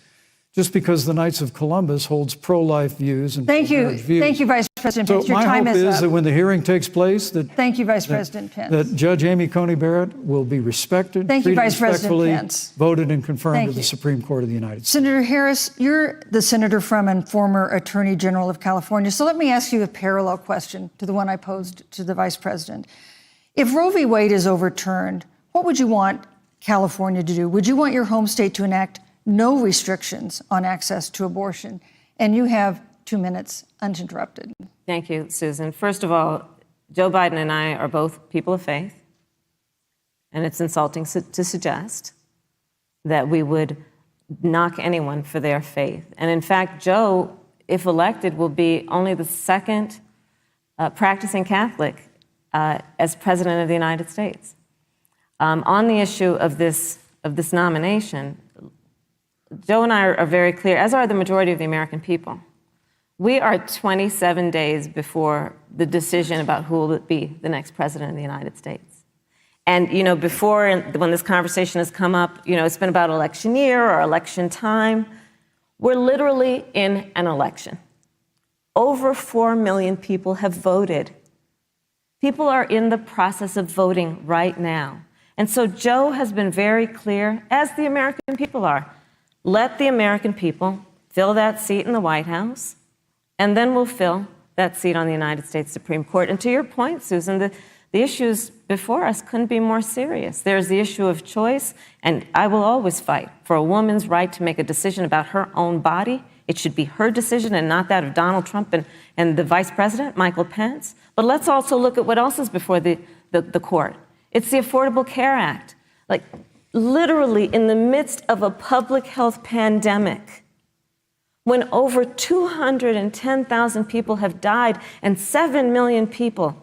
just because the Knights of Columbus holds pro-life views and pro-marriage views. Thank you, Vice President Pence. Your time is up. My hope is that when the hearing takes place, thank you, Vice President Pence. That Judge Amy Coney Barrett will be respected, thank you, Vice President respectfully, Pence. Voted and confirmed to the Supreme Court of the United States. Senator Harris, you're the senator from and former Attorney General of California. So let me ask you a parallel question to the one I posed to the Vice President. If Roe v. Wade is overturned, what would you want California to do? Would you want your home state to enact no restrictions on access to abortion? And you have 2 minutes uninterrupted. Thank you, Susan. First of all, Joe Biden and I are both people of faith, and it's insulting to suggest that we would knock anyone for their faith. And in fact, Joe, if elected, will be only the second practicing Catholic as President of the United States. On the issue of this nomination, Joe and I are very clear, as are the majority of the American people. We are 27 days before the decision about who will be the next president of the United States. And, you know, before, when this conversation has come up, you know, it's been about election year or election time. We're literally in an election. Over 4 million people have voted. People are in the process of voting right now. And so Joe has been very clear, as the American people are. Let the American people fill that seat in the White House, and then we'll fill that seat on the United States Supreme Court. And to your point, Susan, the issues before us couldn't be more serious. There's the issue of choice, and I will always fight for a woman's right to make a decision about her own body. It should be her decision and not that of Donald Trump and the Vice President, Michael Pence. But let's also look at what else is before the court. It's the Affordable Care Act. Like, literally in the midst of a public health pandemic, when over 210,000 people have died and 7 million people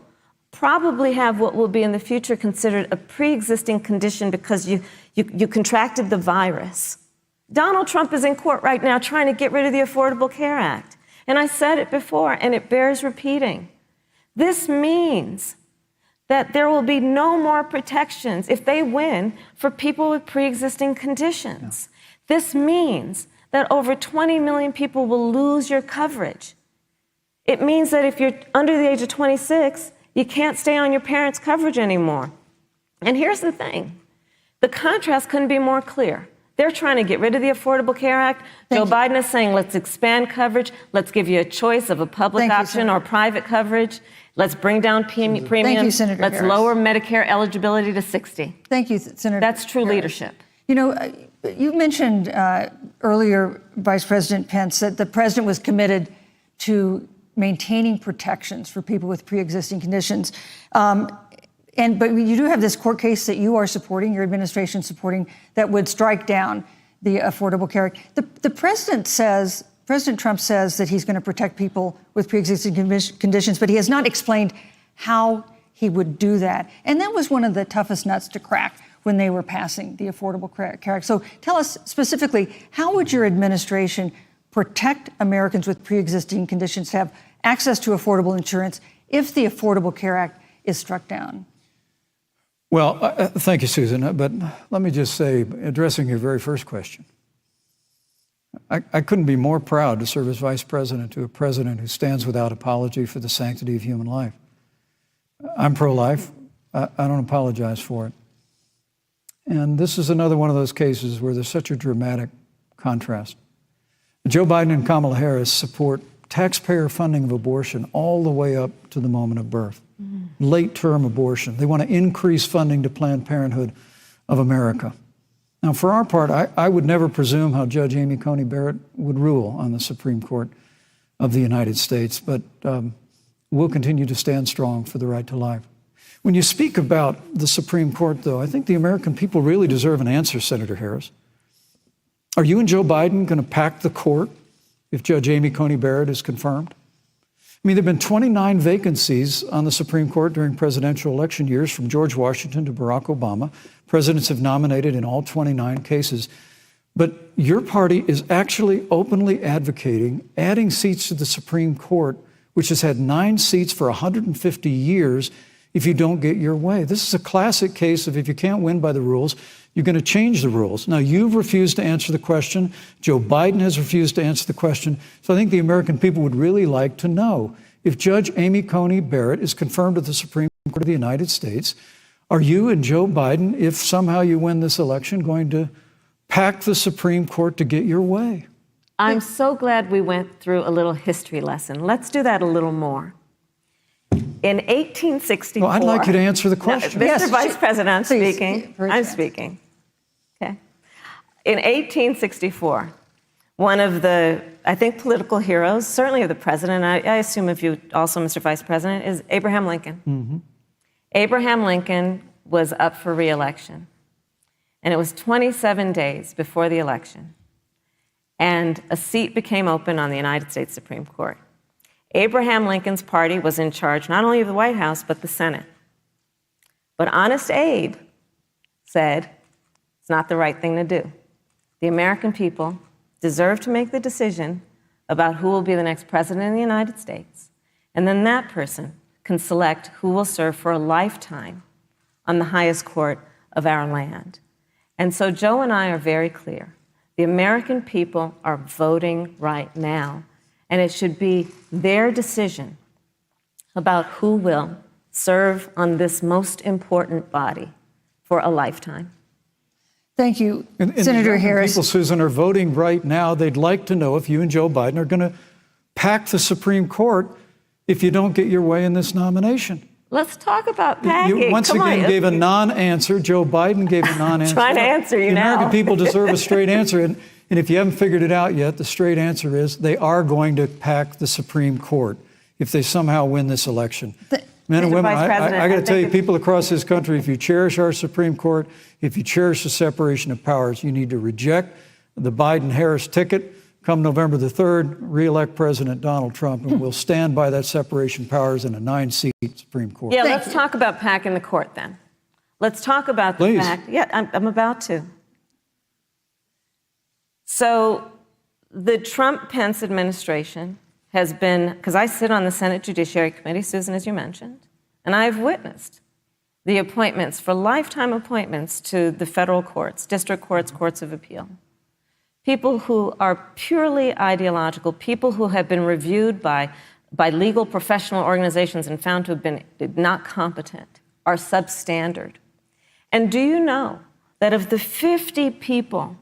probably have what will be in the future considered a pre-existing condition because you contracted the virus. Donald Trump is in court right now trying to get rid of the Affordable Care Act. And I said it before, and it bears repeating. This means that there will be no more protections if they win for people with pre-existing conditions. Yeah. This means that over 20 million people will lose your coverage. It means that if you're under the age of 26, You can't stay on your parents' coverage anymore. And here's the thing. The contrast couldn't be more clear. They're trying to get rid of the Affordable Care Act. Joe Biden is saying, let's expand coverage. Let's give you a choice of a public option or private coverage. Let's bring down premiums. Thank you, Senator Let's Harris. lower Medicare eligibility to 60. Thank you, Senator. That's true Harris. leadership. You know, you mentioned earlier, Vice President Pence, that the president was committed to maintaining protections for people with pre-existing conditions. But you do have this court case that you are supporting, your administration supporting, that would strike down the Affordable Care Act. The president says, President Trump says that he's going to protect people with pre-existing conditions, but he has not explained how he would do that. And that was one of the toughest nuts to crack when they were passing the Affordable Care Act. So tell us specifically, how would your administration protect Americans with pre-existing conditions to have access to affordable insurance if the Affordable Care Act is struck down? Well, thank you, Susan. But let me just say, addressing your very first question, I couldn't be more proud to serve as vice president to a president who stands without apology for the sanctity of human life. I'm pro-life. I don't apologize for it. And this is another one of those cases where there's such a dramatic contrast. Joe Biden and Kamala Harris support taxpayer funding of abortion all the way up to the moment of birth. Late-term abortion. They want to increase funding to Planned Parenthood of America. Now, for our part, I would never presume how Judge Amy Coney Barrett would rule on the Supreme Court of the United States, but we'll continue to stand strong for the right to life. When you speak about the Supreme Court, though, I think the American people really deserve an answer, Senator Harris. Are you and Joe Biden going to pack the court if Judge Amy Coney Barrett is confirmed? I mean, there have been 29 vacancies on the Supreme Court during presidential election years, from George Washington to Barack Obama. Presidents have nominated in all 29 cases. But your party is actually openly advocating adding seats to the Supreme Court, which has had 9 seats for 150 years, if you don't get your way. This is a classic case of if you can't win by the rules, you're going to change the rules. Now, you've refused to answer the question. Joe Biden has refused to answer the question. So I think the American people would really like to know, if Judge Amy Coney Barrett is confirmed to the Supreme Court of the United States, are you and Joe Biden, if somehow you win this election, going to pack the Supreme Court to get your way? I'm so glad we went through a little history lesson. Let's do that a little more. In 1864... Well, I'd like you to answer the question. No, Mr. Vice President, I'm speaking. I'm speaking. Okay. In 1864, one of the, I think, political heroes, certainly of the president, I assume of you also, Mr. Vice President, is Abraham Lincoln. Mm-hmm. Abraham Lincoln was up for re-election. And it was 27 days before the election. And a seat became open on the United States Supreme Court. Abraham Lincoln's party was in charge not only of the White House, but the Senate. But Honest Abe said it's not the right thing to do. The American people deserve to make the decision about who will be the next president of the United States. And then that person can select who will serve for a lifetime on the highest court of our land. And so Joe and I are very clear. The American people are voting right now. And it should be their decision about who will serve on this most important body for a lifetime. Thank you, and Senator Harris. People, Susan, are voting right now. They'd like to know if you and Joe Biden are going to pack the Supreme Court if you don't get your way in this nomination. Let's talk about packing. You once again gave a non-answer. Joe Biden gave a non-answer. Trying to answer you now. The American people deserve a straight answer. And if you haven't figured it out yet, the straight answer is they are going to pack the Supreme Court if they somehow win this election. Men and women, I got to tell you, people across this country, if you cherish our Supreme Court, if you cherish the separation of powers, you need to reject the Biden-Harris ticket. Come November the 3rd, re-elect President Donald Trump, and we'll stand by that separation of powers in a 9-seat Supreme Court. Yeah, let's talk about packing the court then. Let's talk about the fact. Yeah, I'm about to. So the Trump-Pence administration has been, because I sit on the Senate Judiciary Committee, Susan, as you mentioned, and I've witnessed the appointments for lifetime appointments to the federal courts, district courts, courts of appeal. People who are purely ideological, people who have been reviewed by by legal professional organizations and found to have been not competent are substandard. And do you know that of the 50 people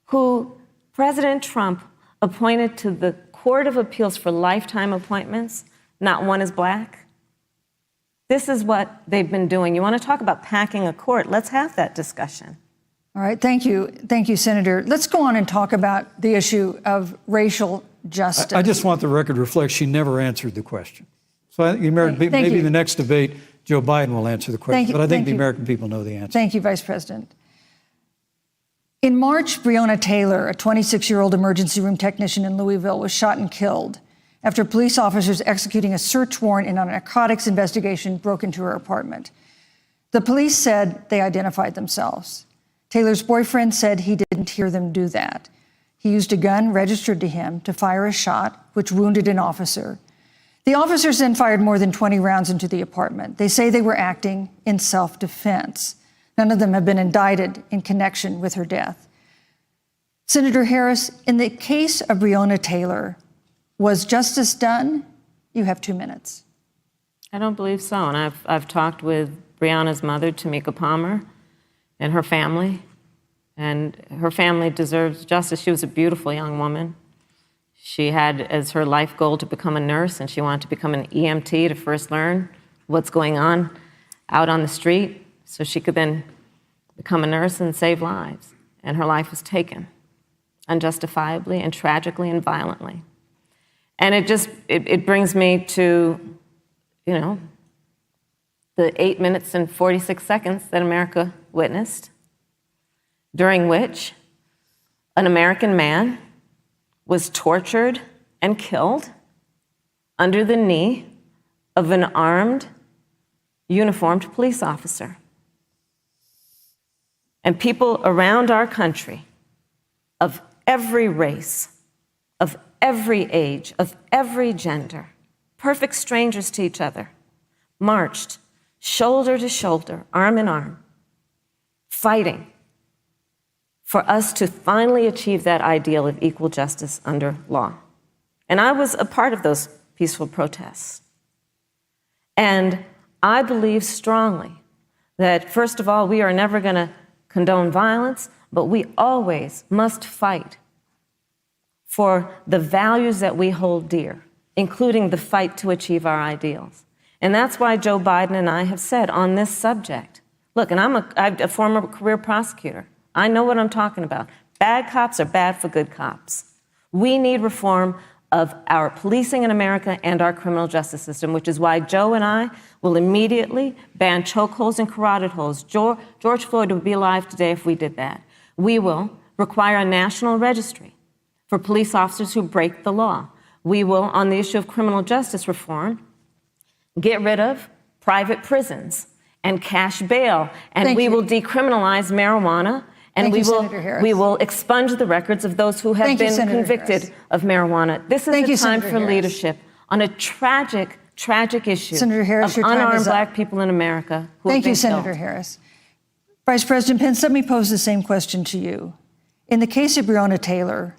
who President Trump appointed to the Court of Appeals for lifetime appointments, not one is black? This is what they've been doing. You want to talk about packing a court? Let's have that discussion. All right, thank you. Thank you, Senator. Let's go on and talk about the issue of racial justice. I just want the record to reflect she never answered the question. So I think maybe the next debate, Joe Biden will answer the question, but I think the American people know the answer. Thank you, Vice President. In March, Breonna Taylor, a 26-year-old emergency room technician in Louisville, was shot and killed after police officers executing a search warrant in a narcotics investigation broke into her apartment. The police said they identified themselves. Taylor's boyfriend said he didn't hear them do that. He used a gun registered to him to fire a shot, which wounded an officer. The officers then fired more than 20 rounds into the apartment. They say they were acting in self-defense. None of them have been indicted in connection with her death. Senator Harris, in the case of Breonna Taylor, was justice done? You have 2 minutes. I don't believe so. And I've talked with Breonna's mother, Tamika Palmer, and her family. And her family deserves justice. She was a beautiful young woman. She had as her life goal to become a nurse, and she wanted to become an EMT to first learn what's going on out on the street so she could then become a nurse and save lives. And her life was taken unjustifiably and tragically and violently. And it brings me to, the 8 minutes and 46 seconds that America witnessed, during which an American man was tortured and killed under the knee of an armed, uniformed police officer. And people around our country of every race, of every age, of every gender, perfect strangers to each other, marched shoulder to shoulder, arm in arm, fighting for us to finally achieve that ideal of equal justice under law. And I was a part of those peaceful protests. And I believe strongly that, first of all, we are never going to condone violence, but we always must fight for the values that we hold dear, including the fight to achieve our ideals. And that's why Joe Biden and I have said on this subject, look, and I'm a former career prosecutor. I know what I'm talking about. Bad cops are bad for good cops. We need reform of our policing in America and our criminal justice system, which is why Joe and I will immediately ban chokeholds and carotid holds. George Floyd would be alive today if we did that. We will require a national registry for police officers who break the law. We will, on the issue of criminal justice reform, get rid of private prisons and cash bail, and we will decriminalize marijuana, and we will expunge the records of those who have been convicted of marijuana. This is the time for leadership on a tragic issue of unarmed black people in America who have been killed. Thank you, Senator Harris. Vice President Pence, let me pose the same question to you. In the case of Breonna Taylor,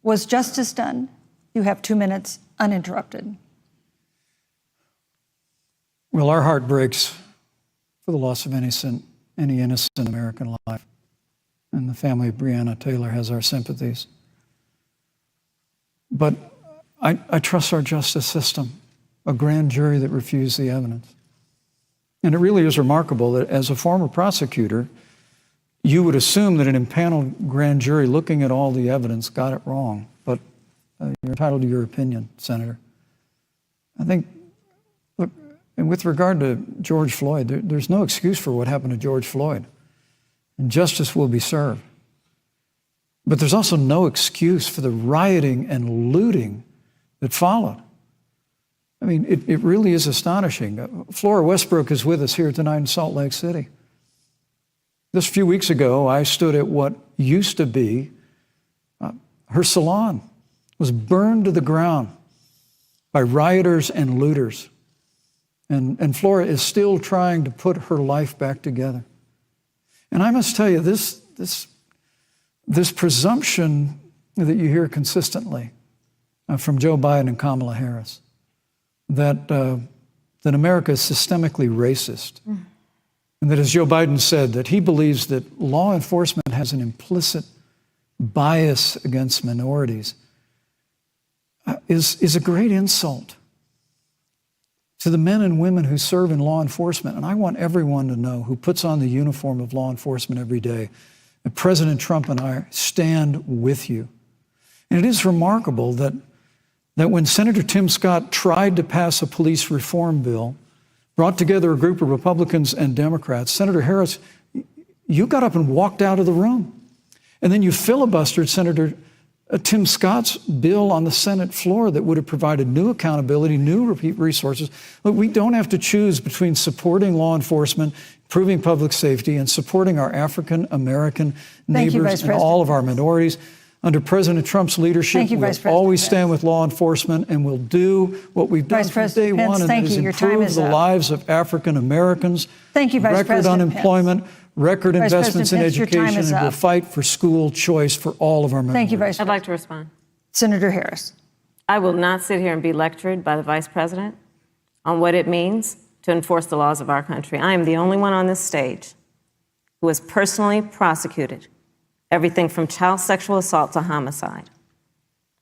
was justice done? You have 2 minutes, uninterrupted. Well, our heart breaks for the loss of any innocent American life. And the family of Breonna Taylor has our sympathies. But I trust our justice system, a grand jury that refused the evidence. And it really is remarkable that as a former prosecutor, you would assume that an impaneled grand jury looking at all the evidence got it wrong. But you're entitled to your opinion, Senator. I think, look, and with regard to George Floyd, there's no excuse for what happened to George Floyd. And justice will be served. But there's also no excuse for the rioting and looting that followed. I mean, it really is astonishing. Flora Westbrook is with us here tonight in Salt Lake City. Just a few weeks ago, I stood at what used to be her salon. Was burned to the ground by rioters and looters. And Flora is still trying to put her life back together. And I must tell you, this presumption that you hear consistently from Joe Biden and Kamala Harris, that America is systemically racist. And that, as Joe Biden said, that he believes that law enforcement has an implicit bias against minorities is a great insult to the men and women who serve in law enforcement. And I want everyone to know who puts on the uniform of law enforcement every day that President Trump and I stand with you. And it is remarkable that when Senator Tim Scott tried to pass a police reform bill, brought together a group of Republicans and Democrats, Senator Harris, you got up and walked out of the room. And then you filibustered Senator Tim Scott's bill on the Senate floor that would have provided new accountability, new resources. But we don't have to choose between supporting law enforcement, improving public safety, and supporting our African American neighbors and all of our minorities. Under President Trump's leadership, we'll always stand with law enforcement, and we'll do what we've done from day one, and that is improve the lives of African Americans. Thank you, Vice President Pence. Record unemployment, record investments in education, and we'll fight for school choice for all of our minorities. Thank you, Vice President. I'd like to respond. Senator Harris. I will not sit here and be lectured by the Vice President on what it means to enforce the laws of our country. I am the only one on this stage who has personally prosecuted everything from child sexual assault to homicide.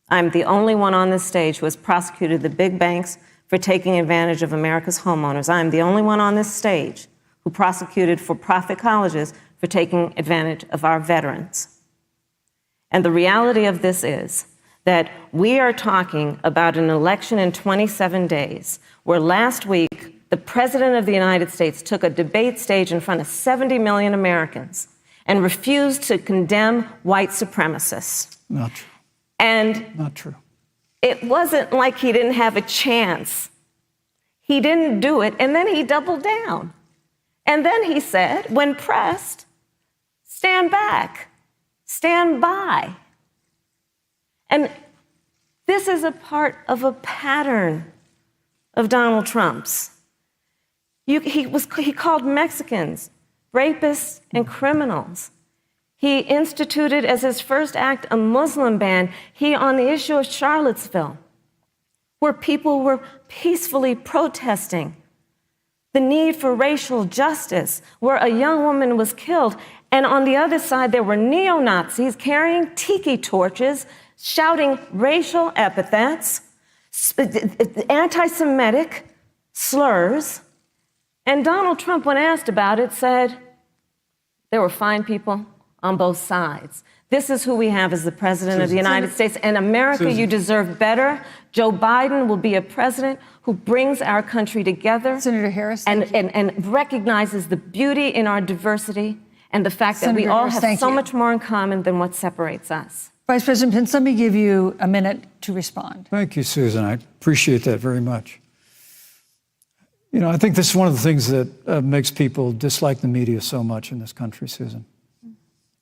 I'm the only one on this stage who has prosecuted the big banks for taking advantage of America's homeowners. I'm the only one on this stage who prosecuted for-profit colleges for taking advantage of our veterans. And the reality of this is that we are talking about an election in 27 days, where last week the President of the United States took a debate stage in front of 70 million Americans and refused to condemn white supremacists. Not true. And not true. It wasn't like he didn't have a chance. He didn't do it, and then he doubled down. And then he said, when pressed, stand back, stand by. And this is a part of a pattern of Donald Trump's. He called Mexicans rapists and criminals. He instituted as his first act a Muslim ban. He, on the issue of Charlottesville, where people were peacefully protesting the need for racial justice, where a young woman was killed. And on the other side, there were neo-Nazis carrying tiki torches, shouting racial epithets, anti-Semitic slurs. And Donald Trump, when asked about it, said there were fine people on both sides. This is who we have as the President of the United States. And America, you deserve better. Joe Biden will be a president who brings our country together. Senator Harris. And recognizes the beauty in our diversity and the fact that we all have so much more in common than what separates us. Vice President Pence, let me give you a minute to respond. Thank you, Susan. I appreciate that very much. You know, I think this is one of the things that makes people dislike the media so much in this country, Susan,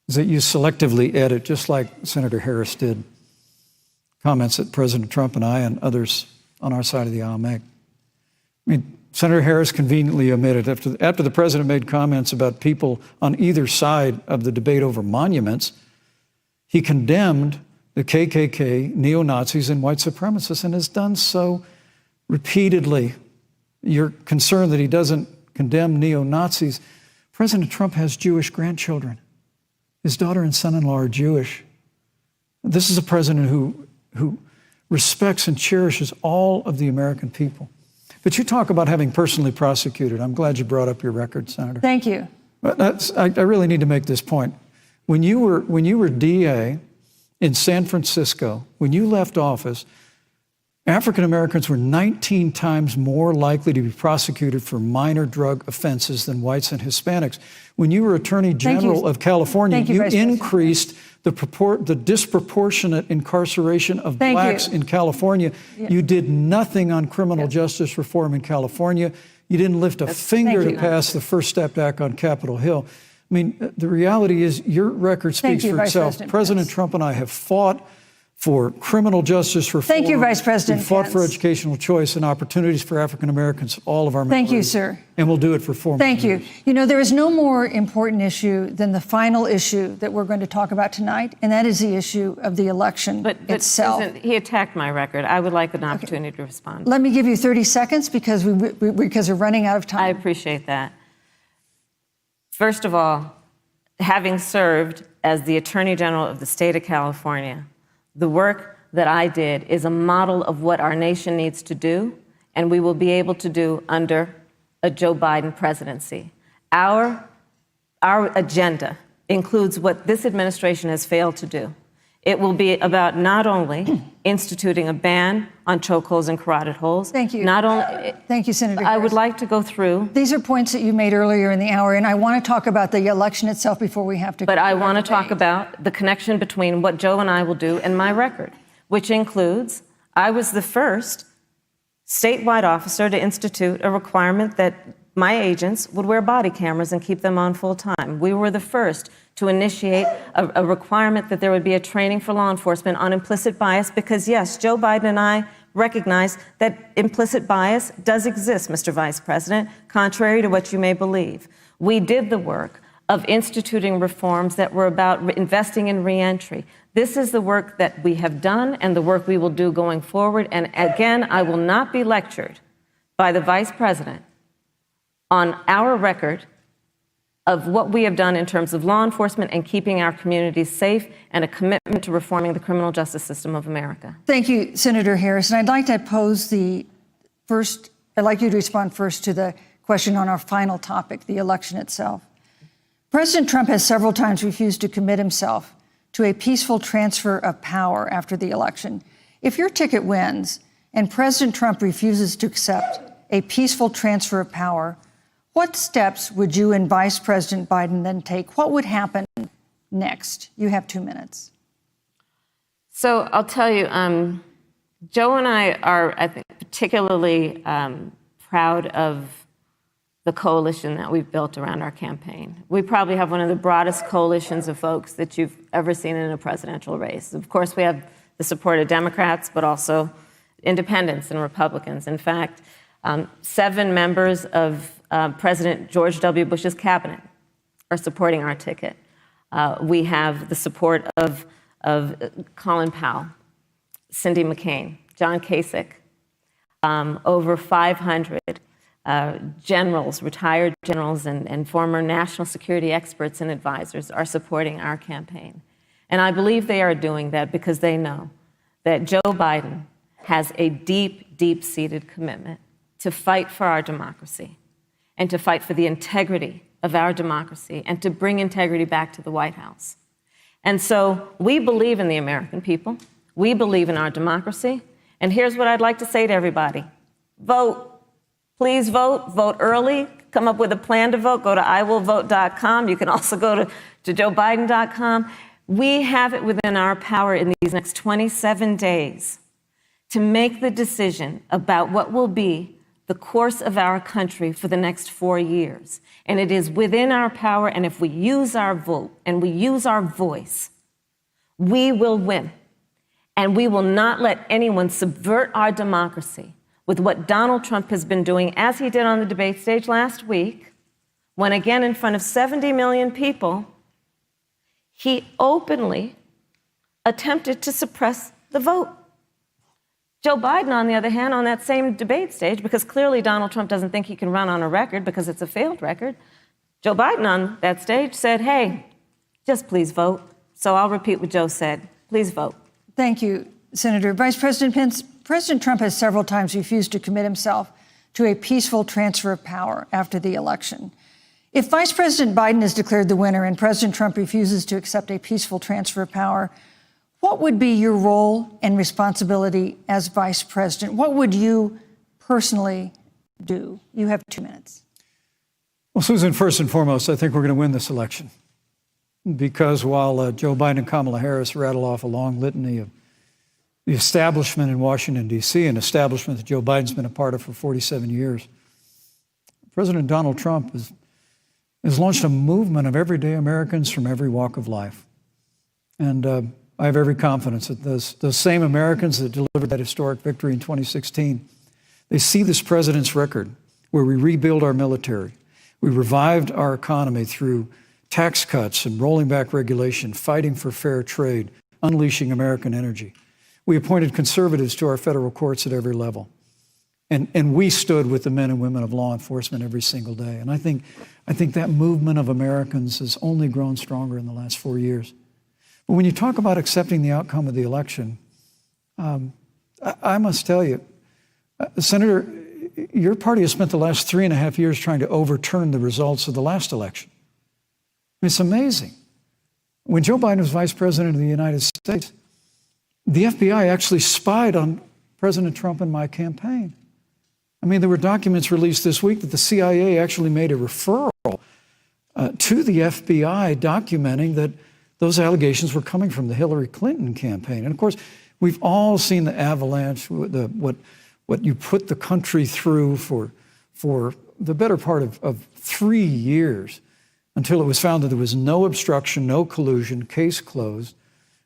is that you selectively edit, just like Senator Harris did, comments that President Trump and I and others on our side of the aisle make. I mean, Senator Harris conveniently omitted, after the president made comments about people on either side of the debate over monuments, he condemned the KKK, neo-Nazis, and white supremacists, and has done so repeatedly. You're concerned that he doesn't condemn neo-Nazis. President Trump has Jewish grandchildren. His daughter and son-in-law are Jewish. This is a president who respects and cherishes all of the American people. But you talk about having personally prosecuted. I'm glad you brought up your record, Senator. Thank you. I really need to make this point. When you were DA in San Francisco, when you left office, African Americans were 19 times more likely to be prosecuted for minor drug offenses than whites and Hispanics. When you were Attorney General of California, you increased the disproportionate incarceration of blacks in California. Yeah. You did nothing on criminal justice reform in California. You didn't lift a finger to pass the First Step Act on Capitol Hill. I mean, the reality is your record speaks for itself. President Trump and I have fought for criminal justice reform. Thank you, Vice President We fought Pence. for educational choice and opportunities for African Americans, all of our Thank you, minorities. sir. And we'll do it for 4 more Thank years. you. You know, there is no more important issue than the final issue that we're going to talk about tonight, and that is the issue of the election itself. Susan, he attacked my record. I would like an opportunity to respond. Let me give you 30 seconds because we're running out of time. I appreciate that. First of all, having served as the Attorney General of the state of California, the work that I did is a model of what our nation needs to do, and we will be able to do under a Joe Biden presidency. Our agenda includes what this administration has failed to do. It will be about not only instituting a ban on chokeholds and carotid holes. Thank you. Not only. Thank you, Senator I would Harris. like to go through. These are points that you made earlier in the hour, and I want to talk about the election itself before we have to. But I want to talk about the connection between what Joe and I will do and my record, which includes I was the first statewide officer to institute a requirement that my agents would wear body cameras and keep them on full time. We were the first to initiate a requirement that there would be a training for law enforcement on implicit bias because, yes, Joe Biden and I recognize that implicit bias does exist, Mr. Vice President, contrary to what you may believe. We did the work of instituting reforms that were about investing in reentry. This is the work that we have done and the work we will do going forward. And again, I will not be lectured by the Vice President on our record of what we have done in terms of law enforcement and keeping our communities safe and a commitment to reforming the criminal justice system of America. Thank you, Senator Harris. And I'd like to pose I'd like you to respond first to the question on our final topic, the election itself. President Trump has several times refused to commit himself to a peaceful transfer of power after the election. If your ticket wins and President Trump refuses to accept a peaceful transfer of power, what steps would you and Vice President Biden then take? What would happen next? You have 2 minutes. So I'll tell you, Joe and I are, I think, particularly proud of the coalition that we've built around our campaign. We probably have one of the broadest coalitions of folks that you've ever seen in a presidential race. Of course, we have the support of Democrats, but also independents and Republicans. In fact, 7 members of President George W. Bush's cabinet are supporting our ticket. We have the support of Colin Powell, Cindy McCain, John Kasich, over 500 generals, retired generals, and former national security experts and advisors are supporting our campaign. And I believe they are doing that because they know that Joe Biden has a deep, deep-seated commitment to fight for our democracy and to fight for the integrity of our democracy and to bring integrity back to the White House. And so we believe in the American people. We believe in our democracy. And here's what I'd like to say to everybody. Vote. Please vote. Vote early. Come up with a plan to vote. Go to iwillvote.com. You can also go to joebiden.com. We have it within our power in these next 27 days to make the decision about what will be the course of our country for the next 4 years. And it is within our power, and if we use our vote and we use our voice, we will win. And we will not let anyone subvert our democracy with what Donald Trump has been doing, as he did on the debate stage last week, when again in front of 70 million people, he openly attempted to suppress the vote. Joe Biden, on the other hand, on that same debate stage, because clearly Donald Trump doesn't think he can run on a record because it's a failed record, Joe Biden on that stage said, hey, just please vote. So I'll repeat what Joe said. Please vote. Thank you, Senator. Vice President Pence, President Trump has several times refused to commit himself to a peaceful transfer of power after the election. If Vice President Biden is declared the winner and President Trump refuses to accept a peaceful transfer of power, what would be your role and responsibility as vice president? What would you personally do? You have 2 minutes. Well, Susan, first and foremost, I think we're going to win this election. Because while Joe Biden and Kamala Harris rattle off a long litany of the establishment in Washington, D.C., an establishment that Joe Biden's been a part of for 47 years, President Donald Trump has launched a movement of everyday Americans from every walk of life. And I have every confidence that those same Americans that delivered that historic victory in 2016, they see this president's record where we rebuild our military, we revived our economy through tax cuts and rolling back regulation, fighting for fair trade, unleashing American energy. We appointed conservatives to our federal courts at every level. And we stood with the men and women of law enforcement every single day. And I think that movement of Americans has only grown stronger in the last 4 years. But when you talk about accepting the outcome of the election, I must tell you, Senator, your party has spent the last 3.5 years trying to overturn the results of the last election. It's amazing. When Joe Biden was vice president of the United States, the FBI actually spied on President Trump and my campaign. I mean, there were documents released this week that the CIA actually made a referral to the FBI documenting that those allegations were coming from the Hillary Clinton campaign. And of course, we've all seen the avalanche, what you put the country through for the better part of 3 years until it was found that there was no obstruction, no collusion, case closed.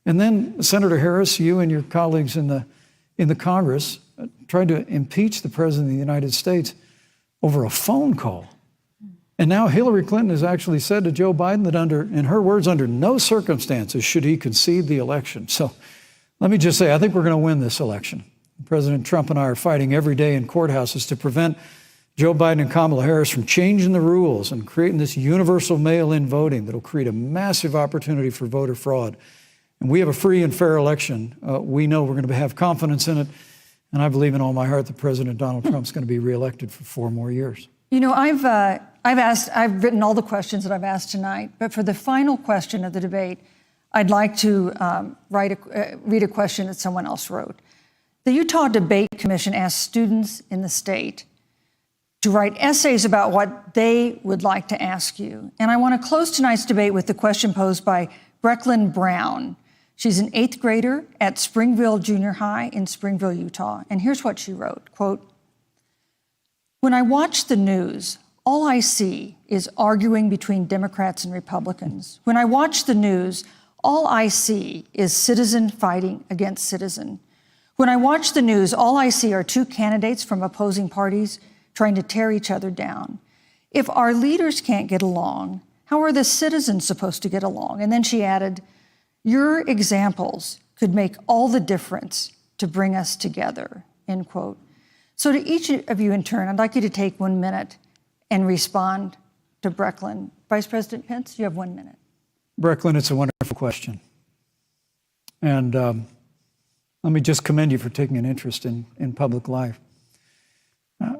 And then, Senator Harris, you and your colleagues in the Congress tried to impeach the President of the United States over a phone call. And now Hillary Clinton has actually said to Joe Biden that in her words, under no circumstances should he concede the election. So let me just say, I think we're going to win this election. President Trump and I are fighting every day in courthouses to prevent Joe Biden and Kamala Harris from changing the rules and creating this universal mail-in voting that will create a massive opportunity for voter fraud. And we have a free and fair election. We know we're going to have confidence in it. And I believe in all my heart that President Donald Trump's going to be reelected for 4 more years. You know, I've written all the questions that I've asked tonight, but for the final question of the debate, I'd like to read a question that someone else wrote. The Utah Debate Commission asked students in the state to write essays about what they would like to ask you. And I want to close tonight's debate with the question posed by Brecklin Brown. She's an 8th grader at Springville Junior High in Springville, Utah. And here's what she wrote, quote, "When I watch the news, all I see is arguing between Democrats and Republicans. When I watch the news, all I see is citizen fighting against citizen. When I watch the news, all I see are 2 candidates from opposing parties trying to tear each other down. If our leaders can't get along, how are the citizens supposed to get along?" And then she added, "Your examples could make all the difference to bring us together," end quote. So to each of you in turn, I'd like you to take 1 minute and respond to Brecklin. Vice President Pence, you have 1 minute. Brecklin, it's a wonderful question. And let me just commend you for taking an interest in public life.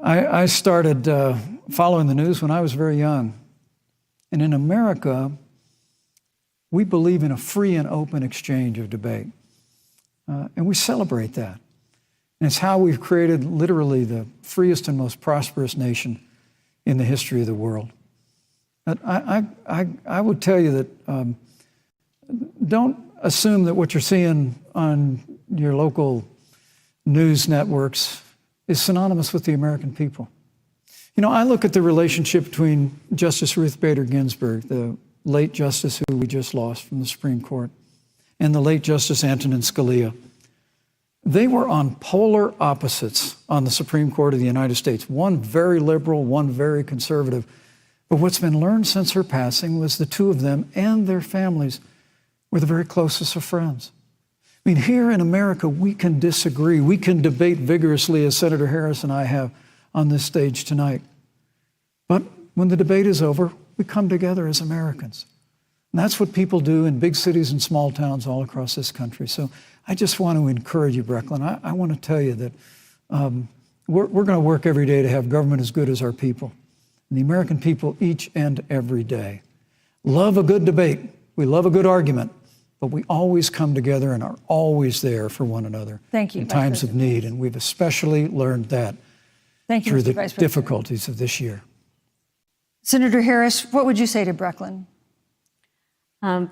I started following the news when I was very young. And in America, we believe in a free and open exchange of debate. And we celebrate that. And it's how we've created literally the freest and most prosperous nation in the history of the world. But I would tell you that don't assume that what you're seeing on your local news networks is synonymous with the American people. You know, I look at the relationship between Justice Ruth Bader Ginsburg, the late justice who we just lost from the Supreme Court, and the late Justice Antonin Scalia. They were on polar opposites on the Supreme Court of the United States, one very liberal, one very conservative. But what's been learned since her passing was the 2 of them and their families were the very closest of friends. I mean, here in America, we can disagree. We can debate vigorously, as Senator Harris and I have on this stage tonight. But when the debate is over, we come together as Americans. And that's what people do in big cities and small towns all across this country. So I just want to encourage you, Brecklin. I want to tell you that we're going to work every day to have government as good as our people. And the American people each and every day love a good debate. We love a good argument. But we always come together and are always there for one another. Thank you, in times of need. And we've especially learned that through the difficulties of this year. Senator Harris, what would you say to Brecklin?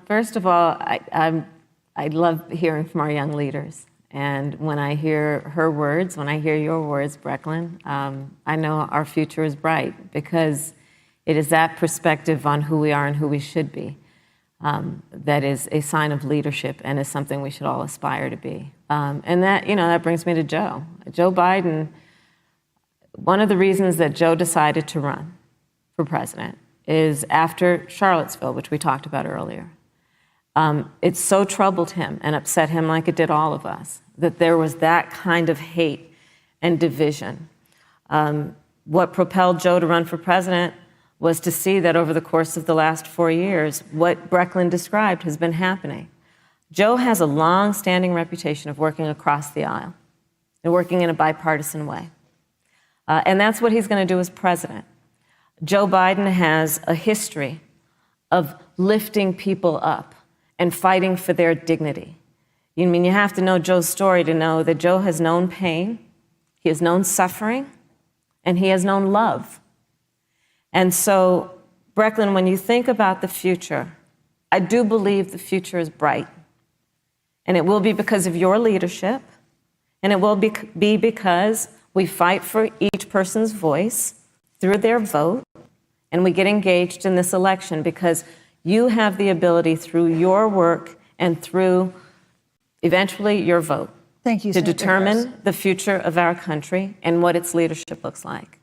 First of all, I love hearing from our young leaders. And when I hear her words, when I hear your words, Brecklin, I know our future is bright because it is that perspective on who we are and who we should be. that is a sign of leadership and is something we should all aspire to be. And that, that brings me to Joe. Joe Biden, one of the reasons that Joe decided to run for president is after Charlottesville, which we talked about earlier. It so troubled him and upset him, like it did all of us, that there was that kind of hate and division. What propelled Joe to run for president was to see that over the course of the last 4 years, what Brecklin described has been happening. Joe has a long-standing reputation of working across the aisle and working in a bipartisan way. And that's what he's going to do as president. Joe Biden has a history of lifting people up and fighting for their dignity. You have to know Joe's story to know that Joe has known pain, he has known suffering, and he has known love. And so, Brecklin, when you think about the future, I do believe the future is bright. And it will be because of your leadership, and it will be because we fight for each person's voice through their vote, and we get engaged in this election because you have the ability through your work and through eventually your vote to determine the future of our country and what its leadership looks like.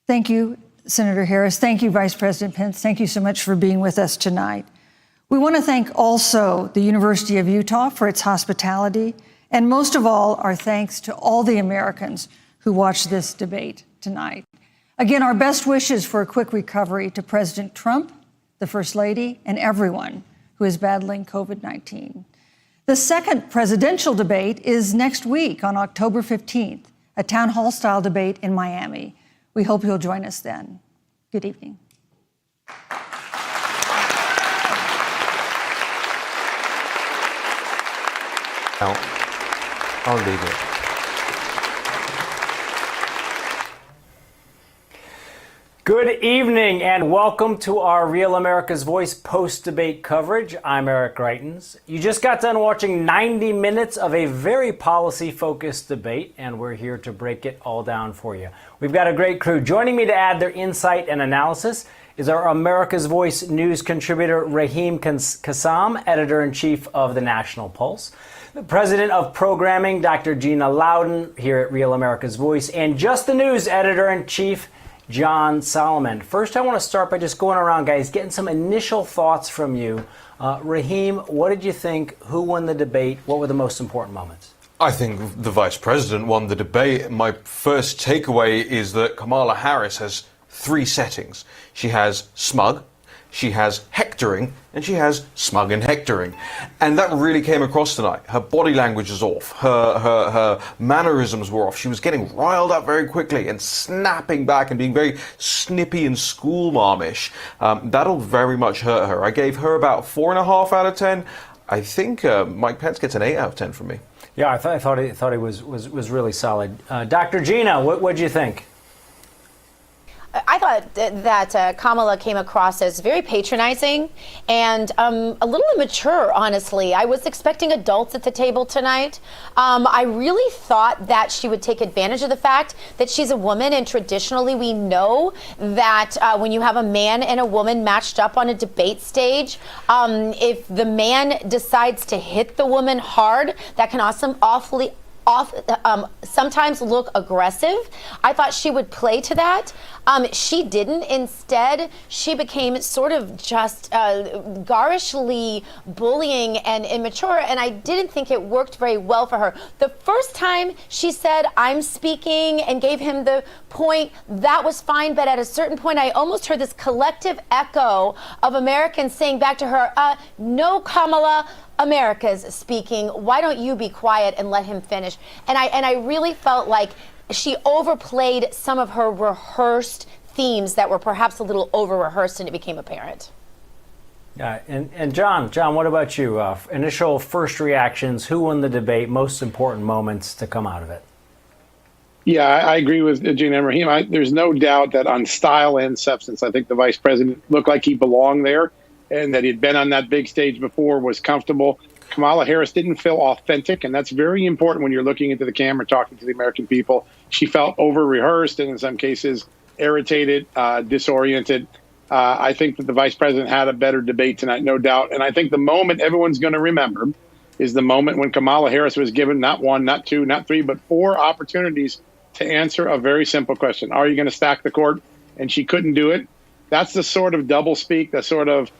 Thank you, Senator Harris. Thank you, Vice President Pence. Thank you so much for being with us tonight. We want to thank also the University of Utah for its hospitality, and most of all, our thanks to all the Americans who watched this debate tonight. Again, our best wishes for a quick recovery to President Trump, the First Lady, and everyone who is battling COVID-19. The second presidential debate is next week on October 15th, a town hall-style debate in Miami. We hope you'll join us then. Good evening. I'll leave it. Good evening and welcome to our Real America's Voice post-debate coverage. I'm Eric Greitens. You just got done watching 90 minutes of a very policy-focused debate, and we're here to break it all down for you. We've got a great crew. Joining me to add their insight and analysis is our America's Voice news contributor, Raheem Kassam, editor-in-chief of the National Pulse, the president of programming, Dr. Gina Loudon, here at Real America's Voice, and Just the News editor-in-chief, John Solomon. First, I want to start by just going around, guys, getting some initial thoughts from you. Raheem, what did you think? Who won the debate? What were the most important moments? I think the vice president won the debate. My first takeaway is that Kamala Harris has three settings. She has smug, she has hectoring, and she has smug and hectoring. And that really came across tonight. Her body language is off. Her mannerisms were off. She was getting riled up very quickly and snapping back and being very snippy and schoolmarmish. That'll very much hurt her. I gave her about 4.5 out of 10. I think Mike Pence gets an 8 out of 10 from me. Yeah, I thought he was really solid. Dr. Gina, what did you think? I thought that Kamala came across as very patronizing and a little immature, honestly. I was expecting adults at the table tonight. I really thought that she would take advantage of the fact that she's a woman, and traditionally we know that when you have a man and a woman matched up on a debate stage, if the man decides to hit the woman hard, that can sometimes look aggressive. I thought she would play to that. She didn't. Instead, she became sort of just garishly bullying and immature, and I didn't think it worked very well for her. The first time she said, "I'm speaking," and gave him the point, that was fine, but at a certain point, I almost heard this collective echo of Americans saying back to her, "No, Kamala, America's speaking. Why don't you be quiet and let him finish?" And I really felt like she overplayed some of her rehearsed themes that were perhaps a little over-rehearsed, and it became apparent. Yeah, and John, what about you? Initial first reactions, who won the debate, most important moments to come out of it? Yeah, I agree with Gina and Raheem. There's no doubt that on style and substance, I think the vice president looked like he belonged there and that he'd been on that big stage before, was comfortable. Kamala Harris didn't feel authentic, and that's very important when you're looking into the camera, talking to the American people. She felt over-rehearsed and in some cases irritated, disoriented. I think that the vice president had a better debate tonight, no doubt. And I think the moment everyone's going to remember is the moment when Kamala Harris was given not one, not two, not three, but 4 opportunities to answer a very simple question. Are you going to stack the court? And she couldn't do it. That's the sort of doublespeak, the sort of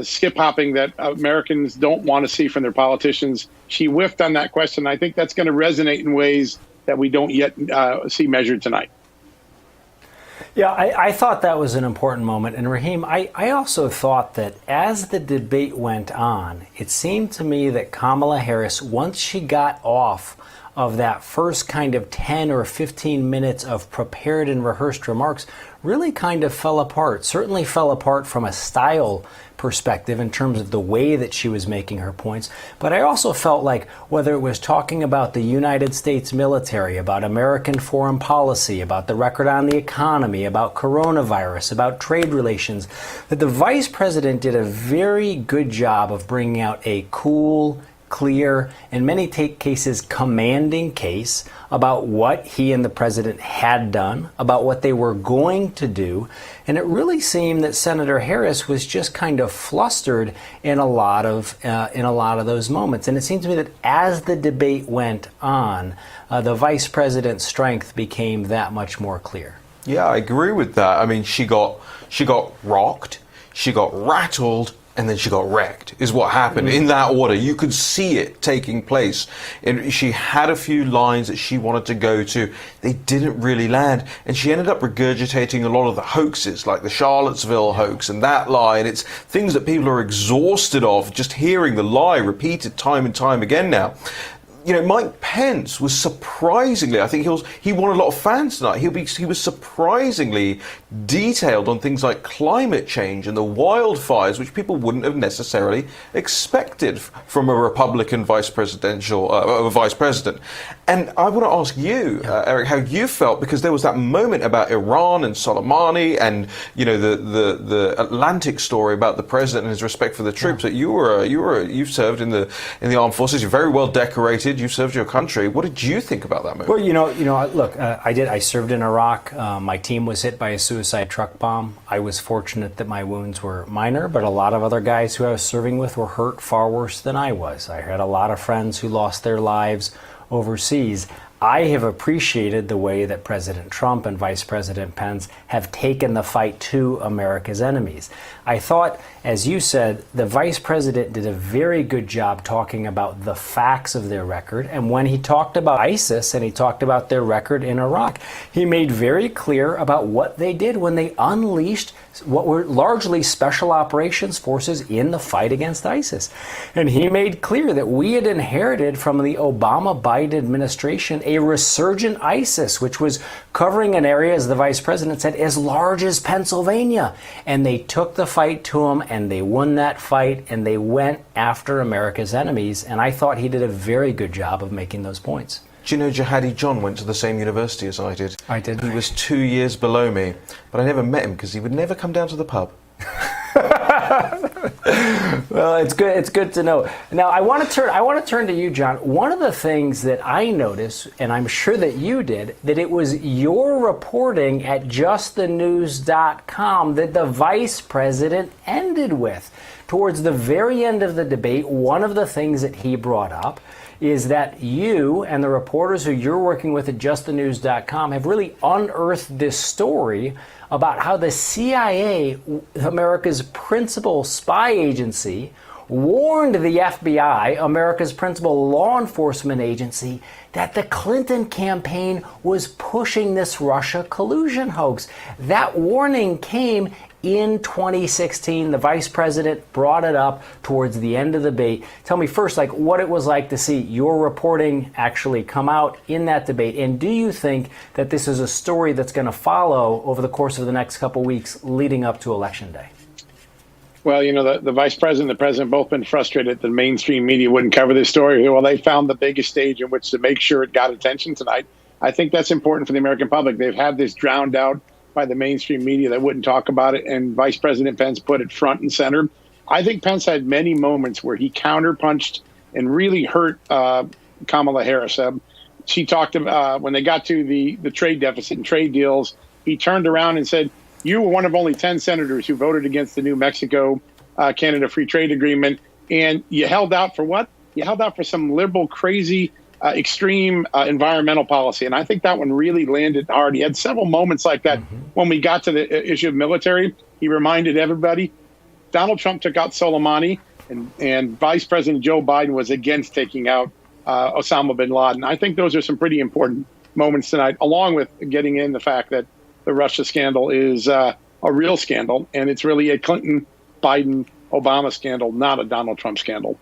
skip hopping that Americans don't want to see from their politicians. She whiffed on that question. I think that's going to resonate in ways that we don't yet see measured tonight. Yeah, I thought that was an important moment. And Raheem, I also thought that as the debate went on, it seemed to me that Kamala Harris, once she got off of that first kind of 10 or 15 minutes of prepared and rehearsed remarks, really kind of fell apart. Certainly fell apart from a style perspective in terms of the way that she was making her points. But I also felt like whether it was talking about the United States military, about American foreign policy, about the record on the economy, about coronavirus, about trade relations, that the vice president did a very good job of bringing out a cool, clear, in many cases commanding case about what he and the president had done, about what they were going to do. And it really seemed that Senator Harris was just kind of flustered in a lot of those moments. And it seemed to me that as the debate went on, the vice president's strength became that much more clear. Yeah, I agree with that. I mean, she got rocked, she got rattled, and then she got wrecked, is what happened. In that order, you could see it taking place. And she had a few lines that she wanted to go to. They didn't really land. And she ended up regurgitating a lot of the hoaxes, like the Charlottesville hoax and that lie. And it's things that people are exhausted of, just hearing the lie repeated time and time again now. You know, Mike Pence was surprisingly, I think he won a lot of fans tonight. He was surprisingly detailed on things like climate change and the wildfires, which people wouldn't have necessarily expected from a Republican vice president. And I want to ask you, Eric, how you felt, because there was that moment about Iran and Soleimani, and you know the Atlantic story about the president and his respect for the troops. That you've served in the armed forces. You're very well decorated. You served your country. What did you think about that moment? Well, you know, look, I served in Iraq. My team was hit by a suicide truck bomb. I was fortunate that my wounds were minor, but a lot of other guys who I was serving with were hurt far worse than I was. I had a lot of friends who lost their lives overseas. I have appreciated the way that President Trump and Vice President Pence have taken the fight to America's enemies. I thought, as you said, the vice president did a very good job talking about the facts of their record. And when he talked about ISIS and he talked about their record in Iraq, he made very clear about what they did when they unleashed what were largely special operations forces in the fight against ISIS. And he made clear that we had inherited from the Obama-Biden administration a resurgent ISIS, which was covering an area, as the vice president said, as large as Pennsylvania. And they took the fight to him, and they won that fight, and they went after America's enemies. And I thought he did a very good job of making those points. Do you know Jihadi John went to the same university as I did? I did. He was 2 years below me, but I never met him because he would never come down to the pub. Well, it's good. It's good to know. Now, I want to turn to you, John. One of the things that I noticed, and I'm sure that you did, that it was your reporting at justthenews.com that the vice president ended with. Towards the very end of the debate, one of the things that he brought up is that you and the reporters who you're working with at justthenews.com have really unearthed this story about how the CIA, America's principal spy agency, warned the FBI, America's principal law enforcement agency, that the Clinton campaign was pushing this Russia collusion hoax. That warning came in 2016. The vice president brought it up towards the end of the debate. Tell me first, like, what it was like to see your reporting actually come out in that debate. And do you think that this is a story that's going to follow over the course of the next couple weeks leading up to Election Day? Well, you know, the vice president and the president both been frustrated that the mainstream media wouldn't cover this story. Well, they found the biggest stage in which to make sure it got attention tonight. I think that's important for the American public. They've had this drowned out by the mainstream media that wouldn't talk about it, and Vice President Pence put it front and center. I think Pence had many moments where he counterpunched and really hurt Kamala Harris. She talked about when they got to the trade deficit and trade deals, he turned around and said, You were one of only 10 senators who voted against the new Mexico-Canada free trade agreement. And you held out for what? You held out for some liberal, crazy, extreme environmental policy. And I think that one really landed hard. He had several moments like that when we got to the issue of military. He reminded everybody Donald Trump took out Soleimani, and Vice President Joe Biden was against taking out Osama bin Laden. I think those are some pretty important moments tonight, along with getting in the fact that the Russia scandal is a real scandal, and it's really a Clinton, Biden, Obama scandal, not a Donald Trump scandal.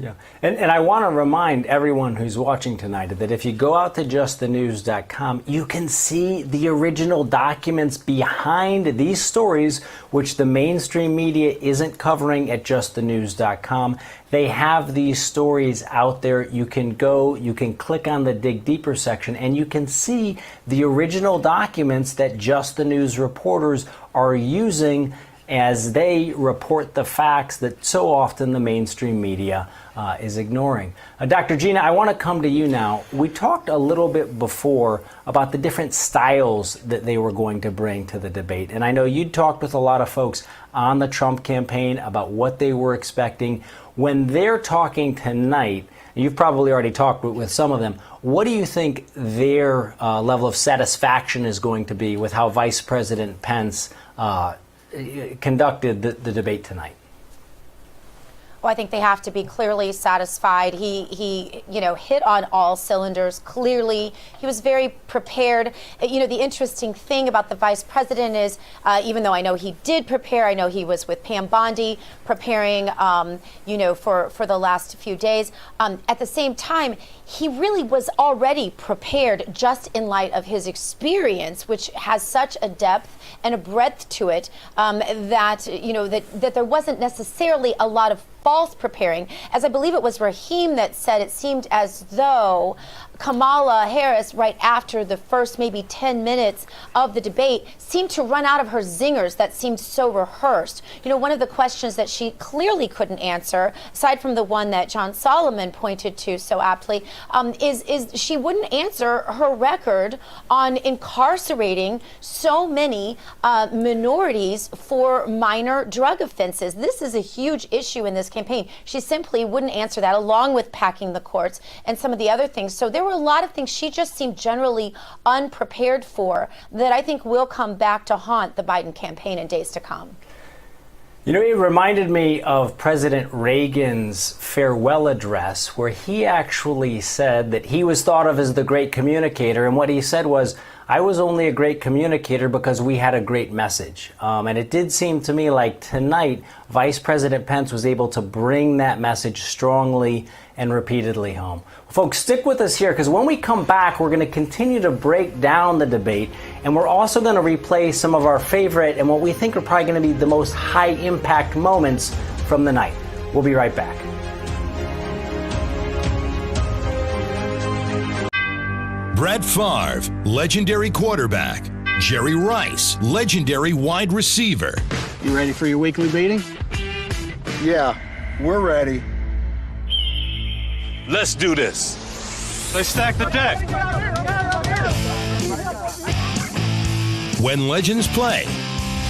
Yeah. And I want to remind everyone who's watching tonight that if you go out to justthenews.com, you can see the original documents behind these stories, which the mainstream media isn't covering at justthenews.com. They have these stories out there. You can go, you can click on the Dig Deeper section, and you can see the original documents that Just the News reporters are using as they report the facts that so often the mainstream media is ignoring. Dr. Gina, I want to come to you now. We talked a little bit before about the different styles that they were going to bring to the debate. And I know you talked with a lot of folks on the Trump campaign about what they were expecting. When they're talking tonight, you've probably already talked with some of them, what do you think their level of satisfaction is going to be with how Vice President Pence conducted the debate tonight? Well, I think they have to be clearly satisfied. He hit on all cylinders. Clearly, he was very prepared. The interesting thing about the vice president is, even though I know he did prepare, I know he was with Pam Bondi preparing, for the last few days. At the same time, he really was already prepared just in light of his experience, which has such a depth and a breadth to it that there wasn't necessarily a lot of false preparing. As I believe it was Raheem that said, it seemed as though Kamala Harris, right after the first maybe 10 minutes of the debate, seemed to run out of her zingers that seemed so rehearsed. One of the questions that she clearly couldn't answer, aside from the one that John Solomon pointed to so aptly, is she wouldn't answer her record on incarcerating so many minorities for minor drug offenses. This is a huge issue in this campaign. She simply wouldn't answer that, along with packing the courts and some of the other things. So there were a lot of things she just seemed generally unprepared for that I think will come back to haunt the Biden campaign in days to come. It reminded me of President Reagan's farewell address, where he actually said that he was thought of as the great communicator. And what he said was, I was only a great communicator because we had a great message. And it did seem to me like tonight, Vice President Pence was able to bring that message strongly and repeatedly home. Folks, stick with us here, because when we come back, we're going to continue to break down the debate, and we're also going to replay some of our favorite and what we think are probably going to be the most high-impact moments from the night. We'll be right back. Brett Favre, legendary quarterback. Jerry Rice, legendary wide receiver. You ready for your weekly meeting? Yeah, we're ready. Let's do this. Let's stack the deck. When legends play,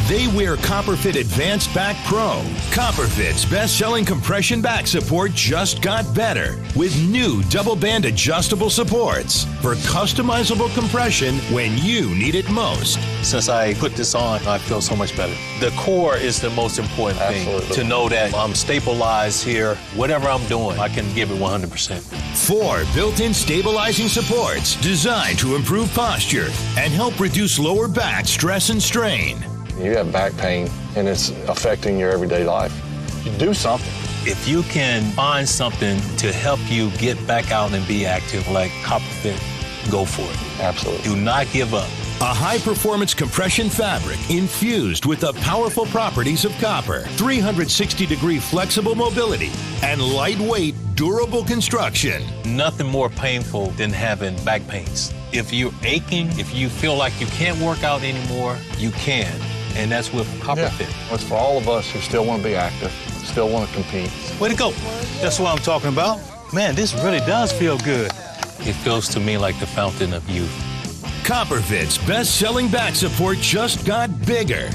they wear Copperfit Advanced Back Pro. Copperfit's best-selling compression back support just got better with new double-band adjustable supports for customizable compression when you need it most. Since I put this on, I feel so much better. The core is the most important thing. To know that I'm stabilized here. Whatever I'm doing, I can give it 100%. 4 built-in stabilizing supports designed to improve posture and help reduce lower back stress and strain. You have back pain and it's affecting your everyday life. You do something. If you can find something to help you get back out and be active like Copperfit, go for it. Absolutely. Do not give up. A high-performance compression fabric infused with the powerful properties of copper, 360-degree flexible mobility, and lightweight, durable construction. Nothing more painful than having back pains. If you're aching, if you feel like you can't work out anymore, you can. And that's with Copperfit. Yeah. It's for all of us who still want to be active, still want to compete. Way to go. That's what I'm talking about. Man, this really does feel good. It feels to me like the fountain of youth. Copperfit's best-selling back support just got bigger,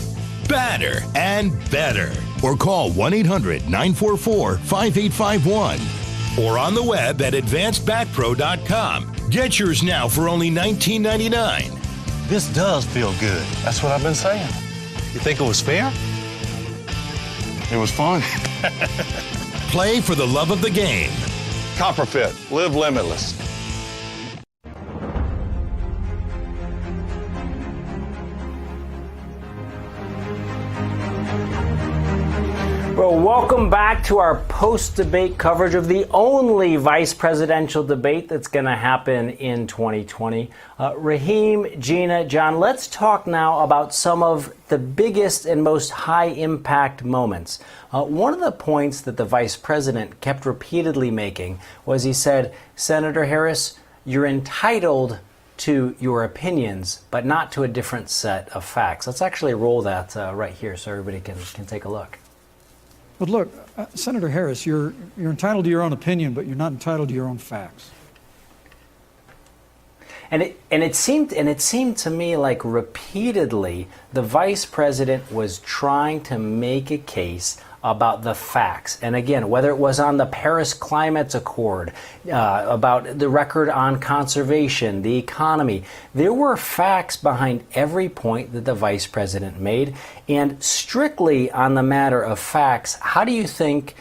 badder, and better. Or call 1-800-944-5851. Or on the web at advancedbackpro.com. Get yours now for only $19.99. This does feel good. That's what I've been saying. You think it was fair? It was fun. Play for the love of the game. Copperfit, live limitless. Well, welcome back to our post-debate coverage of the only vice presidential debate that's going to happen in 2020. Raheem, Gina, John, let's talk now about some of the biggest and most high-impact moments. One of the points that the vice president kept repeatedly making was he said, Senator Harris, you're entitled to your opinions, but not to a different set of facts. Let's actually roll that right here so everybody can take a look. But look, Senator Harris, you're entitled to your own opinion, but you're not entitled to your own facts. And it seemed to me like repeatedly the vice president was trying to make a case about the facts. And again, whether it was on the Paris Climate Accord, about the record on conservation, the economy, there were facts behind every point that the vice president made. And strictly on the matter of facts, how do you think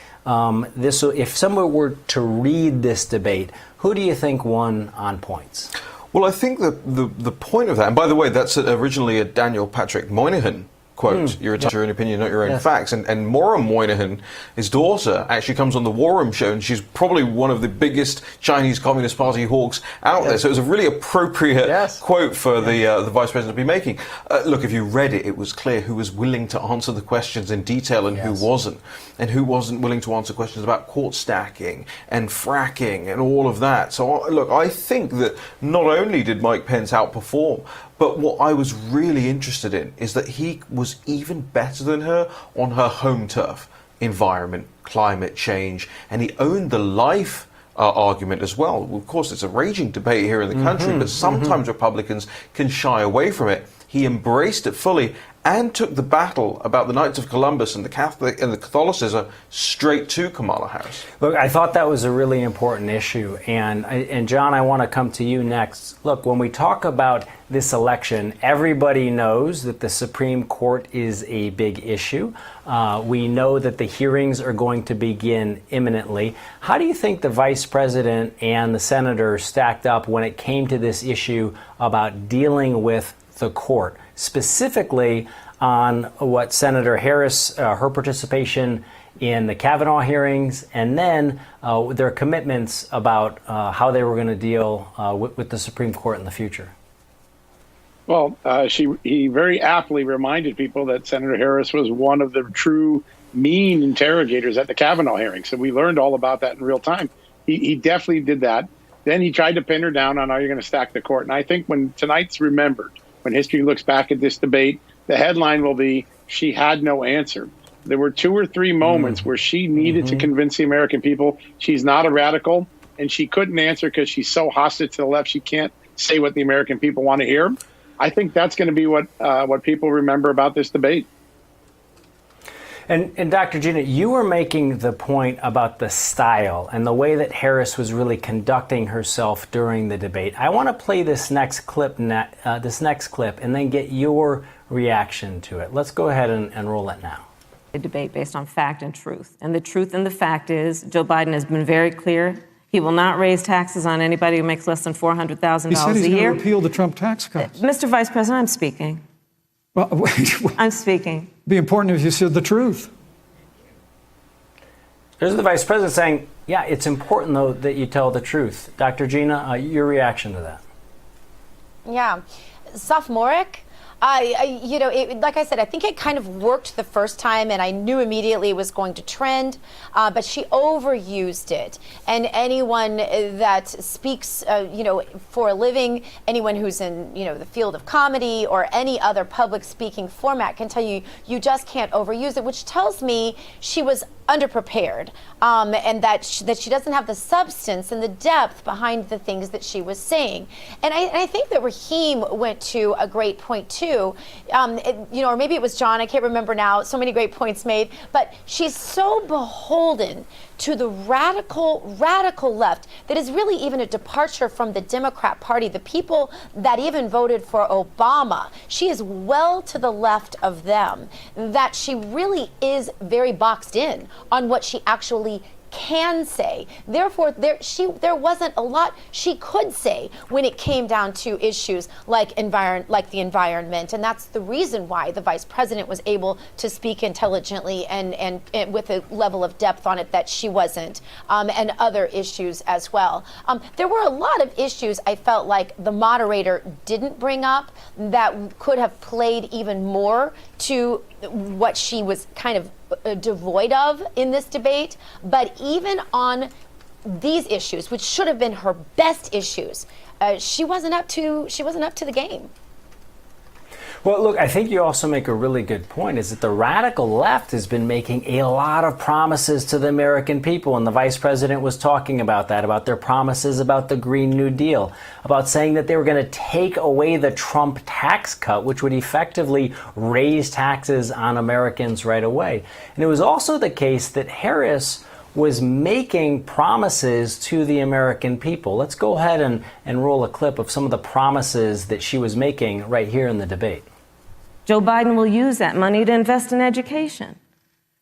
this, if someone were to read this debate, who do you think won on points? Well, I think the point of that, and by the way, that's originally a Daniel Patrick Moynihan quote, you're entitled to your own opinion, not your own facts. And Maura Moynihan, his daughter, actually comes on the War Room show, and she's probably one of the biggest Chinese Communist Party hawks out there. So it was a really appropriate quote for the vice president to be making. Look, if you read it, it was clear who was willing to answer the questions in detail and who wasn't. And who wasn't willing to answer questions about court stacking and fracking and all of that. So, look, I think that not only did Mike Pence outperform, but what I was really interested in is that he was even better than her on her home turf, environment, climate change, and he owned the life argument as well. Of course, it's a raging debate here in the country, but sometimes Republicans can shy away from it. He embraced it fully and took the battle about the Knights of Columbus and the Catholic and the Catholicism straight to Kamala Harris. Look, I thought that was a really important issue. And John, I want to come to you next. Look, when we talk about this election, everybody knows that the Supreme Court is a big issue. We know that the hearings are going to begin imminently. How do you think the vice president and the senator stacked up when it came to this issue about dealing with the court, specifically on what Senator Harris, her participation in the Kavanaugh hearings, and then their commitments about how they were going to deal with the Supreme Court in the future? Well, he very aptly reminded people that Senator Harris was one of the true mean interrogators at the Kavanaugh hearings. So we learned all about that in real time. He definitely did that. Then he tried to pin her down on how you're going to stack the court. And I think when tonight's remembered, when history looks back at this debate, the headline will be, she had no answer. There were 2 or 3 moments where she needed to convince the American people she's not a radical, and she couldn't answer because she's so hostile to the left she can't say what the American people want to hear. I think that's going to be what people remember about this debate. And Dr. Gina, you were making the point about the style and the way that Harris was really conducting herself during the debate. I want to play this next clip, and then get your reaction to it. Let's go ahead and roll it now. A debate based on fact and truth. And the truth and the fact is Joe Biden has been very clear. He will not raise taxes on anybody who makes less than $400,000 a year. He said he's going to repeal the Trump tax cuts. Mr. Vice President, I'm speaking. Well, I'm speaking. It'd be important if you said the truth. Here's the vice president saying, yeah, it's important, though, that you tell the truth. Dr. Gina, your reaction to that? Yeah. Sophomoric. Like I said, I think it kind of worked the first time, and I knew immediately it was going to trend, but she overused it. And anyone that speaks, for a living, anyone who's in, the field of comedy or any other public speaking format can tell you, you just can't overuse it, which tells me she was underprepared, and that she doesn't have the substance and the depth behind the things that she was saying. And I think that Raheem went to a great point too, or maybe it was John, I can't remember now, so many great points made, but she's so beholden to the radical left that is really even a departure from the Democrat Party, the people that even voted for Obama. She is well to the left of them, that she really is very boxed in on what she actually can say. Therefore, there wasn't a lot she could say when it came down to issues like the environment, and that's the reason why the vice president was able to speak intelligently and with a level of depth on it that she wasn't, and other issues as well. There were a lot of issues I felt like the moderator didn't bring up that could have played even more to what she was kind of devoid of in this debate. But even on these issues, which should have been her best issues, she wasn't up to the game. Well, look, I think you also make a really good point, is that the radical left has been making a lot of promises to the American people, and the vice president was talking about that, about their promises about the Green New Deal, about saying that they were going to take away the Trump tax cut, which would effectively raise taxes on Americans right away. And it was also the case that Harris was making promises to the American people. Let's go ahead and roll a clip of some of the promises that she was making right here in the debate. Joe Biden will use that money to invest in education.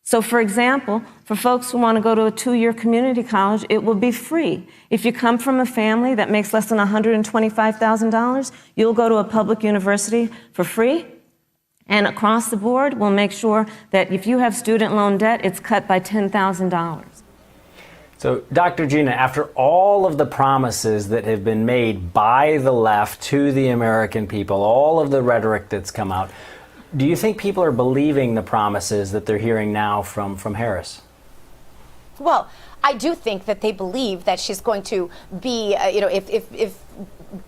So, for example, for folks who want to go to a 2-year community college, it will be free. If you come from a family that makes less than $125,000, you'll go to a public university for free. And across the board, we'll make sure that if you have student loan debt, it's cut by $10,000. So, Dr. Gina, after all of the promises that have been made by the left to the American people, all of the rhetoric that's come out, do you think people are believing the promises that they're hearing now from Harris? Well, I do think that they believe that she's going to be, if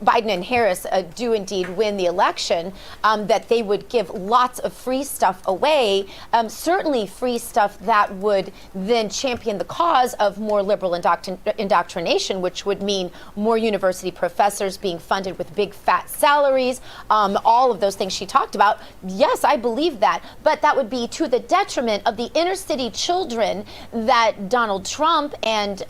Biden and Harris do indeed win the election, that they would give lots of free stuff away, certainly free stuff that would then champion the cause of more liberal indoctrination, which would mean more university professors being funded with big fat salaries, all of those things she talked about. Yes, I believe that, but that would be to the detriment of the inner city children that Donald Trump and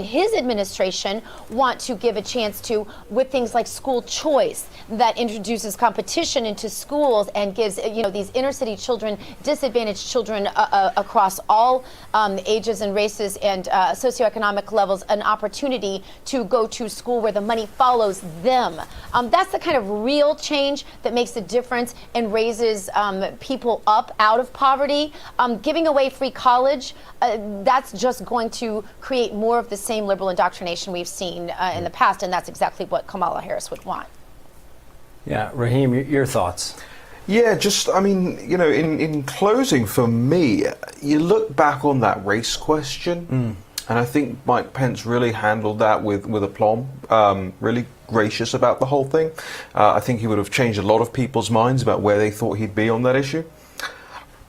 his administration want to give a chance to, with things like school choice that introduces competition into schools and gives these inner city children, disadvantaged children across all ages and races and socioeconomic levels, an opportunity to go to school where the money follows them. That's the kind of real change that makes a difference and raises people up out of poverty. Giving away free college, that's just going to create more of the same liberal indoctrination we've seen in the past, and that's exactly what Kamala Harris would want. Yeah, Raheem, your thoughts? Yeah, in closing, for me, you look back on that race question, and I think Mike Pence really handled that with aplomb, really gracious about the whole thing. I think he would have changed a lot of people's minds about where they thought he'd be on that issue.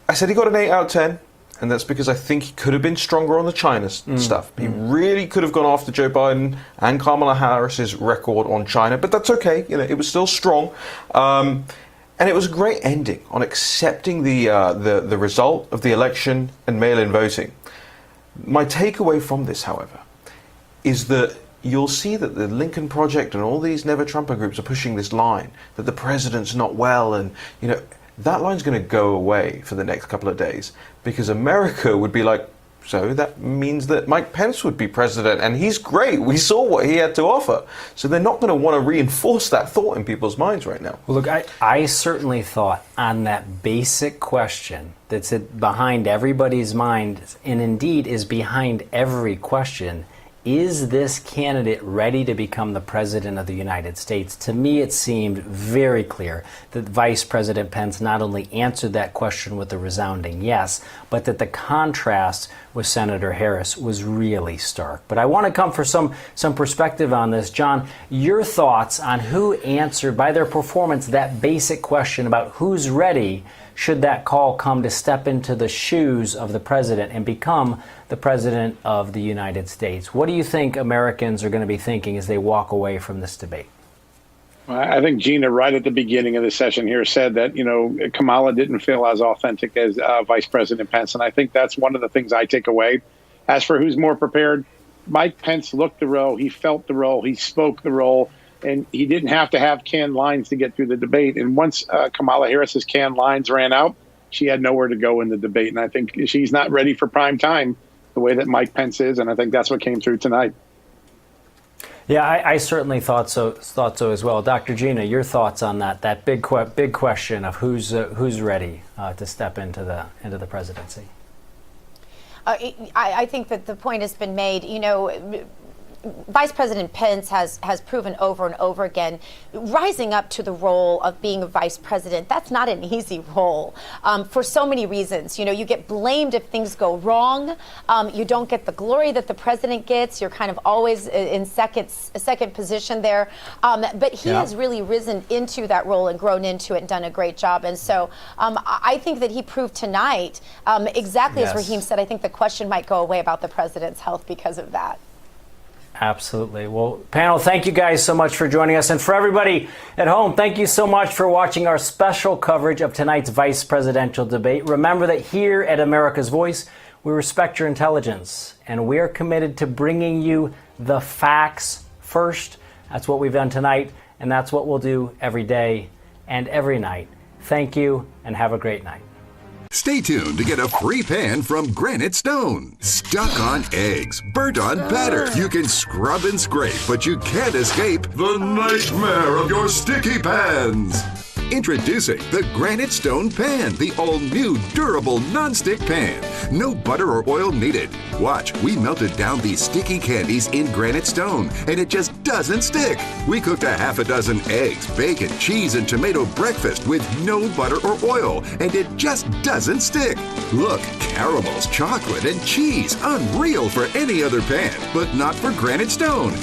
I said he got an 8 out of 10. And that's because I think he could have been stronger on the China stuff. He really could have gone after Joe Biden and Kamala Harris's record on China, but that's okay. It was still strong. And it was a great ending on accepting the result of the election and mail-in voting. My takeaway from this, however, is that you'll see that the Lincoln Project and all these Never Trumper groups are pushing this line that the president's not well, and that line's going to go away for the next couple of days, because America would be like, so that means that Mike Pence would be president, and he's great. We saw what he had to offer. So they're not going to want to reinforce that thought in people's minds right now. Well, look, I certainly thought on that basic question that's behind everybody's mind, and indeed is behind every question, is this candidate ready to become the president of the United States? To me, it seemed very clear that Vice President Pence not only answered that question with a resounding yes, but that the contrast with Senator Harris was really stark. But I want to come for some perspective on this. John, your thoughts on who answered by their performance that basic question about who's ready should that call come to step into the shoes of the president and become the president of the United States. What do you think Americans are going to be thinking as they walk away from this debate? I think Gina, right at the beginning of the session here, said that, Kamala didn't feel as authentic as Vice President Pence. And I think that's one of the things I take away. As for who's more prepared, Mike Pence looked the role. He felt the role. He spoke the role. And he didn't have to have canned lines to get through the debate. And once Kamala Harris's canned lines ran out, she had nowhere to go in the debate. And I think she's not ready for prime time the way that Mike Pence is. And I think that's what came through tonight. Yeah, I certainly thought so as well. Dr. Gina, your thoughts on that big question of who's ready to step into the presidency? I think that the point has been made. Vice President Pence has proven over and over again, rising up to the role of being a vice president. That's not an easy role for so many reasons. You get blamed if things go wrong. You don't get the glory that the president gets. You're kind of always in second position there. But he has really risen into that role and grown into it and done a great job. And so I think that he proved tonight, exactly as Raheem said, I think the question might go away about the president's health because of that. Absolutely. Well, panel, thank you guys so much for joining us. And for everybody at home, thank you so much for watching our special coverage of tonight's vice presidential debate. Remember that here at America's Voice, we respect your intelligence and we're committed to bringing you the facts first. That's what we've done tonight, and that's what we'll do every day and every night. Thank you and have a great night. Stay tuned to get a free pan from Granite Stone. Stuck on eggs, burnt on batter. You can scrub and scrape, but you can't escape the nightmare of your sticky pans. Introducing the Granite Stone Pan, the all-new durable non-stick pan. No butter or oil needed. Watch, we melted down these sticky candies in Granite Stone, and it just doesn't stick. We cooked a half a dozen eggs, bacon, cheese, and tomato breakfast with no butter or oil, and it just doesn't stick. Look, caramels, chocolate, and cheese. Unreal for any other pan, but not for Granite Stone.